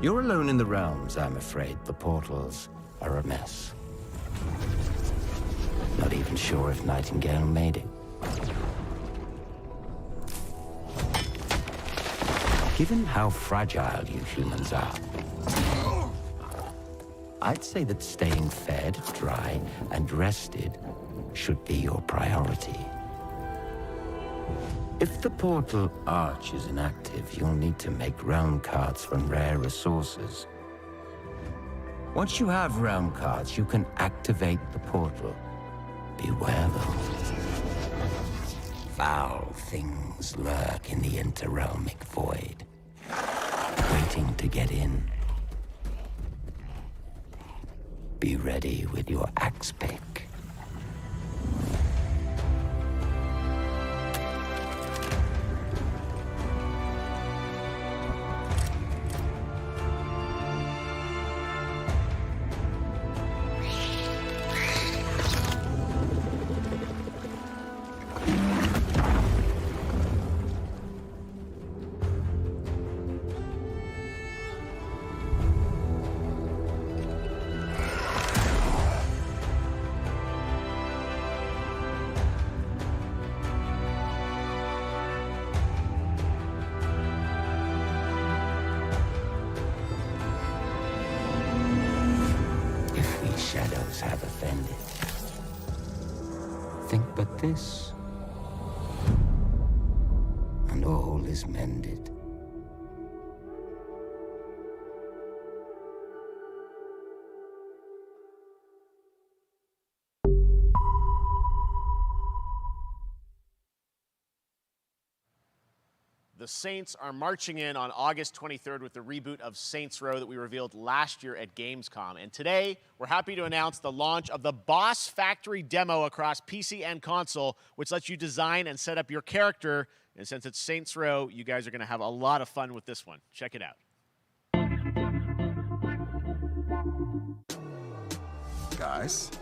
You're alone in the realms, I'm afraid. The portals are a mess. Not even sure if Nightingale made it. Given how fragile you humans are, I'd say that staying fed, dry, and rested should be your priority. If the portal arch is inactive, you'll need to make realm cards from rare resources. Once you have realm cards, you can activate the portal. Beware though. Foul things lurk in the interrealmic void, waiting to get in. Be ready with your axe pick. Shadows have offended. Think but this, and all is mended. The Saints are marching in on August 23rd with the reboot of Saints Row that we revealed last year at Gamescom. And today, we're happy to announce the launch of the Boss Factory demo across PC and console, which lets you design and set up your character. And since it's Saints Row, you guys are going to have a lot of fun with this one. Check it out. Guys?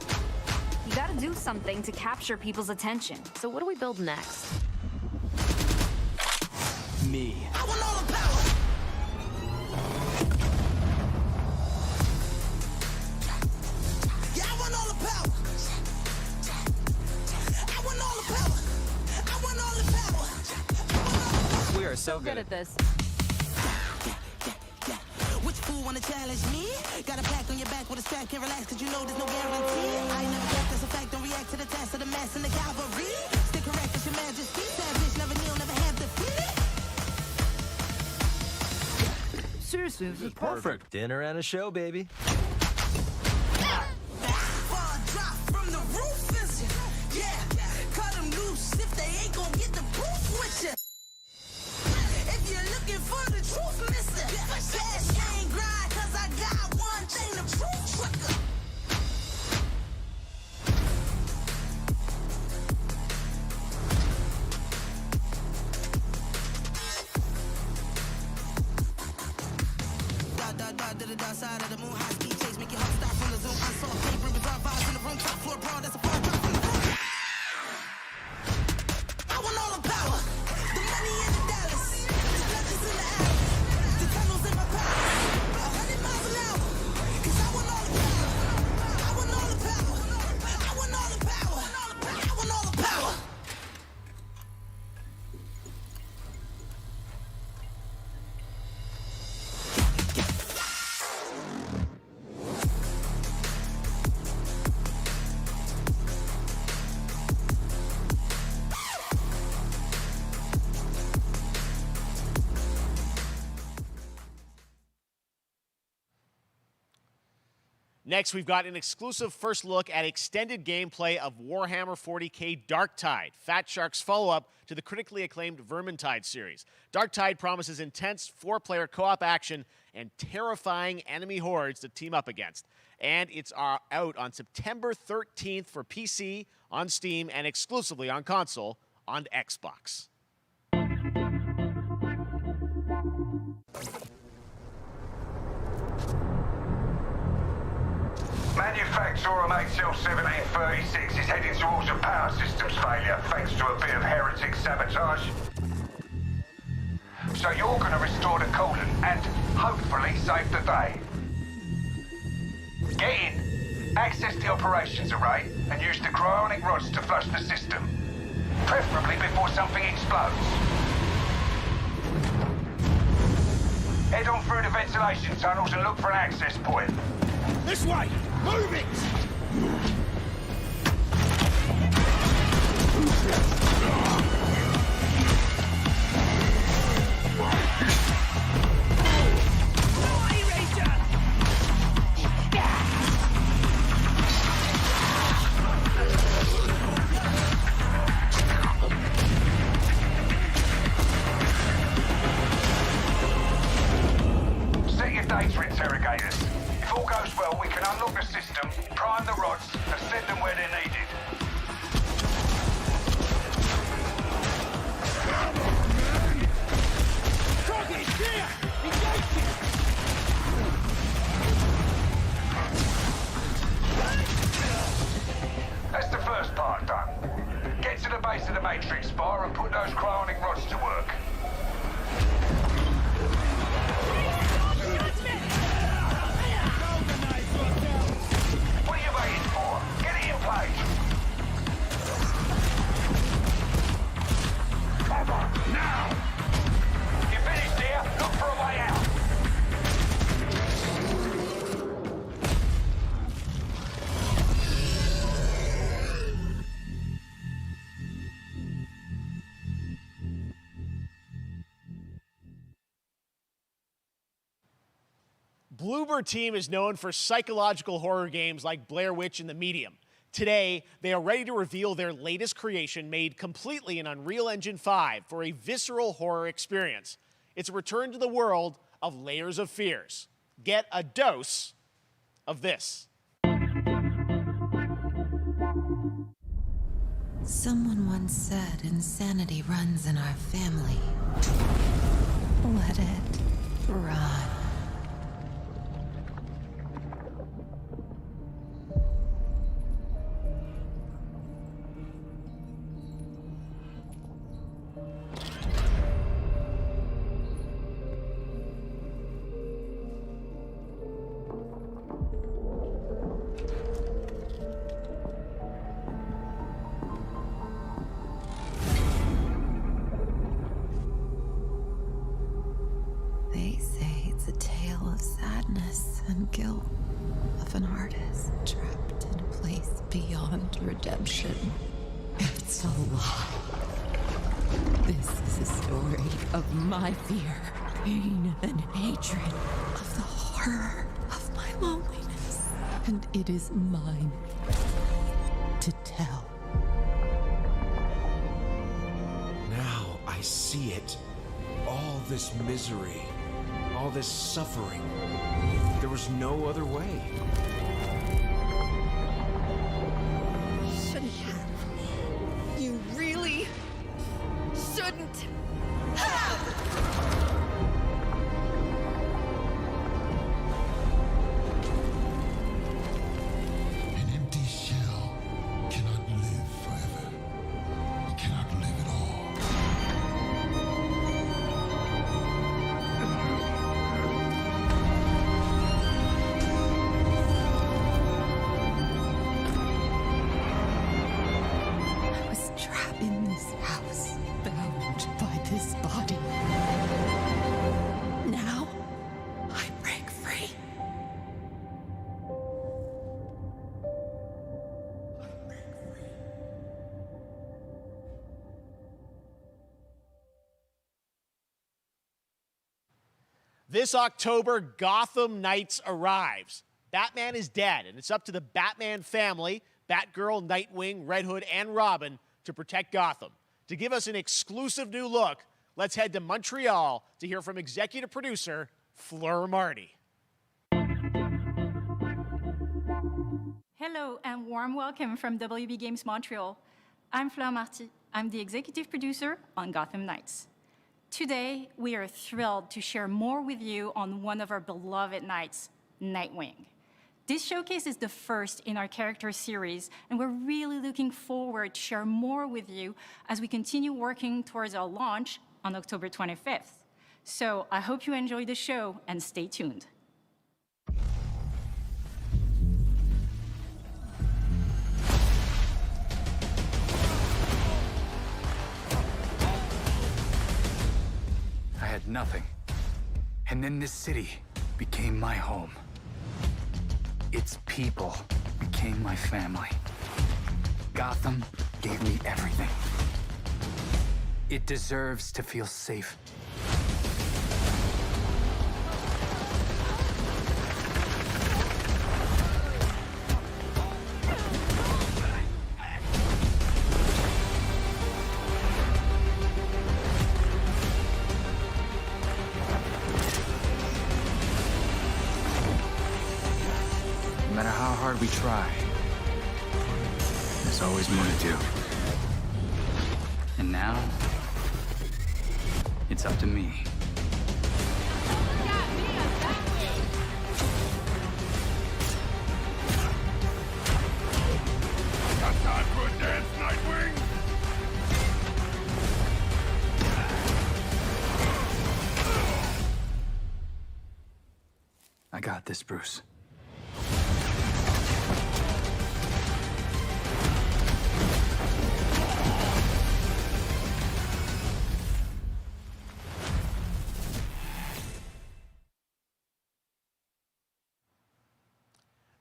You gotta do something to capture people's attention. So what do we build next? Me. I want all the power. Yeah, I want all the power. I want all the power. I want all the power. We are so good at this. Which fool wanna challenge me? Got a pack on your back with a strap, can't relax cause you know there's no guarantee. I ain't never got this effect, don't react to the test of the mass and the cavalry. Stay correct as your majesty, savage, never kneel, never have defeat. Seriously, this is perfect. Dinner and a show, baby. To the dark side of the moon, high speed. Next, we've got an exclusive first look at extended gameplay of Warhammer 40k Darktide, Fat Shark's follow-up to the critically acclaimed Vermintide series. Darktide promises intense 4-player co-op action and terrifying enemy hordes to team up against. And it's out on September 13th for PC, on Steam, and exclusively on console on Xbox. Manufacturer HL1736 is heading towards a power systems failure thanks to a bit of heretic sabotage. So you're going to restore the coolant and hopefully save the day. Get in, access the operations array, and use the cryonic rods to flush the system. Preferably before something explodes. Head on through the ventilation tunnels and look for an access point. This way! Move it! Set your data interrogators. If all goes well, we can unlock the system, prime the rods, and send them where they're needed. Target is here! Engage it! That's the first part done. Get to the base of the Matrix bar and put those cryonic rods to work. What are you waiting for? Get it in place! Come on, now! You finished here? Look for a way out! Bloober Team is known for psychological horror games like Blair Witch and The Medium. Today, they are ready to reveal their latest creation made completely in Unreal Engine 5 for a visceral horror experience. It's a return to the world of Layers of Fears. Get a dose of this. Someone once said insanity runs in our family. Let it run. They say it's a tale of sadness and guilt of an artist trapped in a place beyond redemption. It's a lie. This is a story of my fear, pain, and hatred, of the horror of my loneliness. And it is mine to tell. Now I see it. All this misery, all this suffering. There was no other way. Shouldn't have. You really shouldn't have. An empty shell cannot live forever. It cannot live at all. I was trapped in this house, bound by this body. Now, I break free. This October, Gotham Knights arrives. Batman is dead, and it's up to the Batman family, Batgirl, Nightwing, Red Hood, and Robin, to protect Gotham. To give us an exclusive new look, let's head to Montreal to hear from executive producer Fleur Marty. Hello and warm welcome from WB Games Montreal. I'm Fleur Marty. I'm the executive producer on Gotham Knights. Today, we are thrilled to share more with you on one of our beloved knights, Nightwing. This showcase is the first in our character series, and we're really looking forward to share more with you as we continue working towards our launch on October 25th. So I hope you enjoy the show and stay tuned. I had nothing. And then this city became my home. Its people became my family. Gotham gave me everything. It deserves to feel safe. No matter how hard we try, there's always more to do. And now, it's up to me. Got time for a dance, Nightwing? I got this, Bruce.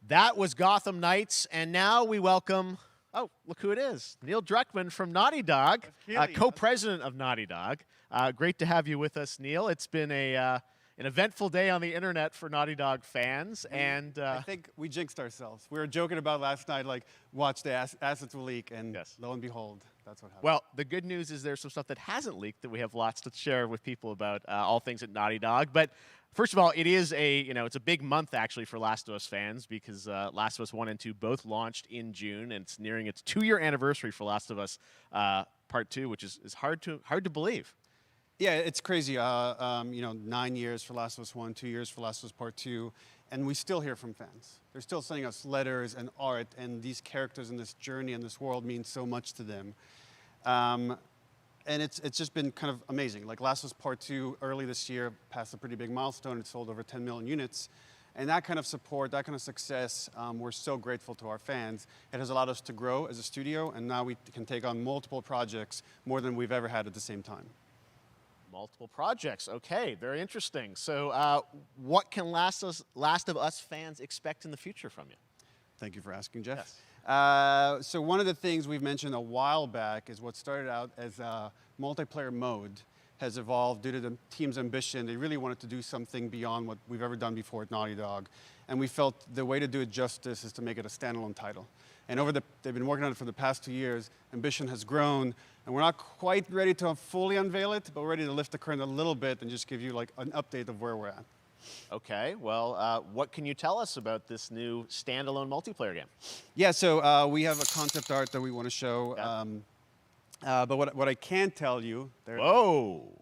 That was Gotham Knights, and now we welcome, oh, look who it is, Neil Druckmann from Naughty Dog, co-president of Naughty Dog. Great to have you with us, Neil. It's been an eventful day on the internet for Naughty Dog fans, and I think we jinxed ourselves. We were joking about last night, like, watch the assets will leak, and lo and behold, that's what happened. well, the good news is there's some stuff that hasn't leaked that we have lots to share with people about all things at Naughty Dog. But first of all, it is it's a big month actually for Last of Us fans because Last of Us 1 and 2 both launched in June, and it's nearing its 2-year anniversary for Last of Us Part 2, which is hard to believe. Yeah, it's crazy. 9 years for Last of Us 1, 2 years for Last of Us Part 2, and we still hear from fans. They're still sending us letters and art, and these characters in this journey and this world mean so much to them. And it's just been kind of amazing. Like Last of Us Part 2 early this year passed a pretty big milestone. It sold over 10 million units. And that kind of support, that kind of success, we're so grateful to our fans. It has allowed us to grow as a studio, and now we can take on multiple projects, more than we've ever had at the same time. Multiple projects. Okay, very interesting. So what can Last of Us fans expect in the future from you? Thank you for asking, Jeff. Yes. So one of the things we've mentioned a while back is what started out as a multiplayer mode has evolved due to the team's ambition. They really wanted to do something beyond what we've ever done before at Naughty Dog. And we felt the way to do it justice is to make it a standalone title. And they've been working on it for the past 2 years. Ambition has grown, and we're not quite ready to fully unveil it, but we're ready to lift the curtain a little bit and just give you like an update of where we're at. Okay, well, what can you tell us about this new standalone multiplayer game? Yeah, so we have a concept art that we want to show. Yeah. But what I can tell you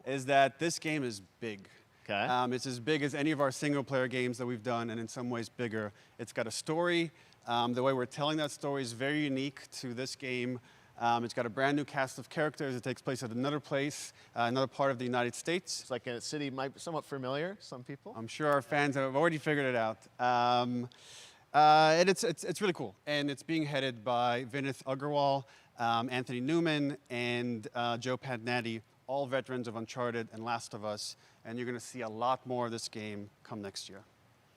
is that this game is big. Okay. It's as big as any of our single-player games that we've done, and in some ways bigger. It's got a story. The way we're telling that story is very unique to this game. It's got a brand new cast of characters. It takes place at another place, another part of the United States. It's like a city might be somewhat familiar, some people. I'm sure our fans have already figured it out. And it's really cool. And it's being headed by Vinith Agarwal, Anthony Newman, and Joe Pantnati, all veterans of Uncharted and Last of Us. And you're going to see a lot more of this game come next year.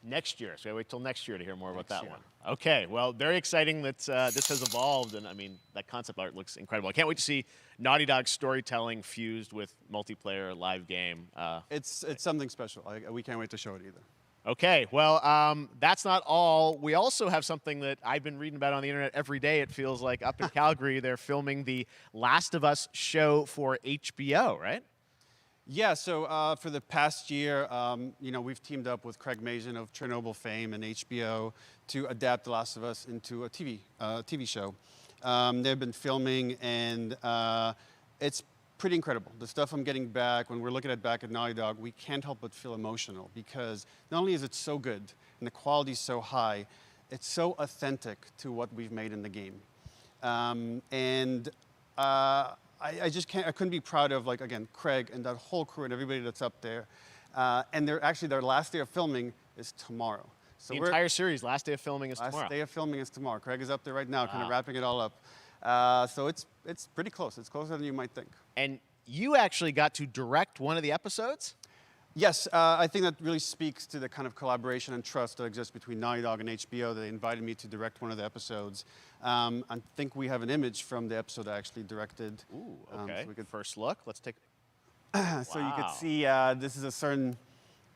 Next year, so I wait till next year to hear more about that one. Okay, well, very exciting that this has evolved, and I mean, that concept art looks incredible. I can't wait to see Naughty Dog's storytelling fused with multiplayer live game. It's something special. We can't wait to show it either. Okay, well, that's not all. We also have something that I've been reading about on the internet every day, it feels like. Up in Calgary, they're filming the Last of Us show for HBO, right? Yeah, so for the past year, we've teamed up with Craig Mazin of Chernobyl fame and HBO to adapt The Last of Us into a TV show. They've been filming, and it's pretty incredible. The stuff I'm getting back, when we're looking at back at Naughty Dog, we can't help but feel emotional because not only is it so good and the quality is so high, it's so authentic to what we've made in the game. I just can't, I couldn't be proud of, like, again, Craig and that whole crew and everybody that's up there. And their last day of filming is tomorrow. So the entire series, last day of filming is tomorrow. Last day of filming is tomorrow. Craig is up there right now, kind of wrapping it all up. So it's pretty close. It's closer than you might think. And you actually got to direct one of the episodes? Yes, I think that really speaks to the kind of collaboration and trust that exists between Naughty Dog and HBO. They invited me to direct one of the episodes. I think we have an image from the episode I actually directed. Ooh, okay. So we could first look. Let's take. So you could see this is a certain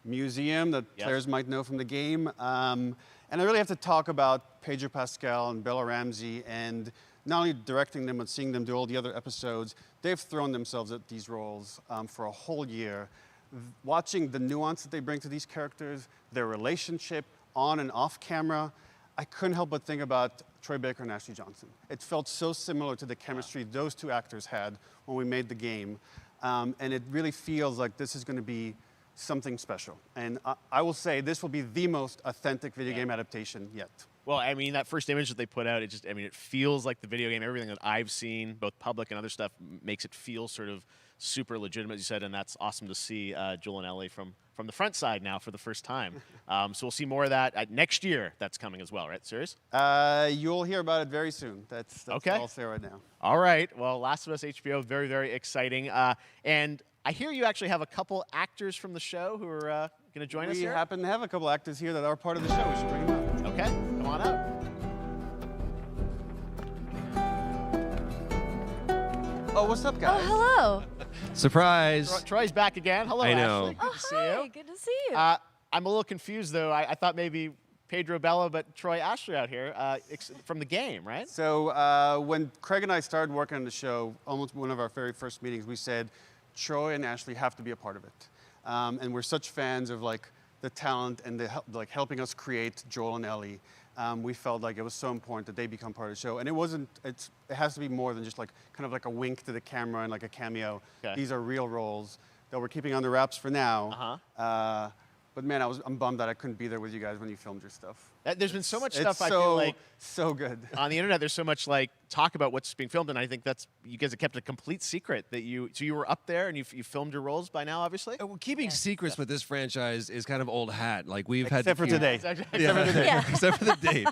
museum that players might know from the game. And I really have to talk about Pedro Pascal and Bella Ramsey, and not only directing them, but seeing them do all the other episodes. They've thrown themselves at these roles for a whole year. Watching the nuance that they bring to these characters, their relationship on and off camera, I couldn't help but think about Troy Baker and Ashley Johnson. It felt so similar to the chemistry those two actors had when we made the game. And it really feels like this is going to be something special. And I will say this will be the most authentic video game adaptation yet. Well, I mean, that first image that they put out, it feels like the video game. Everything that I've seen, both public and other stuff, makes it feel sort of super legitimate, as you said, and that's awesome to see Joel and Ellie from the front side now for the first time. So we'll see more of that next year. That's coming as well, right? Serious? You'll hear about it very soon. That's okay. All I'll say right now. All right. Well, Last of Us HBO, very, very exciting. And I hear you actually have a couple actors from the show who are going to join us here. We happen to have a couple actors here that are part of the show. We should bring them up. Okay. Come on up. Oh, what's up, guys? Oh, hello. Surprise. Troy's back again. Hello, I know. Ashley. Good Oh, to see hi. you. Good to see you. I'm a little confused, though. I thought maybe Pedro Bella, but Troy Ashley out here from the game, right? So when Craig and I started working on the show, almost one of our very first meetings, we said, Troy and Ashley have to be a part of it. And we're such fans of the talent and helping us create Joel and Ellie. We felt like it was so important that they become part of the show. And it has to be more than just kind of like a wink to the camera and like a cameo. Okay. These are real roles that we're keeping under wraps for now. But man, I'm bummed that I couldn't be there with you guys when you filmed your stuff. There's been so much stuff I so, feel like so good on the internet. There's so much talk about what's being filmed, and I think you guys have kept a complete secret that you were up there and you filmed your roles by now, obviously. Well, keeping secrets with this franchise is kind of old hat. Like we've except had for today. Except for today. Except for the date.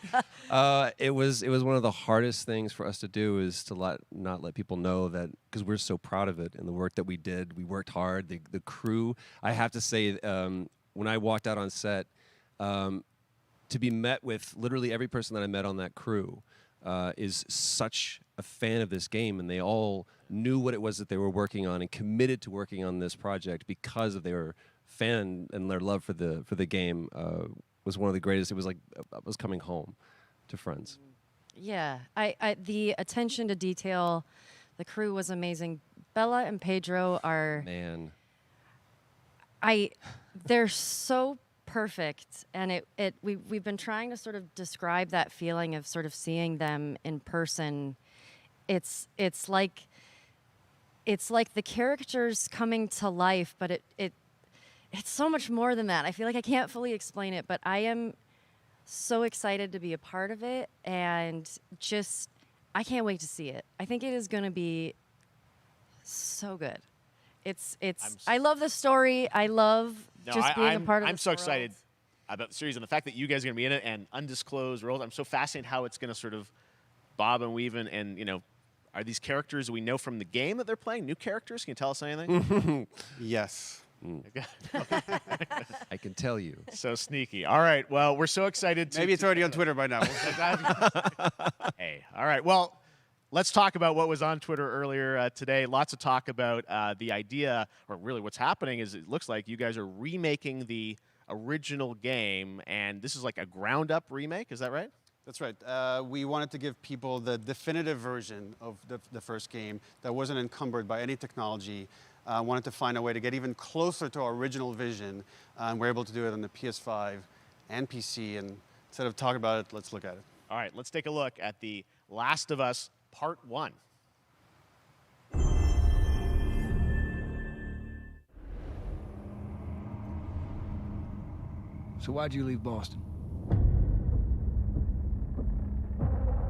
It was one of the hardest things for us to do is to not let people know that, because we're so proud of it and the work that we did. We worked hard. The crew. I have to say. When I walked out on set, to be met with literally every person that I met on that crew is such a fan of this game, and they all knew what it was that they were working on and committed to working on this project because of their fan and their love for the game was one of the greatest. It was like I was coming home to friends. Yeah, the attention to detail, the crew was amazing. Bella and Pedro are they're so perfect, and we've been trying to sort of describe that feeling of sort of seeing them in person. It's like the characters coming to life, but it's so much more than that. I feel like I can't fully explain it, but I am so excited to be a part of it, and I can't wait to see it. I think it is going to be so good. I love the story. I love being a part of I'm so excited about the series and the fact that you guys are going to be in it and undisclosed roles. I'm so fascinated how it's going to sort of bob and weave and are these characters we know from the game that they're playing? New characters? Can you tell us anything? Yes. I can tell you. So sneaky. All right. Well, we're so excited. Maybe it's already on Twitter by now. Hey. All right. Well, let's talk about what was on Twitter earlier today. Lots of talk about the idea, or really what's happening is it looks like you guys are remaking the original game, and this is like a ground-up remake. Is that right? That's right. We wanted to give people the definitive version of the first game that wasn't encumbered by any technology. Wanted to find a way to get even closer to our original vision, and we're able to do it on the PS5 and PC. And instead of talking about it, let's look at it. All right, let's take a look at The Last of Us Part 1. So why'd you leave Boston?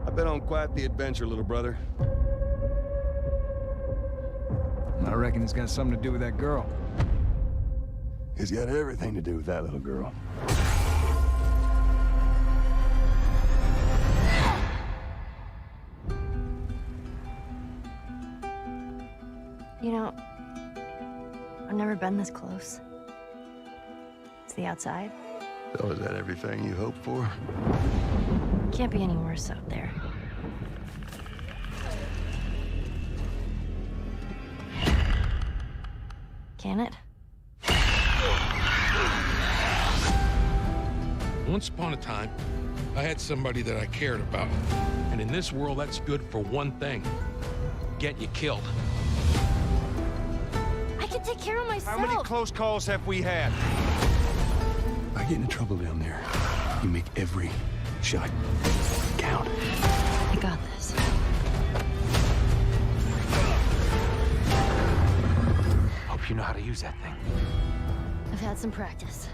I've been on quite the adventure, little brother. I reckon it's got something to do with that girl. It's got everything to do with that little girl. You know, I've never been this close. It's the outside. So is that everything you hoped for? Can't be any worse out there. Can it? Once upon a time, I had somebody that I cared about. And in this world, that's good for one thing. Get you killed. I can take care of myself. How many close calls have we had? I get into trouble down there. You make every shot count. I got this. Hope you know how to use that thing. I've had some practice.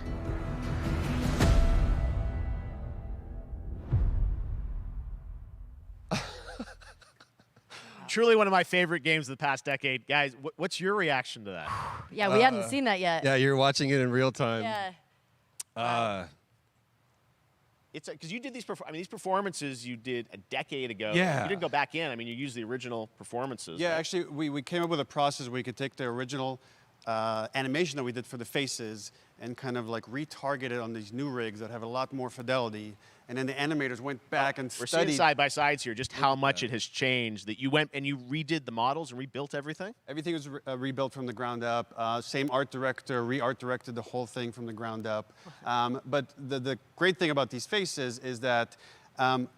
Truly one of my favorite games of the past decade. Guys, what's your reaction to that? Yeah, we hadn't seen that yet. Yeah, you're watching it in real time. Yeah. It's because you did these. These performances you did a decade ago. Yeah. You didn't go back in. I mean, you used the original performances. Yeah, right? actually, we came up with a process where we could take the original animation that we did for the faces and kind of like retarget it on these new rigs that have a lot more fidelity. And then the animators went back and We're studied. seeing side by sides here, just how much it has changed. That you went and you redid the models and rebuilt everything. Everything was rebuilt from the ground up. Same art director, re-art directed the whole thing from the ground up. But the great thing about these faces is that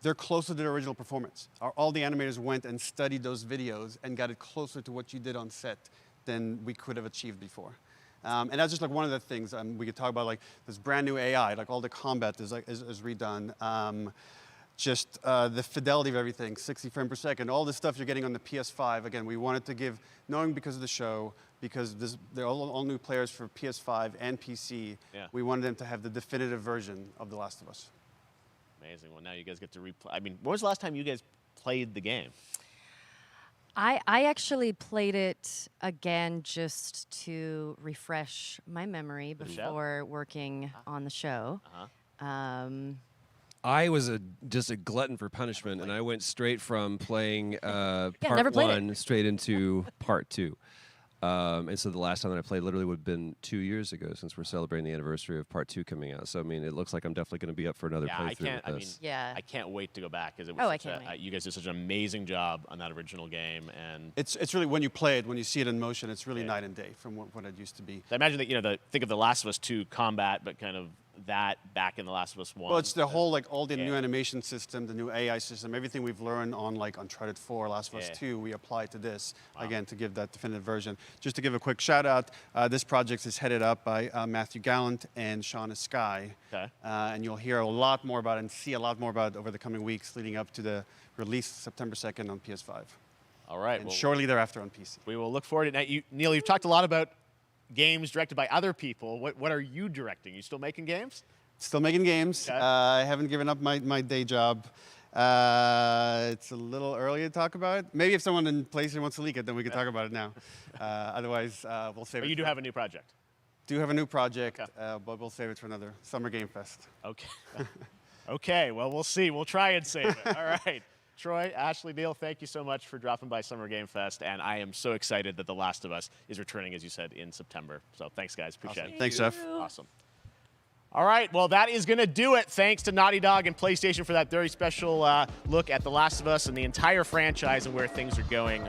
they're closer to the original performance. All the animators went and studied those videos and got it closer to what you did on set than we could have achieved before. And that's just like one of the things we could talk about, like this brand new AI, like all the combat is redone. Just the fidelity of everything, 60 frames per second, all the stuff you're getting on the PS5. Again, we wanted to give, knowing because of the show, because they're all new players for PS5 and PC, we wanted them to have the definitive version of The Last of Us. Amazing. Well, now you guys get to replay. I mean, when was the last time you guys played the game? I actually played it again just to refresh my memory before working on the show. I was just a glutton for punishment, and I went straight from playing never part played one straight into part two. And so the last time that I played literally would have been 2 years ago, since we're celebrating the anniversary of part two coming out. So I mean, it looks like I'm definitely going to be up for another playthrough with this. I can't wait to go back because it was I can't wait. You guys did such an amazing job on that original game, and It's really, when you play it, when you see it in motion, it's really night and day from what it used to be. I imagine that think of The Last of Us 2 combat, but kind of that back in The Last of Us 1. Well, it's the whole, like, all the new animation system, the new AI system, everything we've learned on, like, Uncharted 4, Last of Us 2, we apply to this, again, to give that definitive version. Just to give a quick shout out, this project is headed up by Matthew Gallant and Shauna Skye. Okay. And you'll hear a lot more about it and see a lot more about it over the coming weeks leading up to the release September 2nd on PS5. All right. And shortly thereafter on PC. We will look forward to it. Now, Neil, you've talked a lot about games directed by other people. What are you directing? You still making games? Still making games. Okay. I haven't given up my day job. It's a little early to talk about it. Maybe if someone in PlayStation wants to leak it, then we can talk about it now. Otherwise, we'll save it. But you do have a new project. Do have a new project, but we'll save it for another Summer Game Fest. Okay. Okay, well, we'll see. We'll try and save it. All right. Troy, Ashley, Neil, thank you so much for dropping by Summer Game Fest, and I am so excited that The Last of Us is returning, as you said, in September. So thanks, guys. Appreciate it. Thanks, Jeff. Awesome. All right, well, that is going to do it. Thanks to Naughty Dog and PlayStation for that very special look at The Last of Us and the entire franchise and where things are going.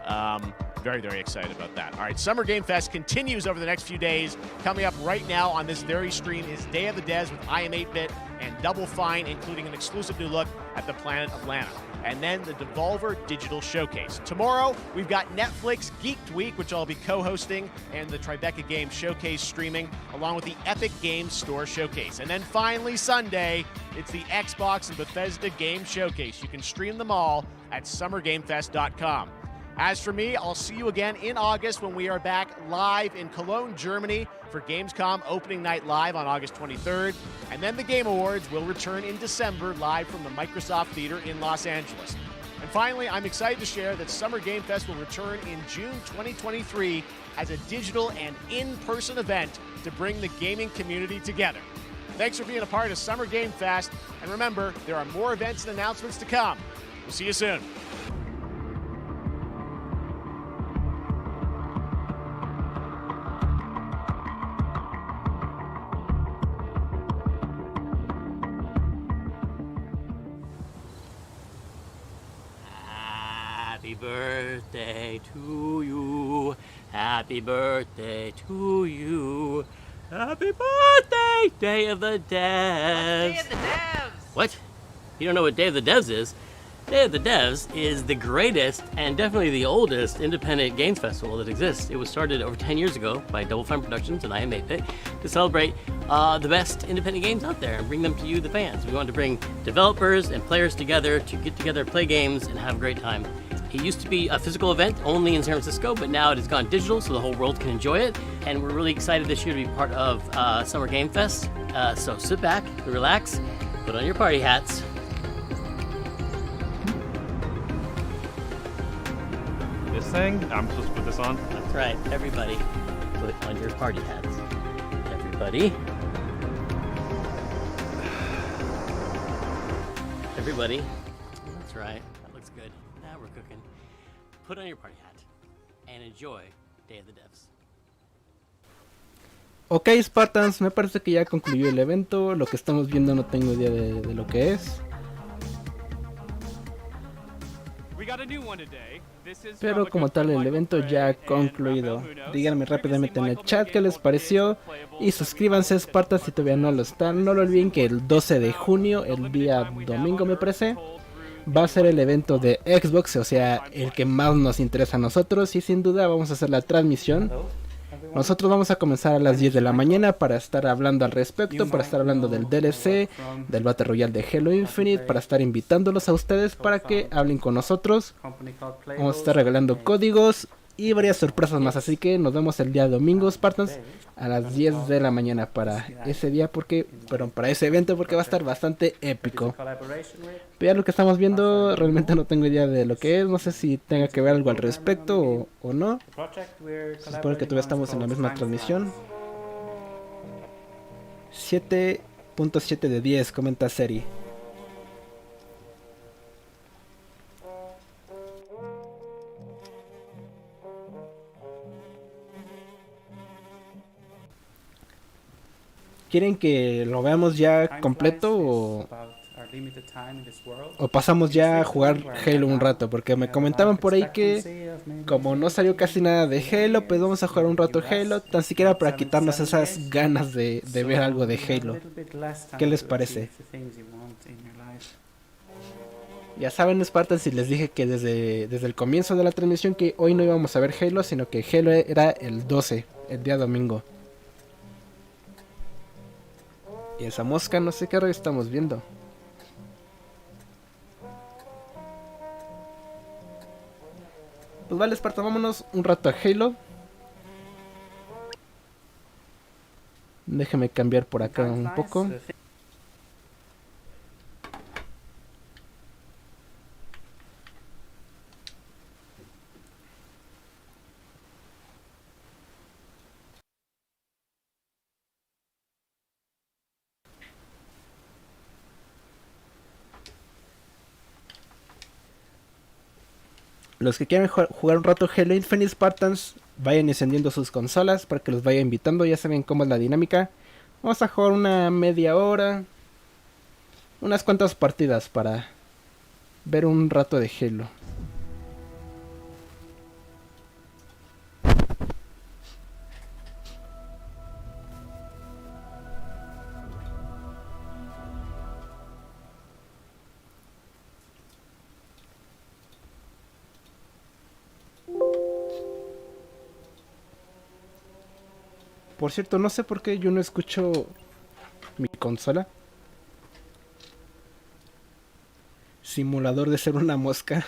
Very, very excited about that. All right, Summer Game Fest continues over the next few days. Coming up right now on this very stream is Day of the Devs with I Am 8-Bit and Double Fine, including an exclusive new look at the planet Atlanta. And then the Devolver Digital Showcase. Tomorrow, we've got Netflix Geeked Week, which I'll be co-hosting, and the Tribeca Games Showcase streaming, along with the Epic Games Store Showcase. And then finally, Sunday, it's the Xbox and Bethesda Game Showcase. You can stream them all at summergamefest.com. As for me, I'll see you again in August when we are back live in Cologne, Germany for Gamescom Opening Night Live on August 23rd. And then the Game Awards will return in December live from the Microsoft Theater in Los Angeles. And finally, I'm excited to share that Summer Game Fest will return in June 2023 as a digital and in-person event to bring the gaming community together. Thanks for being a part of Summer Game Fest. And remember, there are more events and announcements to come. We'll see you soon. Happy birthday to you. Happy birthday to you. Happy birthday, Day of the Devs. Day of the Devs. What? You don't know what Day of the Devs is? Day of the Devs is the greatest and definitely the oldest independent games festival that exists. It was started over 10 years ago by Double Fine Productions and I Am 8-Bit to celebrate the best independent games out there and bring them to you, the fans. We wanted to bring developers and players together to get together, play games, and have a great time. It used to be a physical event only in San Francisco, but now it has gone digital so the whole world can enjoy it. And we're really excited this year to be part of Summer Game Fest. So sit back, relax, put on your party hats. This thing? I'm supposed to put this on? That's right, everybody, put on your party hats. Everybody. Everybody. That's right, that looks good. Now we're cooking. Put on your party hat and enjoy Day of the Devs. Ok, Spartans, me parece que ya concluyó el evento. Lo que estamos viendo no tengo idea de lo que es. Pero como tal el evento ya ha concluido. Díganme rápidamente en el chat qué les pareció. Y suscríbanse, Spartans, si todavía no lo están. No lo olviden que el 12 de junio, el día domingo me parece, va a ser el evento de Xbox, o sea, el que más nos interesa a nosotros. Y sin duda vamos a hacer la transmisión. Nosotros vamos a comenzar a las 10 de la mañana para estar hablando al respecto, para estar hablando del DLC, del Battle Royale de Halo Infinite, para estar invitándolos a ustedes para que hablen con nosotros. Vamos a estar regalando códigos y varias sorpresas más, así que nos vemos el día domingo, Spartans, a las 10 de la mañana para ese día, para ese evento, porque va a estar bastante épico. Pero ya lo que estamos viendo, realmente no tengo idea de lo que es, no sé si tenga que ver algo al respecto o no. Espero que todavía estamos en la misma transmisión. 7.7 de 10, comenta Seri. ¿Quieren que lo veamos ya completo o pasamos ya a jugar Halo un rato? Porque me comentaban por ahí que como no salió casi nada de Halo, pues vamos a jugar un rato Halo, tan siquiera para quitarnos esas ganas de ver algo de Halo. ¿Qué les parece? Ya saben, Spartans, si les dije que desde el comienzo de la transmisión que hoy no íbamos a ver Halo, sino que Halo era el 12, el día domingo. Y esa mosca, no sé qué rollo estamos viendo. Pues vale, Esparta, vámonos un rato a Halo. Déjame cambiar por acá un poco. Los que quieran jugar un rato Halo Infinite, Spartans, vayan encendiendo sus consolas para que los vaya invitando. Ya saben cómo es la dinámica. Vamos a jugar una media hora, unas cuantas partidas para ver un rato de Halo. Por cierto, no sé por qué yo no escucho mi consola. Simulador de ser una mosca.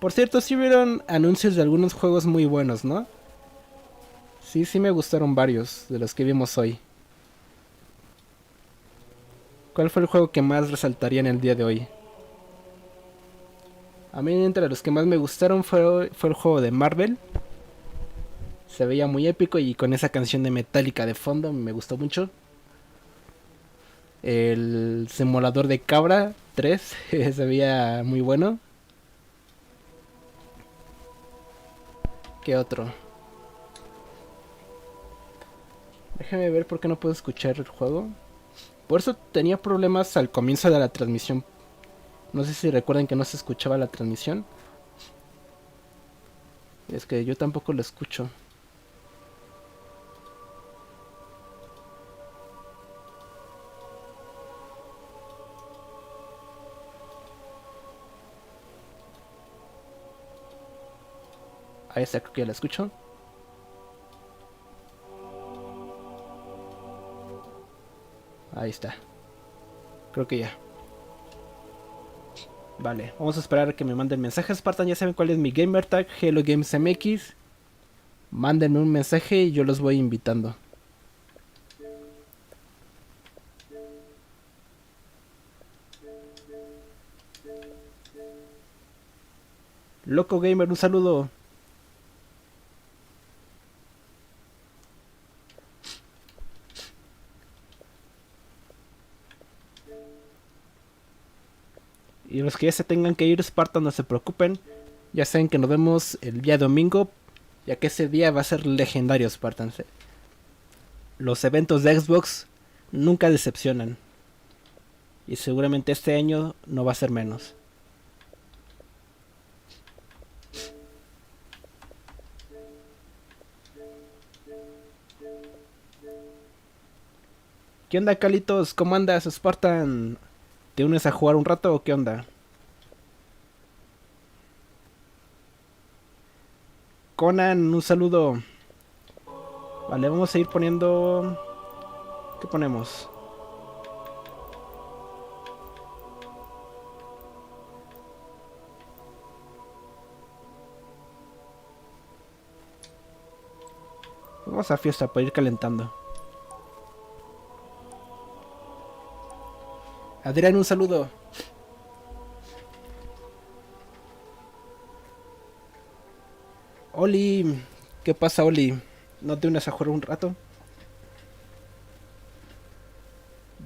Por cierto, sí vieron anuncios de algunos juegos muy buenos, ¿no? Sí me gustaron varios de los que vimos hoy. ¿Cuál fue el juego que más resaltaría en el día de hoy? A mí entre los que más me gustaron fue el juego de Marvel. Se veía muy épico y con esa canción de Metallica de fondo me gustó mucho. El simulador de cabra 3 se veía muy bueno. ¿Qué otro? Déjame ver por qué no puedo escuchar el juego. Por eso tenía problemas al comienzo de la transmisión. No sé si recuerdan que no se escuchaba la transmisión. Es que yo tampoco lo escucho. Ahí está, creo que ya la escucho. Ahí está. Creo que ya. Vale, vamos a esperar a que me manden mensajes. Spartan, ya saben cuál es mi gamer tag, Hello Games MX. Mándenme un mensaje y yo los voy invitando. Loco Gamer, un saludo. Y los que ya se tengan que ir, Spartan, no se preocupen. Ya saben que nos vemos el día domingo, ya que ese día va a ser legendario, Spartan. Los eventos de Xbox nunca decepcionan. Y seguramente este año no va a ser menos. ¿Qué onda, Calitos? ¿Cómo andas, Spartan? ¿Te unes a jugar un rato o qué onda? Conan, un saludo. Vale, vamos a ir poniendo... ¿Qué ponemos? Vamos a fiesta para ir calentando. Adrián, un saludo. Oli, ¿qué pasa, Oli? ¿No te unes a jugar un rato?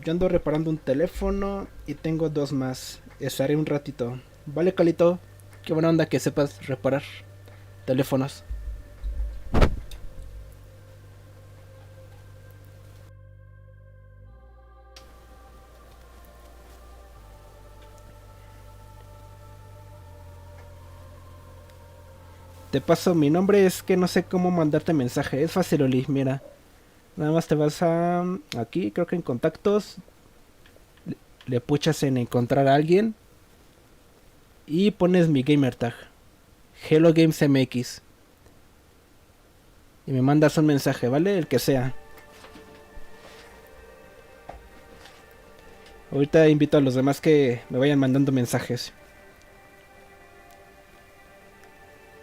Yo ando reparando un teléfono y tengo dos más. Estaré un ratito. Vale, Calito. Qué buena onda que sepas reparar teléfonos. Te paso mi nombre, es que no sé cómo mandarte mensaje. Es fácil, Oli, mira. Nada más te vas a... aquí, creo que en contactos. Le puchas en encontrar a alguien. Y pones mi gamer tag. Hello Games MX. Y me mandas un mensaje, ¿vale? El que sea. Ahorita invito a los demás que me vayan mandando mensajes.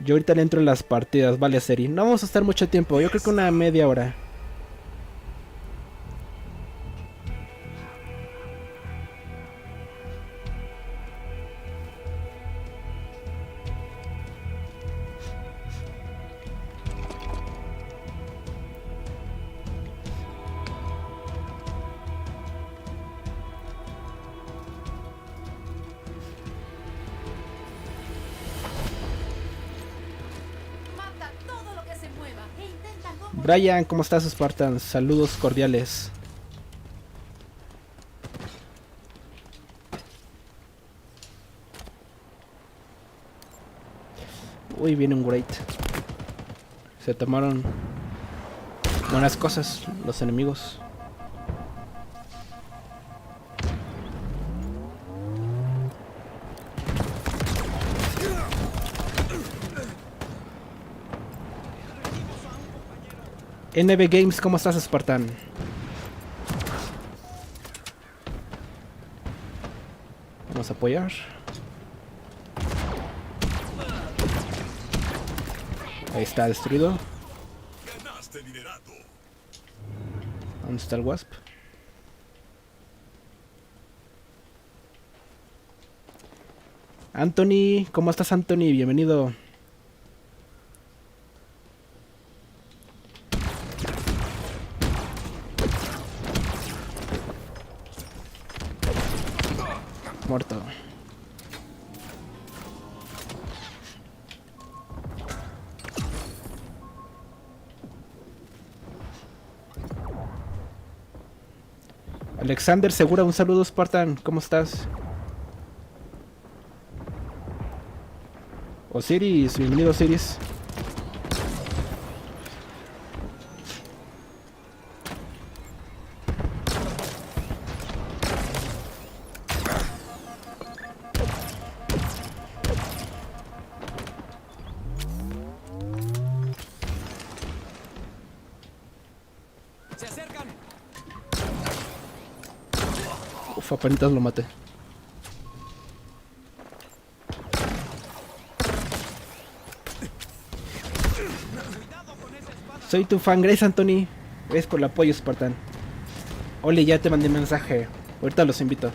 Yo ahorita le entro en las partidas, vale, Seri. No vamos a estar mucho tiempo, yo creo que una media hora. Brian, ¿cómo estás, Spartan? Saludos cordiales. Uy, viene un great. Se tomaron buenas cosas los enemigos. NB Games, ¿cómo estás, Spartan? Vamos a apoyar. Ahí está destruido. ¿Dónde está el Wasp? Anthony, ¿cómo estás, Anthony? Bienvenido. Muerto. Alexander Segura, un saludo, Spartan. ¿Cómo estás? Osiris, bienvenido, Osiris. Uf, apenas lo maté. Soy tu fan, Grace Anthony. Gracias por el apoyo, Spartan. Oli, ya te mandé mensaje. Ahorita los invito.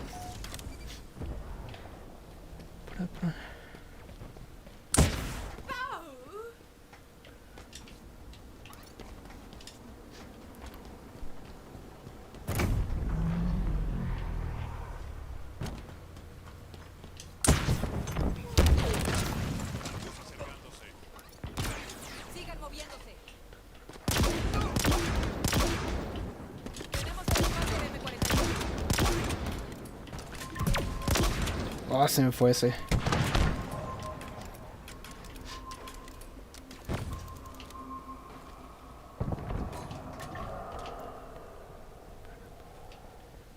Oh, se me fue ese.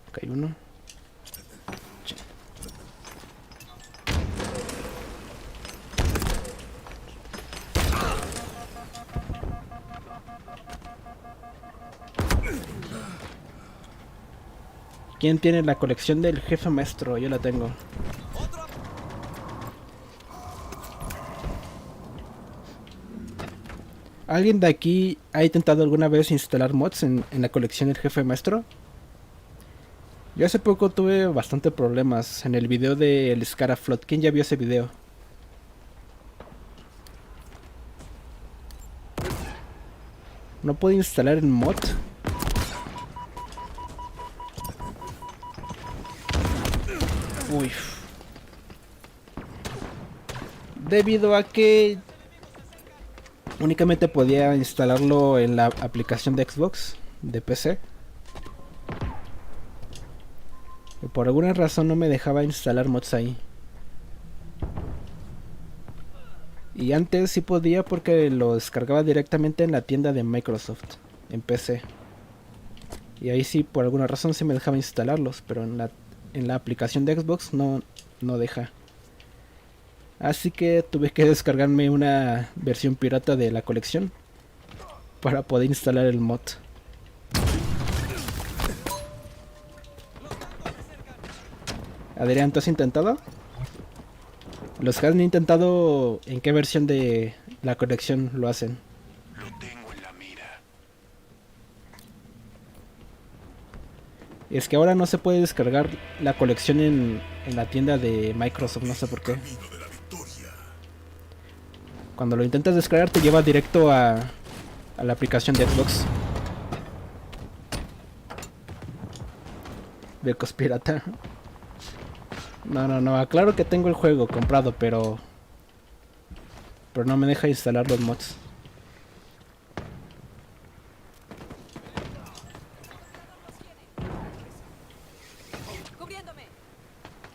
Acá hay uno. ¿Quién tiene la colección del jefe maestro? Yo la tengo. ¿Alguien de aquí ha intentado alguna vez instalar mods en la colección del jefe maestro? Yo hace poco tuve bastante problemas en el video del Scaraflot. ¿Quién ya vio ese video? ¿No puedo instalar el mod? Uy. Debido a que únicamente podía instalarlo en la aplicación de Xbox, de PC. Y por alguna razón no me dejaba instalar mods ahí. Y antes sí podía porque lo descargaba directamente en la tienda de Microsoft, en PC. Y ahí sí, por alguna razón sí me dejaba instalarlos, pero en la aplicación de Xbox no deja. Así que tuve que descargarme una versión pirata de la colección para poder instalar el mod. Adrián, ¿tú has intentado? Los que han intentado, ¿en qué versión de la colección lo hacen? Lo tengo en la mira. Es que ahora no se puede descargar la colección en la tienda de Microsoft, no sé por qué. Cuando lo intentas descargar te lleva directo a la aplicación de Xbox. Becos pirata. No, aclaro que tengo el juego comprado, pero no me deja instalar los mods.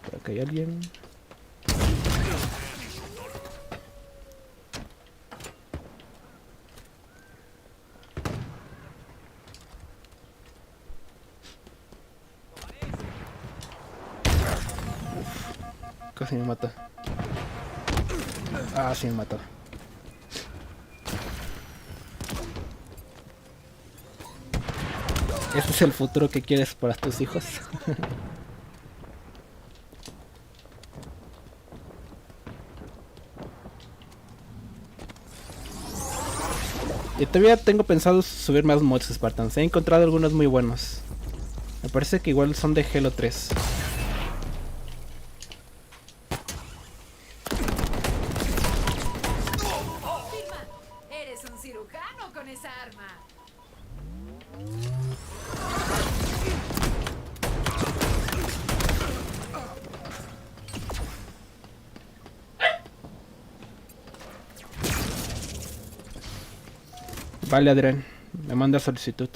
Por acá hay alguien. Casi me mata. Ah, sí me mató. Este es el futuro que quieres para tus hijos. Y todavía tengo pensado subir más mods Spartans. He encontrado algunos muy buenos. Me parece que igual son de Halo 3. Eres un cirujano con esa arma. Vale, Adrián. Me manda solicitud.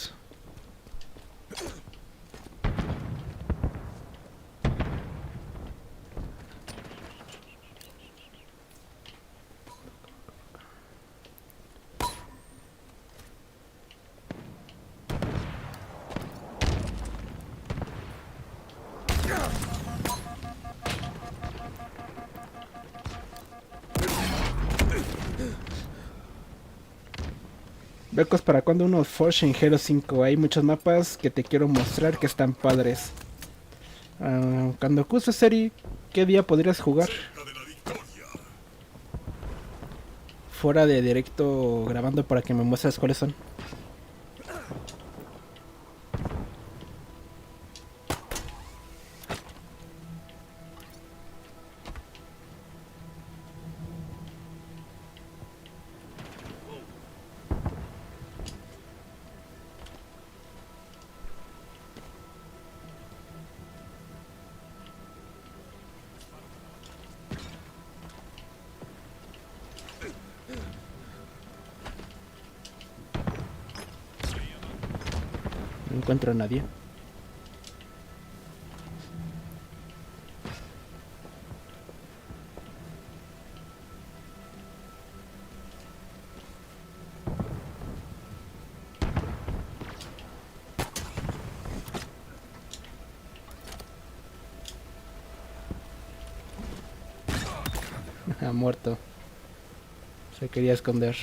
Becos, ¿para cuando unos Forge en Halo 5? Hay muchos mapas que te quiero mostrar que están padres. Cuando acuses serie, ¿qué día podrías jugar? Fuera de directo grabando para que me muestres cuáles son. No encuentro a nadie. Ha muerto. Se quería esconder.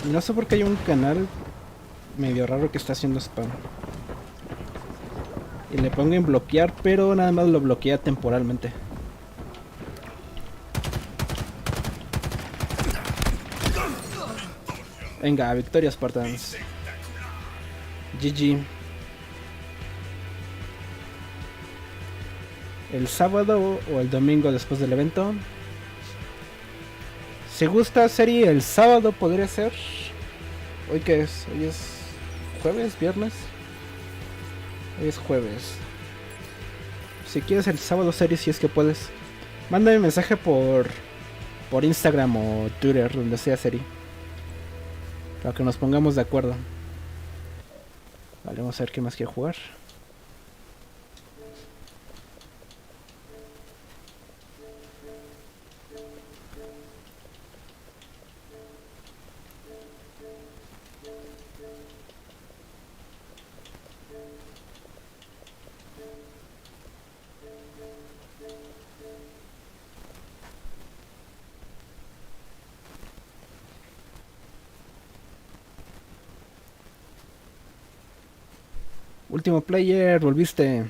Y no sé por qué hay un canal medio raro que está haciendo spam. Y le pongo en bloquear, pero nada más lo bloquea temporalmente. Venga, victoria Spartans. GG. El sábado o el domingo después del evento. Si gusta serie el sábado podría ser. ¿Hoy qué es? ¿Hoy es jueves? ¿Viernes? Hoy es jueves. Si quieres el sábado serie, si es que puedes, mándame mensaje por Instagram o Twitter, donde sea serie, para que nos pongamos de acuerdo. Vale, vamos a ver qué más quiero jugar. Último player, volviste.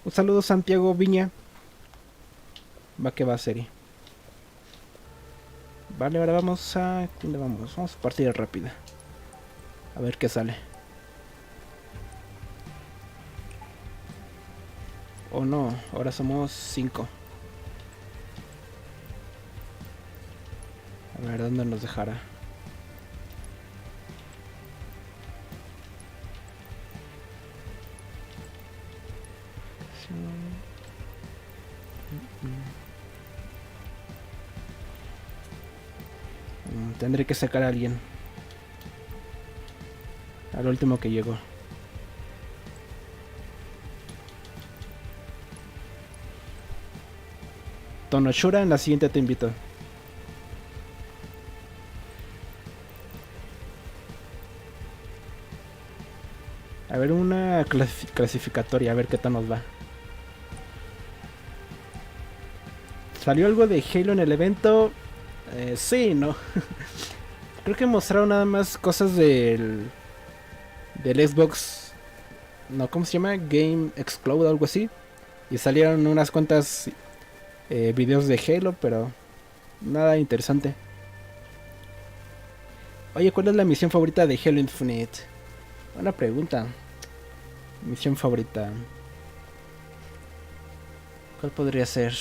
Un saludo Santiago Viña. Va que va serie. Vale, ahora vamos a... ¿Dónde vamos? Vamos a partida rápida. A ver qué sale. Oh no, ahora somos 5. A ver, ¿dónde nos dejará? Tendré que sacar a alguien. Al último que llegó. Tonoshura, en la siguiente te invito. A ver, una clasificatoria, a ver qué tal nos va. ¿Salió algo de Halo en el evento? Sí, ¿no? Creo que mostraron nada más cosas del Xbox. No, ¿cómo se llama? Game Explode, algo así. Y salieron unas cuantas videos de Halo, pero nada interesante. Oye, ¿cuál es la misión favorita de Halo Infinite? Buena pregunta. Misión favorita. ¿Cuál podría ser?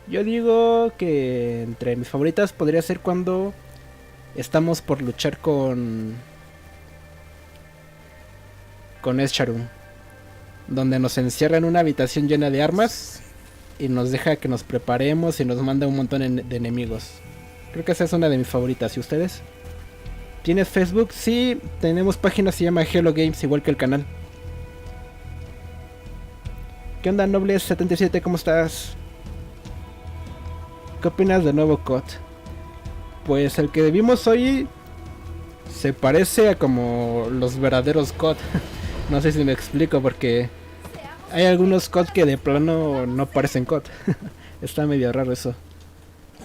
Yo digo que entre mis favoritas podría ser cuando estamos por luchar con Escharum, donde nos encierra en una habitación llena de armas y nos deja que nos preparemos y nos manda un montón de enemigos. Creo que esa es una de mis favoritas. ¿Y ustedes? ¿Tienes Facebook? Sí, tenemos página, se llama Hello Games, igual que el canal. ¿Qué onda, Nobles77? ¿Cómo estás? ¿Qué opinas del nuevo COD? Pues el que vimos hoy se parece a como los verdaderos COD. No sé si me explico, porque hay algunos COD que de plano no parecen COD. Está medio raro eso.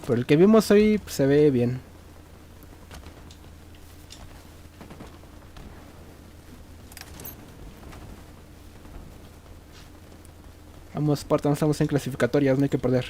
Pero el que vimos hoy pues, se ve bien. Vamos, Spartan, estamos en clasificatorias, no hay que perder.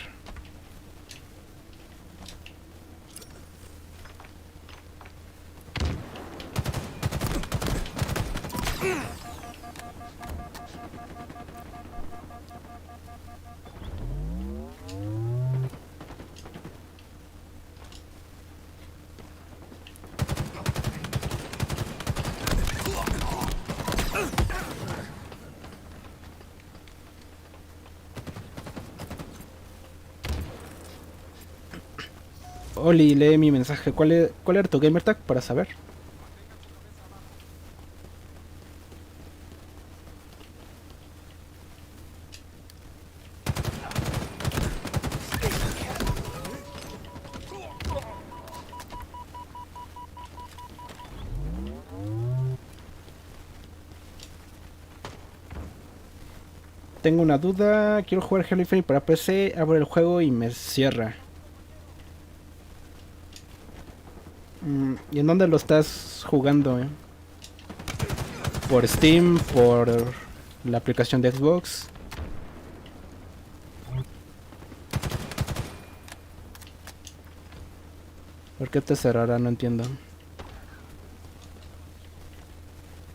Oli, lee mi mensaje. ¿Cuál era tu gamer tag para saber? Tengo una duda. Quiero jugar Halo Infinite para PC. Abro el juego y me cierra. ¿Y en dónde lo estás jugando? ¿Por Steam? ¿Por la aplicación de Xbox? ¿Por qué te cerrará? No entiendo.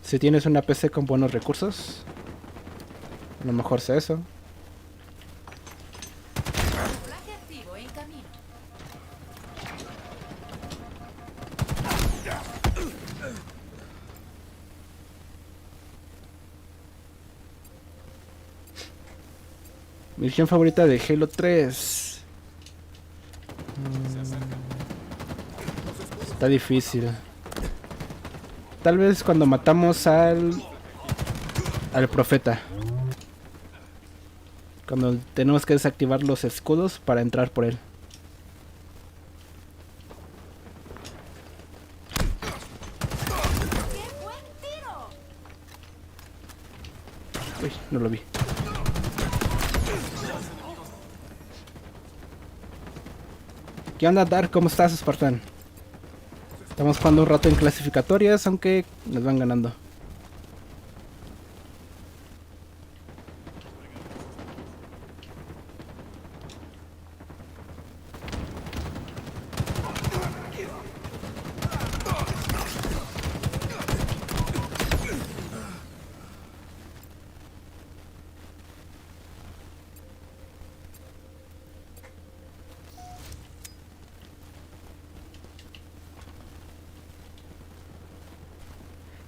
Si tienes una PC con buenos recursos, a lo mejor sea eso. Misión favorita de Halo 3. Está difícil. Tal vez cuando matamos al profeta. Cuando tenemos que desactivar los escudos para entrar por él. Uy, no lo vi. ¿Qué onda, Dark? ¿Cómo estás, Spartan? Estamos jugando un rato en clasificatorias, aunque nos van ganando.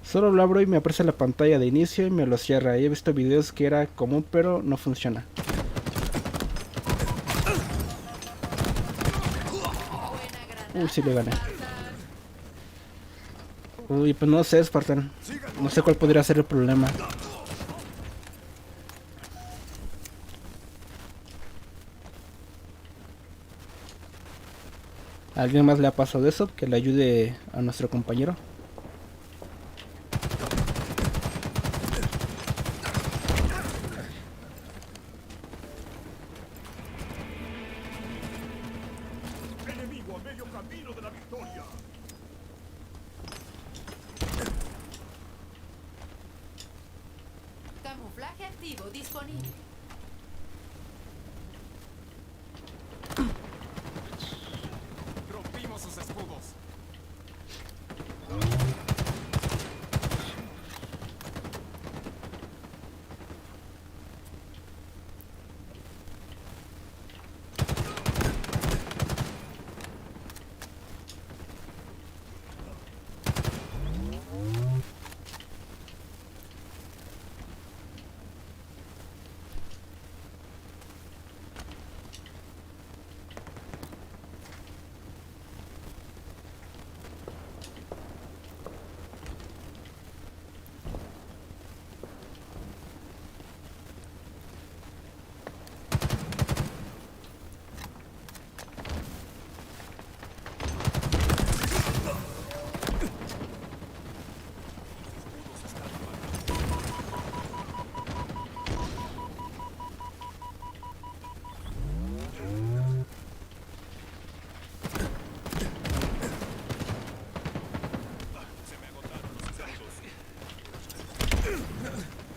Solo lo abro y me aparece la pantalla de inicio y me lo cierra. He visto videos que era común, pero no funciona. Uy, sí le gané. Uy, pues no sé, Spartan. No sé cuál podría ser el problema. ¿A alguien más le ha pasado eso? Que le ayude a nuestro compañero. activo disponible. Rompimos sus escudos.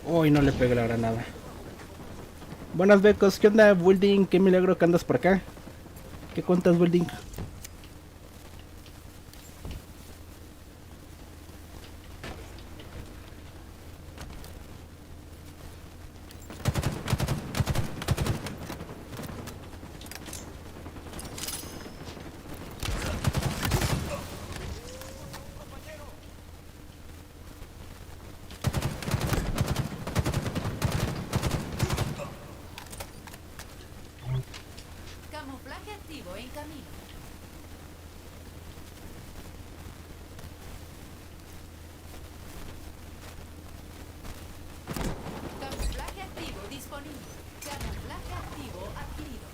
Uy, no le pegué la granada. Buenas becos, ¿qué onda, Building? Qué milagro que andas por acá. ¿Qué cuentas, Building? Camuflaje activo en camino. Camuflaje activo disponible. Camuflaje activo adquirido.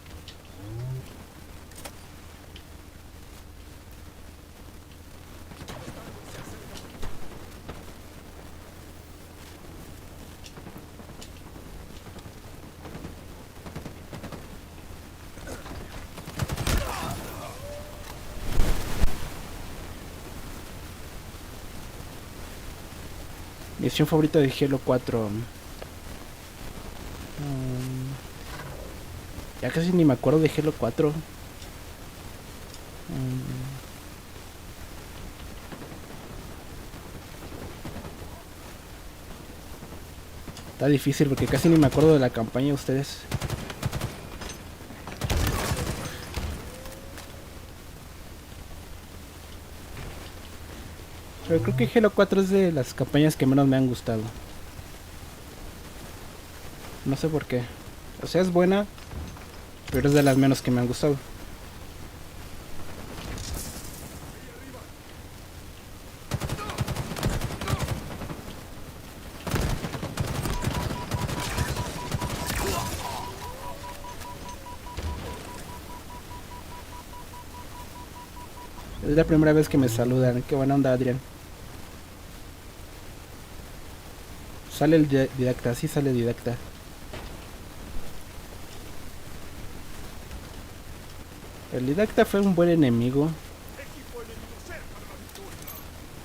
Misión favorita de Halo 4. Ya casi ni me acuerdo de Halo 4. Está difícil porque casi ni me acuerdo de la campaña de ustedes. Pero creo que Halo 4 es de las campañas que menos me han gustado. No sé por qué. O sea, es buena, pero es de las menos que me han gustado. Es la primera vez que me saludan. Qué buena onda, Adrián. Sale el didacta, sí sale didacta. El didacta fue un buen enemigo.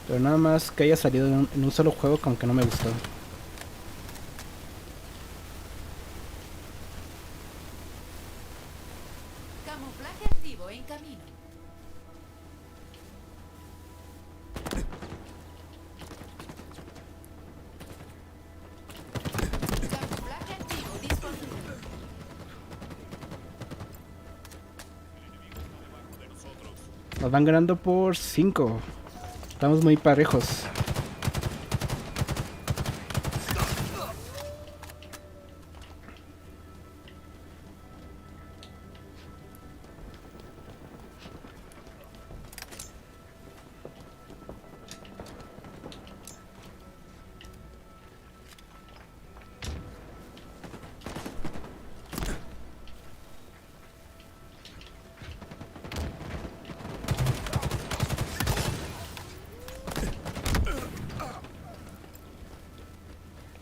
Pero nada más que haya salido en un solo juego como que no me gustó. Camuflaje activo en camino. Camuflaje activo disponible. Nos van ganando por 5. Estamos muy parejos.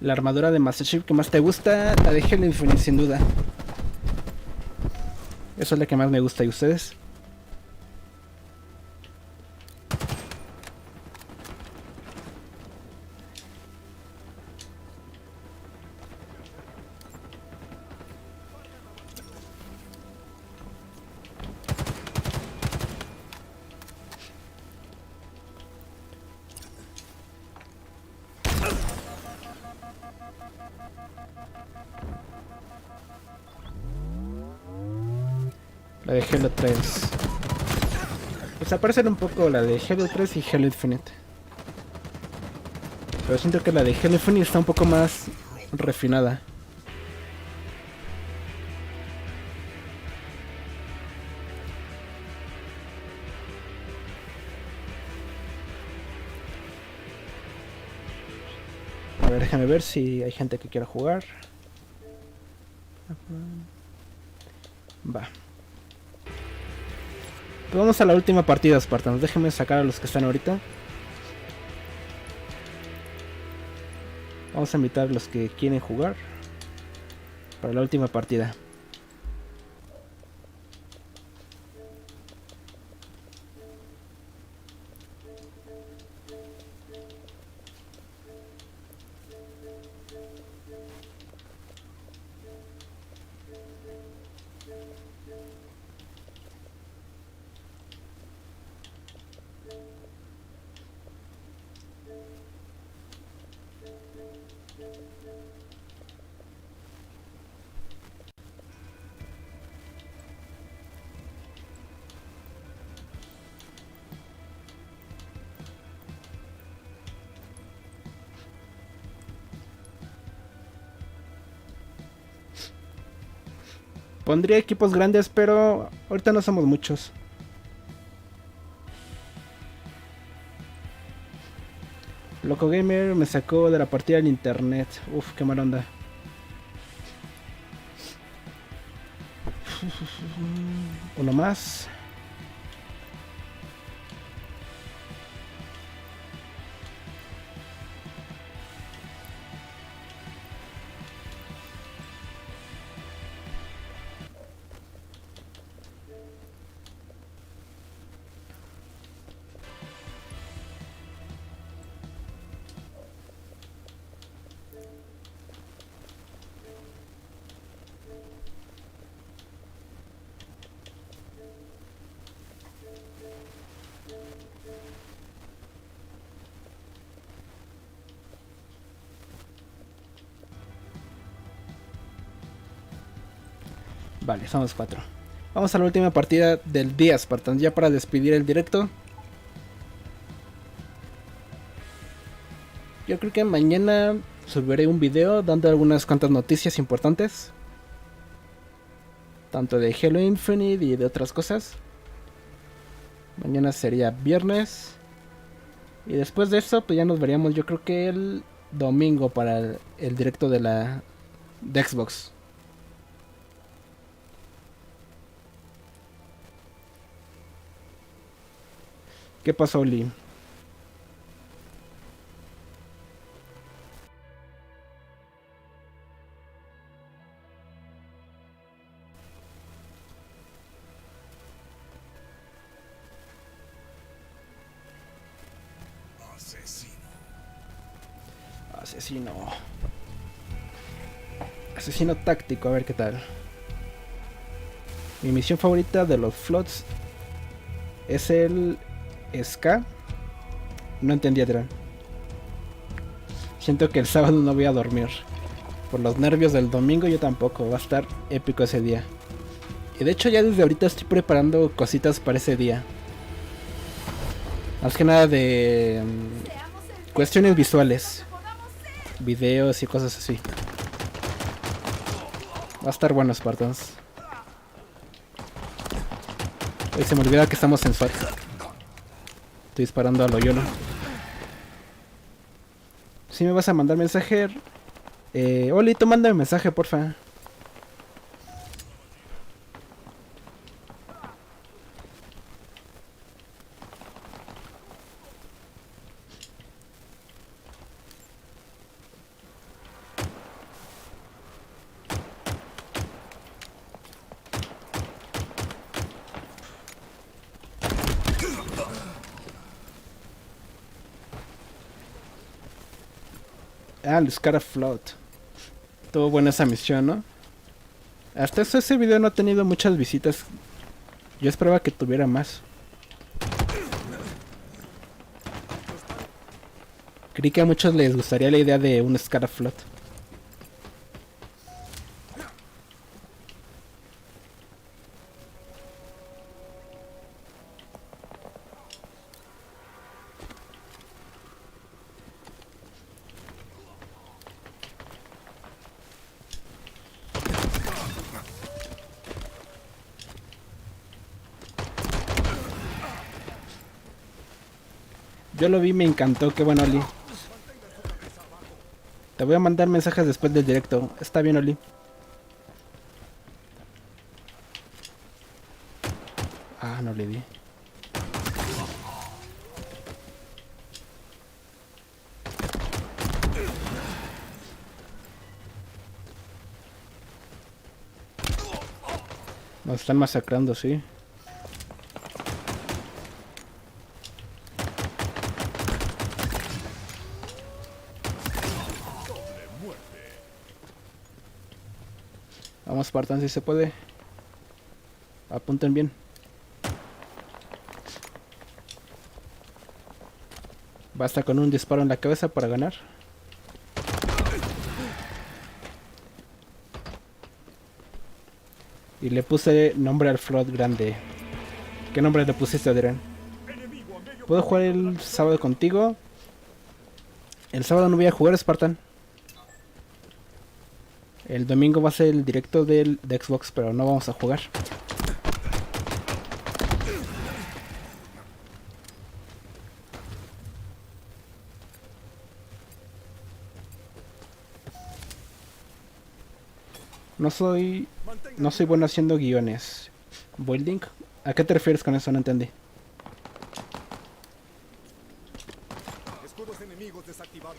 La armadura de Master Chief que más te gusta, la de Halo Infinite sin duda. Eso es la que más me gusta. ¿Y ustedes? La de Halo 3. Pues aparecen un poco la de Halo 3 y Halo Infinite. Pero siento que la de Halo Infinite está un poco más refinada. A ver, déjame ver si hay gente que quiera jugar. Va. Pues vamos a la última partida, Spartans. Déjenme sacar a los que están ahorita. Vamos a invitar a los que quieren jugar para la última partida. Pondría equipos grandes, pero ahorita no somos muchos. Loco Gamer me sacó de la partida del internet. Uf, qué mala onda. Uno más. Vale, somos 4. Vamos a la última partida del día, Spartans, ya para despedir el directo. Yo creo que mañana subiré un video dando algunas cuantas noticias importantes. Tanto de Halo Infinite y de otras cosas. Mañana sería viernes. Y después de eso, pues ya nos veríamos, yo creo que el domingo para el directo de Xbox. ¿Qué pasó, Oli? Asesino táctico, a ver qué tal. Mi misión favorita de los flots es el Ska. No entendí, Adrián. Siento que el sábado no voy a dormir. Por los nervios del domingo yo tampoco. Va a estar épico ese día. Y de hecho ya desde ahorita estoy preparando cositas para ese día. Más que nada de cuestiones visuales. Videos y cosas así. Va a estar bueno, Spartans. Hoy se me olvida que estamos en SWAT. Estoy disparando a lo YOLO. Si me vas a mandar mensaje, Oli, tú mándame mensaje, porfa. Ah, el Scar Float. Estuvo buena esa misión, ¿no? Hasta eso ese video no ha tenido muchas visitas. Yo esperaba que tuviera más. Creí que a muchos les gustaría la idea de un Scar Float. Yo lo vi, me encantó, qué bueno, Oli. Te voy a mandar mensajes después del directo. Está bien, Oli. Ah, no le di. Nos están masacrando, sí. Vamos, Spartan, si se puede. Apunten bien. Basta con un disparo en la cabeza para ganar. Y le puse nombre al flood grande. ¿Qué nombre le pusiste, Adrián? ¿Puedo jugar el sábado contigo? El sábado no voy a jugar, Spartan. El domingo va a ser el directo de Xbox, pero no vamos a jugar. No soy bueno haciendo guiones. ¿Building? ¿A qué te refieres con eso? No entendí. Escudos enemigos desactivados.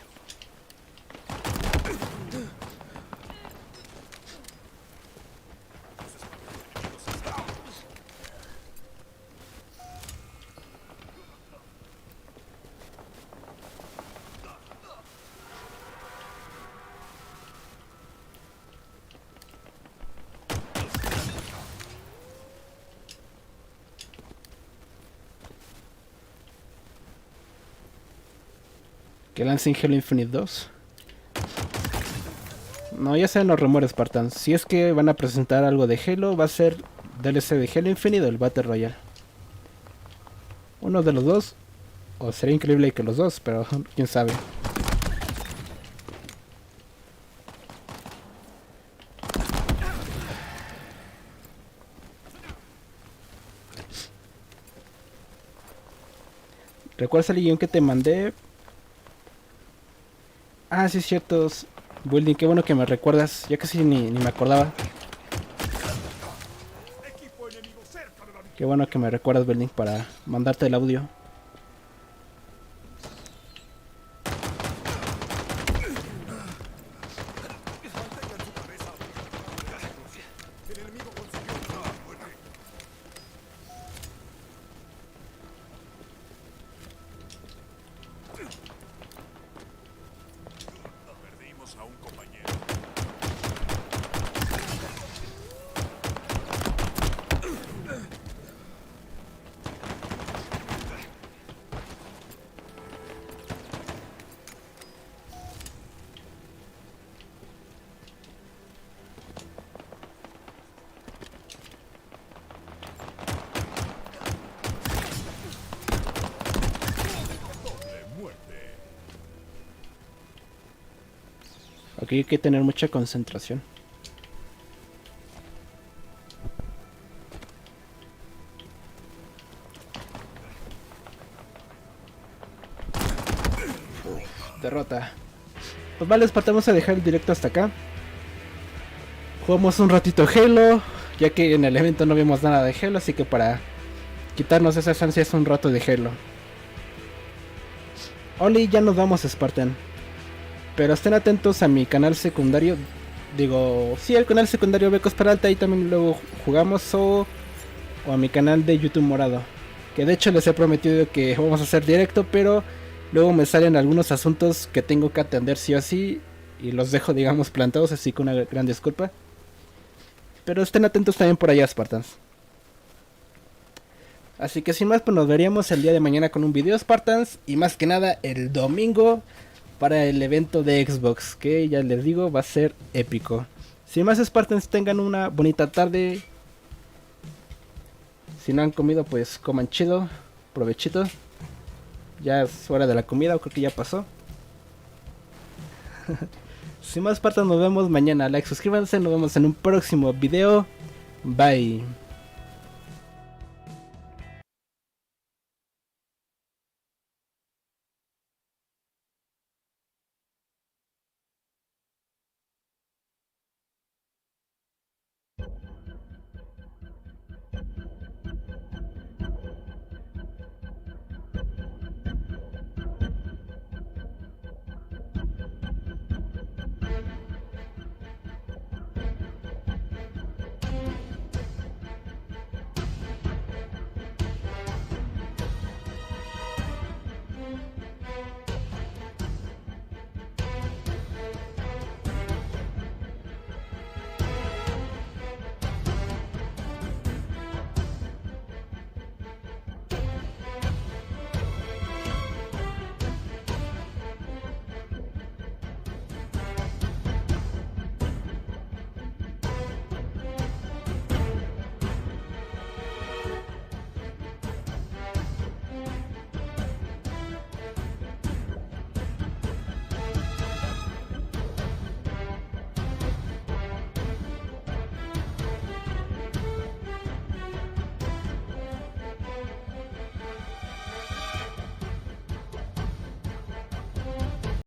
¿Que lancen Halo Infinite 2? No, ya saben los rumores, Spartan. Si es que van a presentar algo de Halo, va a ser DLC de Halo Infinite o el Battle Royale. Uno de los dos. O sería increíble que los dos, pero quién sabe. ¿Recuerdas el guión que te mandé? Ah, sí es cierto. Building, qué bueno que me recuerdas. Ya casi ni me acordaba. Qué bueno que me recuerdas, Building, para mandarte el audio. A un compañero. Aquí hay que tener mucha concentración. Derrota. Pues vale, vamos a dejar el directo hasta acá. Jugamos un ratito Halo, ya que en el evento no vimos nada de Halo, así que para quitarnos esas ansias un rato de Halo. Oli, ya nos vamos, Spartan. Pero estén atentos a mi canal secundario. Digo, sí, el canal secundario Becos Peralta, ahí también luego jugamos, o a mi canal de YouTube morado. Que de hecho les he prometido que vamos a hacer directo, pero luego me salen algunos asuntos que tengo que atender sí o sí, y los dejo, digamos, plantados, así que una gran disculpa. Pero estén atentos también por allá, Spartans. Así que sin más, pues nos veríamos el día de mañana con un video, Spartans, y más que nada el domingo para el evento de Xbox, que ya les digo, va a ser épico. Sin más, Spartans, tengan una bonita tarde. Si no han comido, pues coman chido, provechito. Ya es hora de la comida, creo que ya pasó. Sin más, Spartans, nos vemos mañana. Like, suscríbanse, nos vemos en un próximo video. Bye.